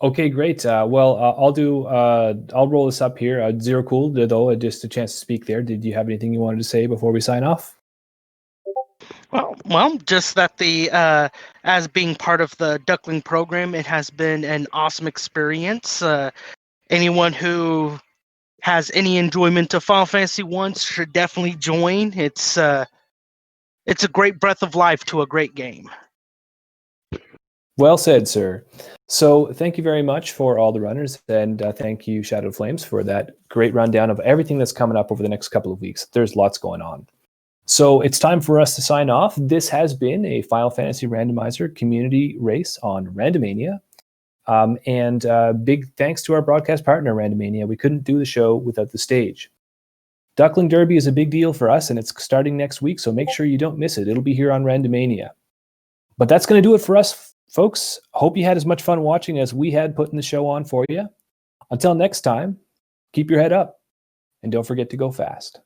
Okay, great. I'll roll this up here. Zero Cool, though, just a chance to speak there. Did you have anything you wanted to say before we sign off? Well, just that as being part of the Duckling program, it has been an awesome experience. Anyone who has any enjoyment of Final Fantasy 1 should definitely join. It's a great breath of life to a great game. Well said, sir. So thank you very much for all the runners, and thank you, Shadow Flames, for that great rundown of everything that's coming up over the next couple of weeks. There's lots going on. So it's time for us to sign off. This has been a Final Fantasy Randomizer community race on Randomania. And big thanks to our broadcast partner, Randomania. We couldn't do the show without the stage. Duckling Derby is a big deal for us, and it's starting next week, so make sure you don't miss it. It'll be here on Randomania. But that's going to do it for us, folks. Hope you had as much fun watching as we had putting the show on for you. Until next time, keep your head up, and don't forget to go fast.